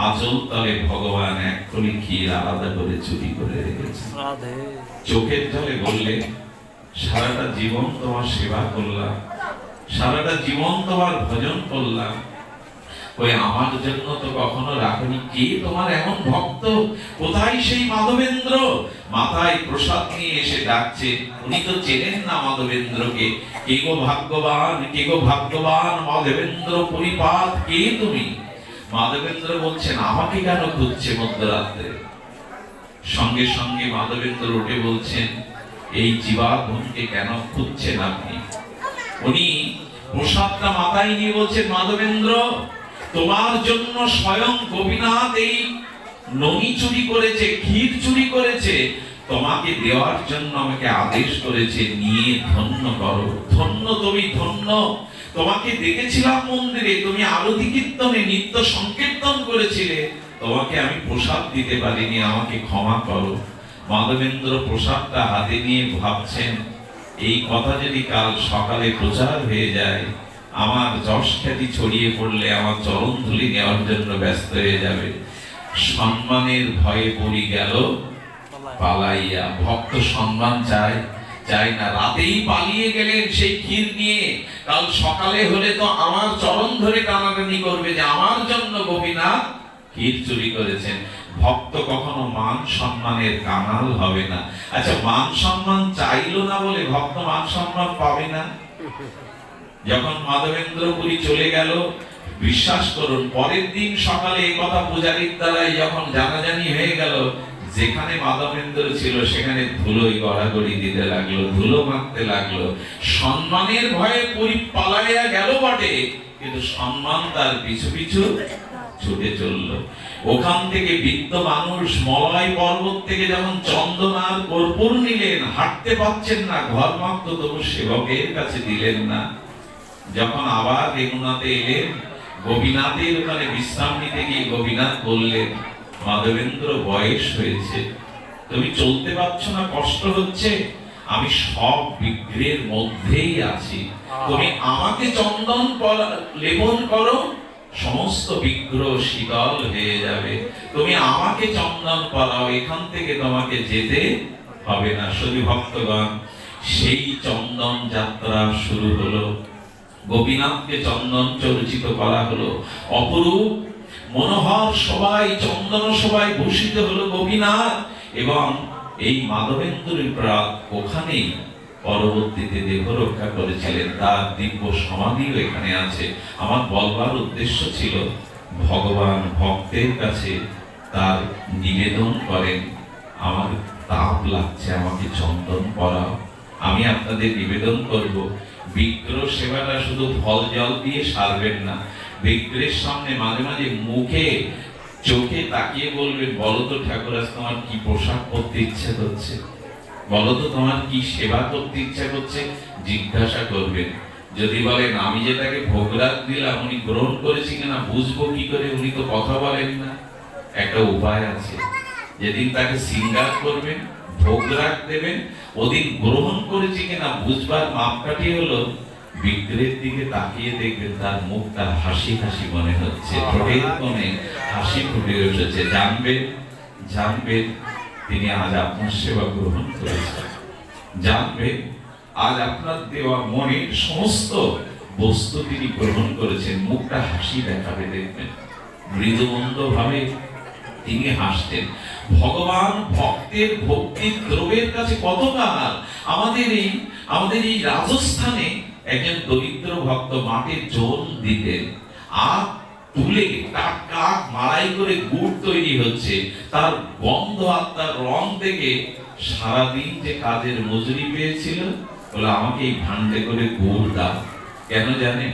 আঁচল তলে ভগবান 1 খুলি ক্ষীর আলাদা করে চুরি করে রেখেছে। চোখের জলে বললেন, সারাটা জীবন তোমার সেবা করলাম, সারাটা জীবন তোমার ভজন করলাম, ওই আমার জন্য তো কখনো রাখনি। কে তোমার এমন ভক্ত? কোথায় সেই মাধবেন্দ্র? মাথায় প্রসাদ নিয়ে এসে ডাকছে। উনি তো চেনেন না মাধবেন্দ্রকে। কে গো ভাগ্যবান, কে গো ভাগ্যবান মাধবেন্দ্র পরিপাত, কে তুমি? মাধবেন্দ্র বলছেন, আমাকে কেন খুঁজছে মধ্যরাত্রে? সঙ্গে সঙ্গে মাধবেন্দ্র উঠে বলছেন, এই জীবাত্মাকে কেন খুঁজছেন আপনি? উনি প্রসাদটা মাথায় নিয়ে বলছেন, মাধবেন্দ্র তোমার জন্য স্বয়ং গোপীনাথ এই ননি চুরি করেছে, ক্ষীর চুরি করেছে, তোমাকে দেওয়ার জন্য আমাকে আদেশ করেছে, নিয়ে ধন্য করো। ধন্য তুমি, ধন্য। তোমাকে দেখেছিলাম মন্দিরে, তুমি আরতি কীর্তনে নিত্য সংকীর্তন করেছিলে, তোমাকে আমি প্রসাদ দিতে পারিনি, আমাকে ক্ষমা করো। মাধবেন্দ্র প্রসাদটা হাতে নিয়ে ভাবছেন, এই কথা যদি কাল সকালে প্রচার হয়ে যায়, আমার যশ খ্যাতি ছড়িয়ে পড়লে আমার চরণ ধুলি নেওয়ার জন্য ব্যস্ত হয়ে যাবে। সম্মানের ভয়ে পড়ি গেল পালাইয়া। ভক্ত সম্মান চায়, চাই না, রাতেই পালিয়ে গেলেন সেই ক্ষীর নিয়ে। কাল সকালে হলে তো আমার চরণ ধরে টানাটানি করবে যে আমার জন্য গোপীনাথ ক্ষীর চুরি করেছেন। ভক্ত কখনো মান সম্মানের কাঙাল হবে না। আচ্ছা, মান সম্মান চাইলো না বলে ভক্ত মান সম্মান পাবে না? যখন মাধবেন্দ্র পুরী চলে গেল, বিশ্বাস করুন পরের দিন সকালে এই কথা পূজারীর দ্বারাই যখন জানাজানি হয়ে গেল, যেখানে মাধবেন্দ্র ছিল সেখানে ধুলোই গড়াগড়ি দিতে লাগলো, ধুলো মারতে লাগলো। সম্মানের ভয়ে পুরী পালাইয়া গেল বটে, কিন্তু সম্মান তার পিছু পিছু ছুটে চলল। ওখান থেকে বৃদ্ধ মানুষ মলয় পর্বত থেকে যখন চন্দন আর কর্পূর নিলেন, হাঁটতে পারছেন না, ঘর মাত্র তবু সেবকের কাছে দিলেন না। যখন আবার রেগুনাতে এলেন, গোপীনাথের ওখানে বিশ্রাম নিতে গিয়ে গোপীনাথ বললেন, মাধবেন্দ্র বয়স হয়েছে, তুমি চলতে পারছো না, কষ্ট হচ্ছে, আমি সব বিগ্রহের মধ্যেই আছি, তুমি আমাকে চন্দন লেপন করো, সমস্ত বিগ্রহ শীতল হয়ে যাবে। তুমি আমাকে চন্দন পরাও, এখান থেকে তোমাকে যেতে হবে না। শুধু ভক্তগণ, সেই চন্দন যাত্রা শুরু হলো। গোপীনাথকে চন্দন চর্চিত করা হলো। অপরূপ মনোহর সবাই চন্দন সবাই ভূষিত হলো গোপীনাথ। এবং এই মাধবেন্দ্রের প্রাত ওখানেই পরবর্তীতে দেহ রক্ষা করেছিলেন, তার দিব্য সমাধিও এখানে আছে। আমার বলবার উদ্দেশ্য ছিল, ভগবান ভক্তের কাছে তার নিবেদন করেন, আমার তাপ লাগছে, আমাকে চন্দন পরাও। আমি আপনাদের নিবেদন করব, বিগ্রহ সেবাটা শুধু ফল জল দিয়ে সারবেন না। বিগ্রহের সামনে মাঝে মাঝে মুখে চোখে তাকিয়ে বলবেন, বলো তো ঠাকুর, আজ তোমার কি পোশাক পরতে ইচ্ছা করছে, বলো তো তোমার কি সেবা করতে ইচ্ছা করছে, জিজ্ঞাসা করবেন। যদি বলেন আমি যে তাকে ভোগরাগ দিলাম, উনি গ্রহণ করেছি কিনা বুঝবো কি করে, উনি তো কথা বলেন না। একটা উপায় আছে, যেদিন তাকে সিঙ্গার করবেন, ভোগরাগ দেবেন, ওদিন গ্রহণ করেছি কিনা বুঝবার মাপকাঠি হলো, বিগ্রহের দিকে তাকিয়ে দেখবেন তার মুখটা হাসি হাসি মনে হচ্ছে, ঠোঁটের কোণে হাসি ফুটে উঠেছে, জানবেন জানবেন তিনি আজ আপনার সেবা গ্রহণ করেছেন। জানবেন আজ আপনার দেওয়া মনের সমস্ত বস্তু তিনি গ্রহণ করেছেন। মুখটা হাসি দেখাবে, দেখবেন মৃদুমন্দ ভাবে তিনি হাসতেন। ভগবান ভক্তের ভক্তির দ্রব্যের কাছে কত কাল। আমাদের এই রাজস্থানে একজন দরিদ্র ভক্ত মাঠে জল দিতেন, আর তুলে টাটকা মাড়াই করে গুড় তৈরি হচ্ছে, তার গন্ধ আর তার রং থেকে সারাদিন যে কাজের মজুরি পেয়েছিল, বলে আমাকে এই ভান্ডে করে গুড় দাও। কেন জানেন?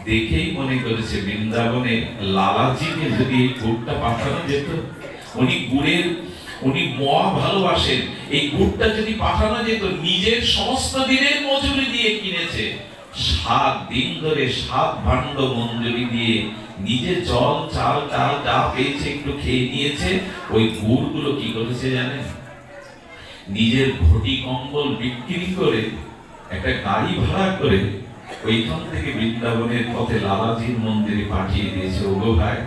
দেখেই মনে করেছে বৃন্দাবনে লালাজিকে যদি এই গুড়টা পাঠানো যেত, উনি মহা ভালোবাসেন, এই গুড়টা যদি পাঠানো যেত, নিজের সমস্ত দিনের মজুরি দিয়ে কিনেছে, 7 দিন ধরে 7 ভাণ্ড মঞ্জুরি দিয়ে নিজে জল চাল ডাল যা পেয়েছে একটু খেয়ে নিয়েছে। ওই গুড়গুলো কি করেছে জানেন? নিজের ঘটি কম্বল বিক্রি করে একটা গাড়ি ভাড়া করে ওইখান থেকে বৃন্দাবনের পথে লালাজির মন্দিরে পাঠিয়ে দিয়েছে। ওগো ভাই,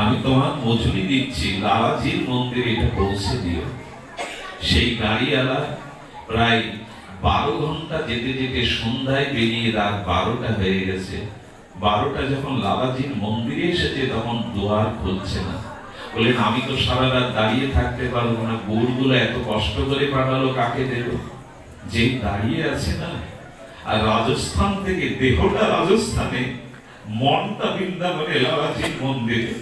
আমি তোমার মজুরি দিচ্ছি, লালাজির মন্দিরে এটা পৌঁছে দিও। সেই গাড়িওয়ালা প্রায় 12 ঘন্টা যেতে যেতে সন্ধ্যায় বেরিয়ে রাত 12টা হয়ে গেছে। 12টা যখন লালাজির মন্দিরে এসেছে, তখন দুয়ার খুলছে না। বললেন, আমি তো সারা রাত দাঁড়িয়ে থাকতে পারবো না, গুড়গুলো এত কষ্ট করে পাঠালো, কাকে দেব? যে দাঁড়িয়ে আছে না। আর রাজস্থান থেকে, দেহটা রাজস্থানে, মনটা বৃন্দাবনে লালাজির মন্দিরে,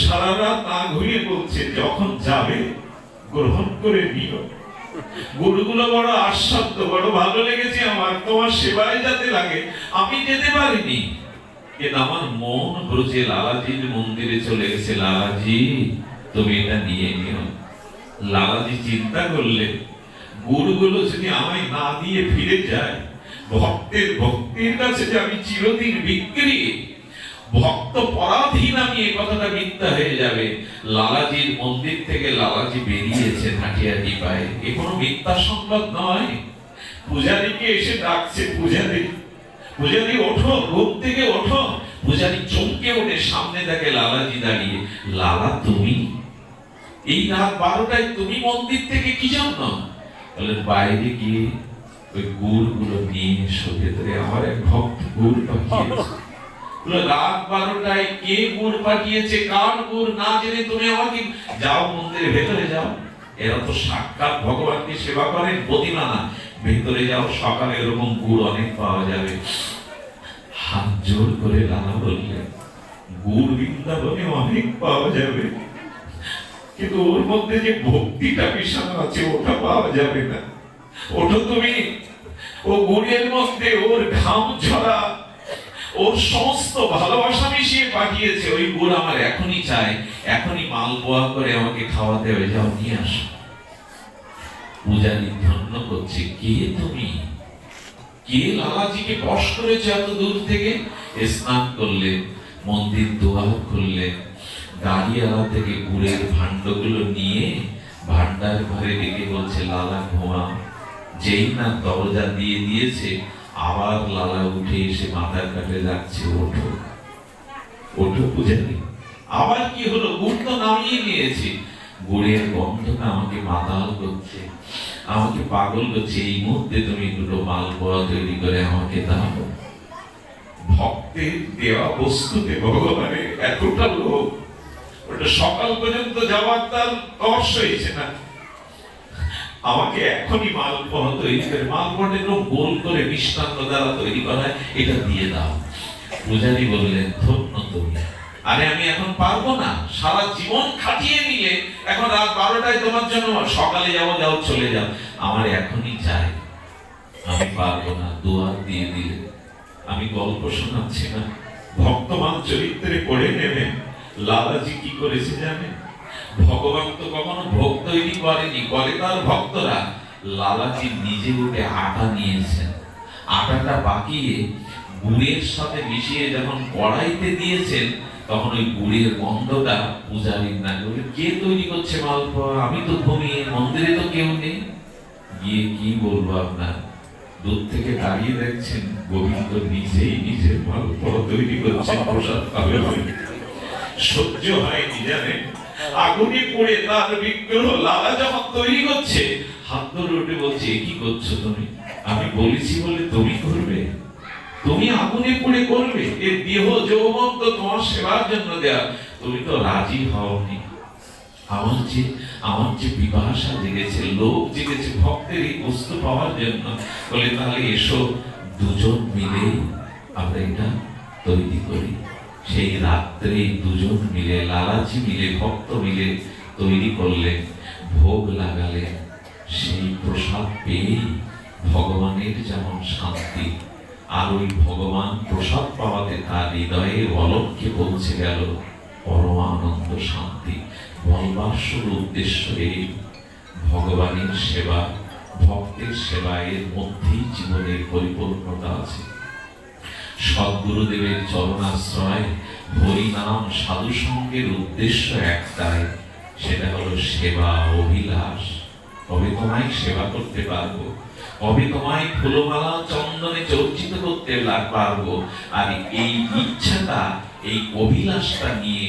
সারা রাত না ঘুরিয়ে বলছে, যখন যাবে গ্রহণ করে নিও। গুরুগুলো বড় আস্বাদ্য, বড় ভালো লেগেছে আমার, তোমার সেবায় যাতে লাগে। আমি যেতে পারিনি, কিন্তু আমার মন ব্রজে লালাজির মন্দিরে চলে গেছে। লালাজি, তুমি এটা নিয়ে নিও। লালাজি চিন্তা করলেন, গুড়গুলো যদি আমায় না দিয়ে ফিরে যায়, ভক্তের ভক্তির কাছে যে আমি চিরদিন বিক্রি, ভক্ত পরাধীন আমি, এই কথাটা মিথ্যা হয়ে যাবে। লালাজির মন্দির থেকে লালাজি বেরিয়েছে হাঁটিয়াটি পায়ে, এ কোনো মিথ্যা সংবাদ নয়। পূজারীকে এসে ডাকছে, পূজারী, পূজারী ওঠো, ঘুম থেকে ওঠো। পূজারী চমকে ওঠে, সামনে দেখে লালাজি দাঁড়িয়ে। লালা, তুমি এই রাত 12টায় তুমি মন্দির থেকে কি জন্য? বলে, বাইরে গিয়ে ওই গুড়গুলো নিয়ে এসো, ভেতরে আমার এক ভক্ত গুড় পাঠিয়েছে। রাত 12টায় কে গুড় পাঠিয়েছে, কার গুড় না জেনে তুমি আমাকে, যাও মন্দিরের ভেতরে যাও। এরা তো সাক্ষাৎ ভগবানকে সেবা করেন, প্রতিমা না। ভেতরে যাও, সকালে এরকম গুড় অনেক পাওয়া যাবে। হাত জোর করে লালা বললেন, গুড় বৃন্দাবনে অনেক পাওয়া যাবে, কিন্তু ওর মধ্যে যে ভক্তিটা মিশানো আছে ওটা পাওয়া যাবে না। ওটা তুমি, ও গুড়ের মধ্যে ওর ঘাম ঝরা, ওর সমস্ত ভালোবাসা মিশিয়ে পাঠিয়েছে। ওই গুড় আমার এখনই চাই, এখনই মালপোয়া করে আমাকে খাওয়াতে হবে, যাও নিয়ে আসো। পূজারী ধন্য করছে, কে তুমি? কে লালাজিকে বশ করেছে এত দূর থেকে? স্নান করলেন, মন্দির দুয়ার খুললেন, গাড়িওয়ালা থেকে গুড়ের ভাণ্ডগুলো নিয়ে ভান্ডার ঘরে রেখে বলছে, লালা ঘুমা। যেই না দরজা দিয়ে দিয়েছে, আবার লালা উঠে এসে মাথার কাছে যাচ্ছে, ওঠো ওঠো পূজারী। আবার কি হলো? গুড় তো নামিয়ে নিয়েছি। গুড়ের গন্ধটা আমাকে মাতাল করছে, আমাকে পাগল করছে। এই মুহূর্তে তুমি দুটো মালপোয়া তৈরি করে আমাকে দাও। ভক্তের দেওয়া বস্তুতে ভগবানের এতটা লোভ, ওটা সকাল পর্যন্ত যাওয়ার তার তর্স হয়েছে না। আমাকে এখনই মালপোয়া তৈরি করে, মালপোয়াটা এরকম গোল করে মিষ্টান্ন দ্বারা তৈরি করা, এটা দিয়ে দাও। পূজারী বললেন, ধন্য তুমি। আরে আমি এখন পারবো না, সারা জীবন খাটিয়ে নিয়ে এখন রাত 12টায় তোমার জন্য, সকালে যাবো, যাও চলে যাও, আমার এখনই চাই। আমি পারবো না, দুয়ার দিয়ে দিলে। আমি গল্প শোনাচ্ছি না, ভক্তমান চরিত্রে পড়ে নেবেন। লালাজি কি করেছে জানেন? ভগবান তো কখনো ভোগ তৈরি করেনি, করে তার ভক্তরা। লালাজি নিজে উঠে আটা নিয়েছেন, আটাটা পাকিয়ে গুড়ের সাথে মিশিয়ে যখন কড়াইতে দিয়েছেন, তখন ওই গুড়ের গন্ধটা পূজারীর না। কে তৈরি করছে মালপোয়া? আমি তো ঘুমিয়ে, মন্দিরে তো কেউ নেই। গিয়ে কি বলবো আপনার, দূর থেকে দাঁড়িয়ে দেখছেন গোবিন্দ নিজেই নিজের মালপোয়া তৈরি করছেন, প্রসাদ পাবে। সহ্য হয়নি জানেন, আগুনে পড়ে তার বিগ্রহ লালা যখন তৈরি করছে, হাত ধরে উঠে বলছে, কি করছো তুমি? আমি বলেছি বলে তুমি করবে? তুমি আগুনে পড়ে করবে? এর দেহ যৌবন তো তোমার সেবার জন্য দেয়া, তুমি তো রাজি হওনি। আমার যে বিভাষা জেগেছে, লোভ জেগেছে ভক্তের এই বস্তু পাওয়ার জন্য। বলে, তাহলে এসো দুজন মিলে আমরা এটা তৈরি করি। সেই রাত্রে দুজন মিলে, লালাজি মিলে, ভক্ত মিলে তৈরি করলেন, ভোগ লাগালেন। সেই প্রসাদ পেয়ে ভগবানের যেমন শান্তি, আর ওই ভগবান প্রসাদ পাওয়াতে তার হৃদয়ে অলক্ষ্যে পৌঁছে গেল পরমানন্দ শান্তি। বলবার শুরু উদ্দেশ্য এই, ভগবানের সেবা, ভক্তের সেবা, এর মধ্যেই জীবনের পরিপূর্ণতা আছে। সদ্গুরুদেবের চরণাশ্রয়, হরিনাম, সাধু সঙ্গের উদ্দেশ্য একটাই, সেটা হলো সেবা অভিলাষ। কবে তোমায় সেবা করতে পারবো, কবে তোমায় ফুলমালা চন্দনে চর্চিত করতে পারবো। আর এই ইচ্ছাটা, এই অভিলাষটা নিয়ে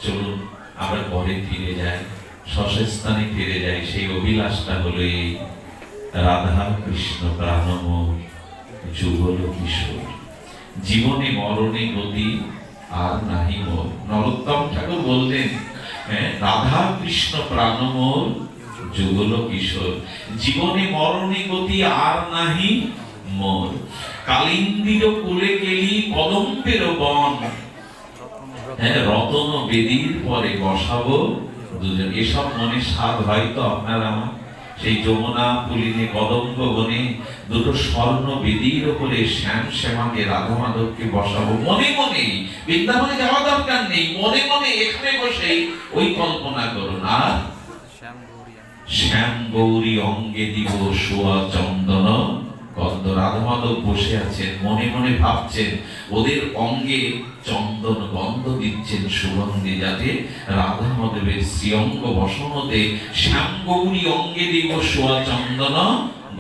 চলুন আমরা ঘরে ফিরে যাই, শশস্থানে ফিরে যাই। সেই অভিলাষটা হলো এই, রাধা কৃষ্ণ প্রাণমোর যুগল কিশোর, জীবনে মরণে গতি আর নাহি মোর। নরোত্তম ঠাকুর বললেন, রাধা কৃষ্ণ প্রাণমোর যুগল কিশোর, জীবনে মরণে গতি আর নাহি মোর। কালিন্দির কুলে গেলি কদম্বের বন, রতন বেদির পরে বসাবো দুজন। এসব মনে স্বাদ হয়তো আপনার আমার, সেই যমুনা পুলিনে কদম্ব বনে দুটো স্বর্ণ বেদির উপরে শ্যাম শ্যামাকে রাধা মাধবকে বসাবো মনে মনে। বৃন্দাবনে যাওয়া দরকার নেই, মনে মনে এখানে বসে ওই কল্পনা করুন। আর শ্যাম গৌরী অঙ্গে দিব সোয়া চন্দন গন্ধ। রাধা মাধব বসে আছেন, মনে মনে ভাবছেন ওদের অঙ্গে চন্দন গন্ধ দিচ্ছেন সুগন্ধি, যাতে রাধা মাধবের শ্রীঅঙ্গ বসনতে শ্যাম গৌরী অঙ্গে দিব সোয়া চন্দন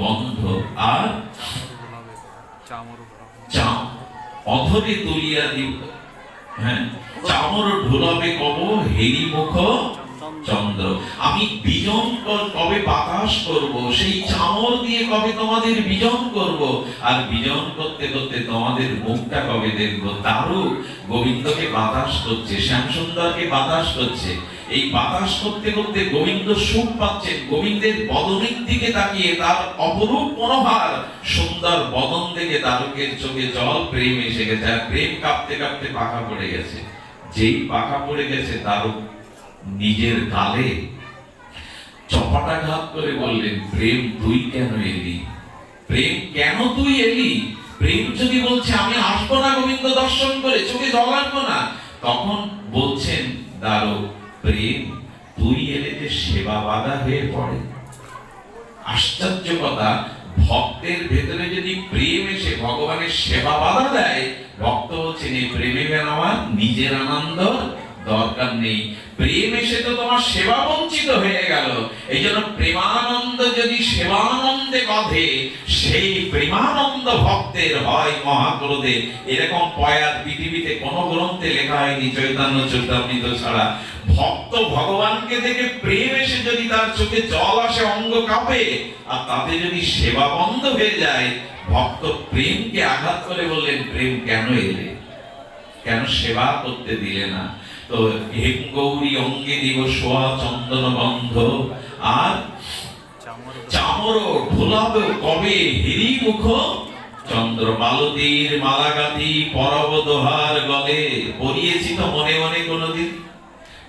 গন্ধ। আর অধরে তুলিয়া দিব, হ্যাঁ, চামর ঢোলাবে কব হেরি মুখ চন্দ্র। আমি বিজন কবে বাতাস করব, সেই চামর দিয়ে কবে তোমাদের বিজন করব, আর বিজন করতে করতে তোমাদের মুখটা কবে দেখব। তারও গোবিন্দকে বাতাস করছে, শ্যামসুন্দরকে বাতাস করছে। এই বাতাস করতে করতে গোবিন্দ সুখ পাচ্ছেন। গোবিন্দের বদনের দিকে তাকিয়ে তার অপরূপ মনোভার, সুন্দর বদন দেখে তারকের চোখে জল, প্রেম এসে গেছে। আর প্রেম কাঁপতে কাঁপতে পাখা পড়ে গেছে। যেই পাখা পড়ে গেছে তারক নিজের গালে চপাটাঘাত করে বললেন, প্রেম তুই কেন এলি? প্রেম কেন তুই এলি? প্রেম যদি বলছে আমি আসবো না গোবিন্দ দর্শন করে, চোখে জল আসবো না, তখন বলছেন দারুক, প্রেম তুই এলে যে সেবা বাধা হয়ে পড়ে। আশ্চর্য কথা, ভক্তের ভেতরে যদি প্রেম এসে ভগবানের সেবা বাধা দেয়, ভক্ত বলছেন এই প্রেমে আমার নিজের আনন্দ দরকার নেই। প্রেম এসে তো তোমার সেবা বঞ্চিত হয়ে গেল। এই জন্য প্রেমানন্দ যদি সেবানন্দে বাঁধে, সেই প্রেমানন্দ ভক্তের হয় মহাক্রোধে। এরকম পয়ার পৃথিবীতে কোন গ্রন্থে লেখা হয়নি চৈতন্য চরিতামৃত ছাড়া। ভক্ত ভগবানকে দেখে প্রেম এসে যদি তার চোখে জল আসে, অঙ্গ কাঁপে, আর তাতে যদি সেবা বন্ধ হয়ে যায়, ভক্ত প্রেমকে আঘাত করে বললেন, প্রেম কেন এলে, কেন সেবা করতে দিলে না? তো হেম গৌরী অঙ্গে দিব সোয়া চন্দন গন্ধ, আর চামর ঢোলাবে কবে হেরি মুখ চন্দ্র। মালতীর মালাগাতি পরব দোহার গলে। পরিয়েছি তো মনে মনে কোনদিন?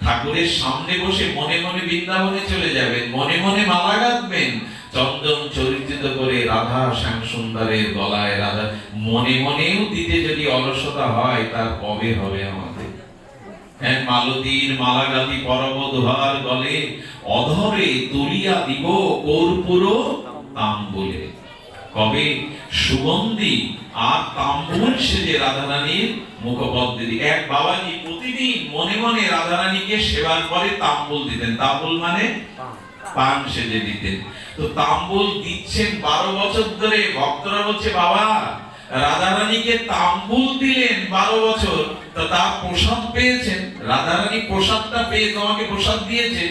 ঠাকুরের সামনে বসে মনে মনে বৃন্দাবনে চলে যাবেন, মনে মনে মালা গাঁথবেন, চন্দন চরিত্রিত করে রাধা শ্যাম সুন্দরের গলায়। রাধা মনে মনেও দিতে যদি অলসতা হয়, তার কবে হবে আমাদের? হ্যাঁ, মালতীর মালাগাতি পরব দোহার গলে, অধরে তুলিয়া দিব কর্পূর তাম্বুলে। কবে সুগন্ধি আর তাম্বুল সেজে রাধারানীর মুখপদ্মে দিই। এক বাবাজি প্রতিদিন মনে মনে রাধারানীকে সেবার পরে তাম্বুল দিতেন। তাম্বুল মানে পান সেজে দিতেন। তো তাম্বুল দিচ্ছেন 12 বছর ধরে। ভক্তরা বলছে, বাবা রাধারানীকে তাম্বুল দিলেন 12 বছর, তো তার প্রসাদ পেয়েছেন? রাধারানী প্রসাদটা পেয়ে তোমাকে প্রসাদ দিয়েছে?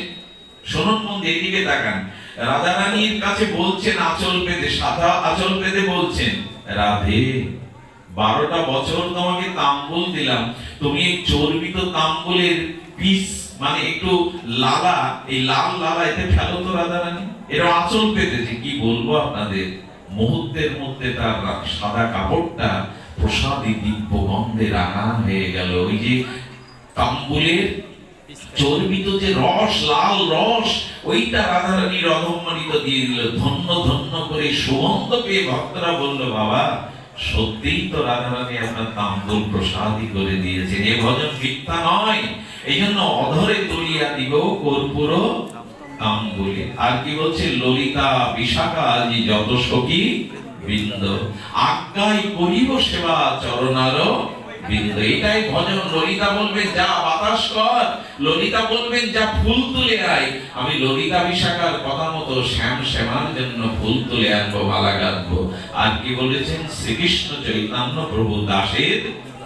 শুনুন মন দিয়ে, এদিকে তাকান। রাধারানীর কাছে বলছেন আঁচল পেতে, সাদা আঁচল পেতে বলছেন, রাধে 12টা বছর তোমাকে তাম্বুল দিলাম, তুমি এই চর্বিত তাম্বুলের পিস মানে একটু লালা, এই লাল লালা এতে ফেলো তো রাধারানী। এরা আঁচল পেতেছে। কি বলবো আপনাদের, মুহূর্তের মধ্যে তার সাদা কাপড়টা প্রসাদী দিব্য গন্ধে রাঙা হয়ে গেল। ওই যে তাম্বুলের চর্বিত যে রস, লাল রস, ওইটা রাধারানীর অধমমানিত দিয়ে দিল। ধন্য ধন্য করে সুগন্ধ পেয়ে ভক্তরা বলল, বাবা সত্যিই তো রাধারানী আপনার তাম্বুল প্রসাদী করে দিয়েছেন, এ ভজন মিথ্যা নয়। এই জন্য অধরে তুলিয়া দিব কর্পূর তাম্বুলে। আর কি বলছে, ললিতা বিশাখা আজি যত সখী বৃন্দ, আজ্ঞাই করিব সেবা চরণার বৃন্দ। এটাই ভজন। ললিতা বলবেন যা বাতাস কর, ললিতা বলবেন যা ফুল তুলে আয়। আমি ললিতা বিশাখার কথা মতো শ্যাম শ্যামার জন্য ফুল তুলে আনবো, মালা গাঁথবো। আর কি বলেছেন, শ্রীকৃষ্ণ চৈতন্য প্রভু দাসের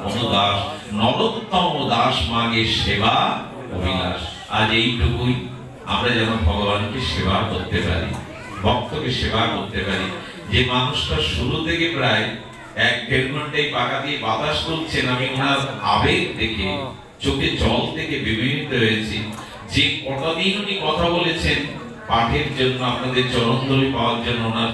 অনুদাস, নরোত্তম দাস মাগে সেবা অভিলাষ। আজ এইটুকুই, আমরা যেন ভগবানকে সেবা করতে পারি, ভক্তকে সেবা করতে পারি। যে মানুষটা শুরু থেকে প্রায় 1-1.5 ঘন্টায় পাকা দিয়ে বাতাস করছেন, আমি ওনার আবেগ দেখে, চোখে জল থেকে বিমোহিত হয়েছি। যে কতদিন উনি কথা বলেছেন পাঠের জন্য, আপনাদের চরণধরি পাওয়ার জন্য, ওনার